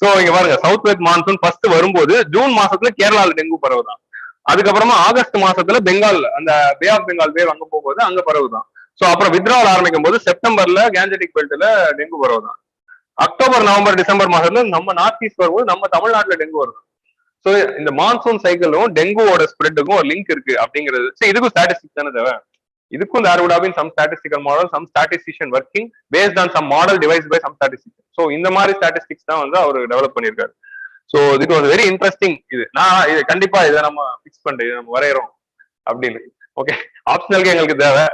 சோ இங்க பாருங்க, சவுத் வெஸ்ட் மான்சூன் ஃபர்ஸ்ட் வரும்போது ஜூன் மாசத்துல கேரளால டெங்கு பரவுதான். அதுக்கப்புறமா ஆகஸ்ட் மாசத்துல பெங்கால் அந்த பே ஆஃப் பெங்கால் வேவ் அங்க போகும்போது அங்க பரவுதான். சோ அப்புறம் வித்ராவல் ஆரம்பிக்கும் போது செப்டம்பர்ல கேஞ்சடிக் பெல்ட்ல டெங்கு பரவுதான். அக்டோபர் நவம்பர் டிசம்பர் மாசத்துல நம்ம நார்த் ஈஸ்ட் வரும்போது நம்ம தமிழ்நாட்டுல டெங்கு வருது. சோ இந்த மான்சூன் சைக்கிளும் டெங்குவோட ஸ்ப்ரெட்டுக்கும் ஒரு லிங்க் இருக்கு அப்படிங்கிறது. சரி, இதுக்கும் ஸ்டாட்டிஸ்டிக்ஸ் தானே தேவை. இதுக்கும் there would have been some statistical model, some statistician working based on some model devised by some statistician. So இந்த மாதிரி ஸ்டாட்டிஸ்டிக்ஸ் தான் வந்து அவர் டெவலப் பண்ணியிருக்காரு. So it was very interesting. நான் இது கண்டிப்பா இதை நம்ம பிக்ஸ் பண்ணிட்டு நம்ம வரைகிறோம் அப்படின்னு. ஓகே, ஆப்ஷனலுக்கு எங்களுக்கு தேவை,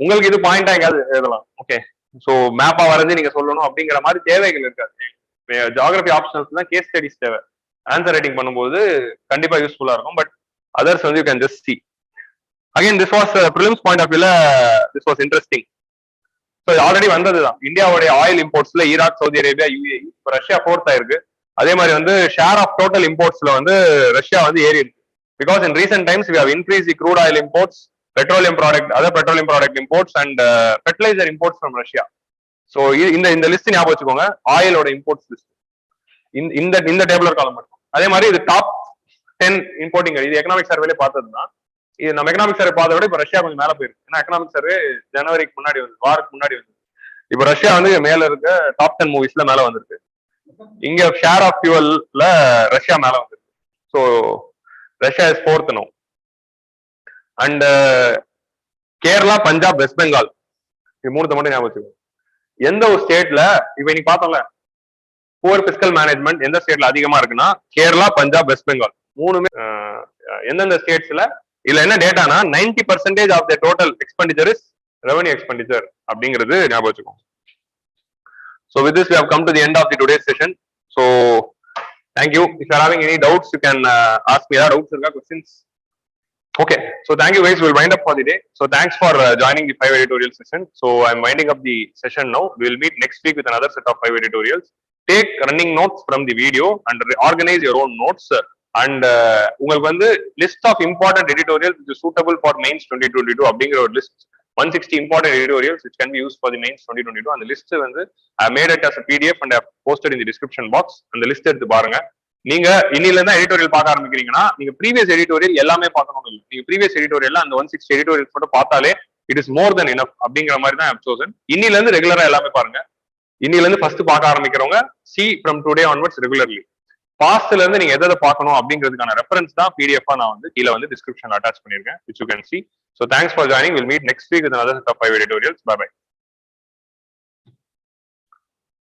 உங்களுக்கு இது பாயிண்டா எங்காவது எழுதலாம். ஓகே, ஸோ மேப்பா வரைஞ்சு நீங்க சொல்லணும் அப்படிங்கிற மாதிரி தேவைகள் இருக்காது. ஜியோகிராபி ஆப்ஷனல்ஸ் தான் கேஸ் ஸ்டடிஸ் தேவை. ஆன்சர் ரைட்டிங் பண்ணும்போது கண்டிப்பா யூஸ்ஃபுல்லா இருக்கும். பட் அதர்ஸ் வந்து you can just C. Again, this was prelims point of view, this was interesting. So already வந்ததுதான். இந்தியாவுடைய ஆயில் இம்போர்ட்ஸ்ல ஈராக், சவுதி அரேபியா, யுஏஇ, இப்போ ரஷ்யா 4th ஆயிருக்கு. அதே மாதிரி வந்து ஷேர் ஆஃப் டோட்டல் இம்போர்ட்ஸ்ல வந்து ரஷ்யா வந்து ஏறி இருக்கு. Because in recent times we have increased the crude oil imports, petroleum product, other petroleum product imports and fertilizer imports from Russia. So இந்த லிஸ்ட் ஞாபகம் வச்சுக்கோங்க, ஆயிலோட இம்போர்ட்ஸ் லிஸ்ட் இந்த டேபிளர் காலம் மட்டும். அதே மாதிரி இது டாப் 10 இம்போர்ட்டிங், இது எக்கனாமிக் சர்வேல பார்த்ததுதான். இது நம்ம எக்கனாமிக் சர்வே பார்த்த விட இப்ப ரஷ்யா கொஞ்சம் மேல போயிருக்கு. ஏன்னா எக்கனாமிக் சர்வே ஜனவரிக்கு முன்னாடி வந்து வாரத்துக்கு முன்னாடி வந்து இப்ப ரஷ்யா வந்து மேல இருக்க டாப் 10 மூவிஸ்ல மேல வந்திருக்கு. இங்க ஷேர் ஆஃப் ஃபியூவல்ல ரஷ்யா மேல வந்திருக்கு. So Russia is 4th now. And Kerala, Punjab, West Bengal, இது 3 மட்டும் ஞாபகம் வச்சுக்கோங்க. எந்த ஒரு ஸ்டேட்ல இப்ப இன்னைக்கு பார்த்தோம்ல புவர் பிஸ்கல் மேனேஜ்மெண்ட் எந்த ஸ்டேட்ல அதிகமா இருக்குன்னா கேரளா, பஞ்சாப், வெஸ்ட் பெங்கால் 3மே. எந்தெந்த ஸ்டேட்ஸ்ல இதுல என்ன டேட்டானா 90% of the total expenditure is revenue expenditure அப்படிங்கிறது ஞாபகம் வச்சுக்கோங்க. So with this we have come to the end of the today's session. So thank you. If you are having any doubts, you can ask me. Doubts or questions? Okay. So thank you guys. We'll wind up for the day. So thanks for joining the 5 editorial session. So I'm winding up the session now. We will meet next week with another set of 5 editorials. Take running notes from the video and organize your own notes. And உங்களுக்கு வந்து list of important editorials which is suitable for mains 2022 அப்படிங்கிற ஒரு list 160 important editorials which can be used for the mains 2022. அந்த list வந்து I made it as a PDF and I have posted in the description box. அந்த list எடுத்து பாருங்க. நீங்க இன்னில இருந்தா editorial பார்க்க ஆரம்பிக்கிறீங்கன்னா நீங்க ப்ரீவியஸ் எடிட்டோரியல் எல்லாமே பார்க்கணும் இல்லை. நீங்க ப்ரீவியஸ் எடிட்டோரியல் அந்த 160 எடிட்டோரியல்ஸ் மட்டும் பார்த்தாலே it is more then enough அப்படிங்கிற மாதிரி தான் I've chosen. இன்னில இருந்து ரெகுலரா எல்லாமே பாருங்க. இன்னில இருந்து ஃபர்ஸ்ட் பார்க்க ஆரம்பிக்கிறவங்க see from today onwards regularly. பாஸ்ட்ல இருந்து நீங்க எதை பார்க்கணும் அப்படிங்கிறதுக்கான ரெஃபரன்ஸ் தான் பிடிஎஃப் நான் வந்து கீழே வந்து டிஸ்கிரிப்ஷன்ல அட்டாச் பண்ணிருக்கேன், which you can see. So thanks for joining. We'll meet next week with another set of 5 editorials. Bye bye.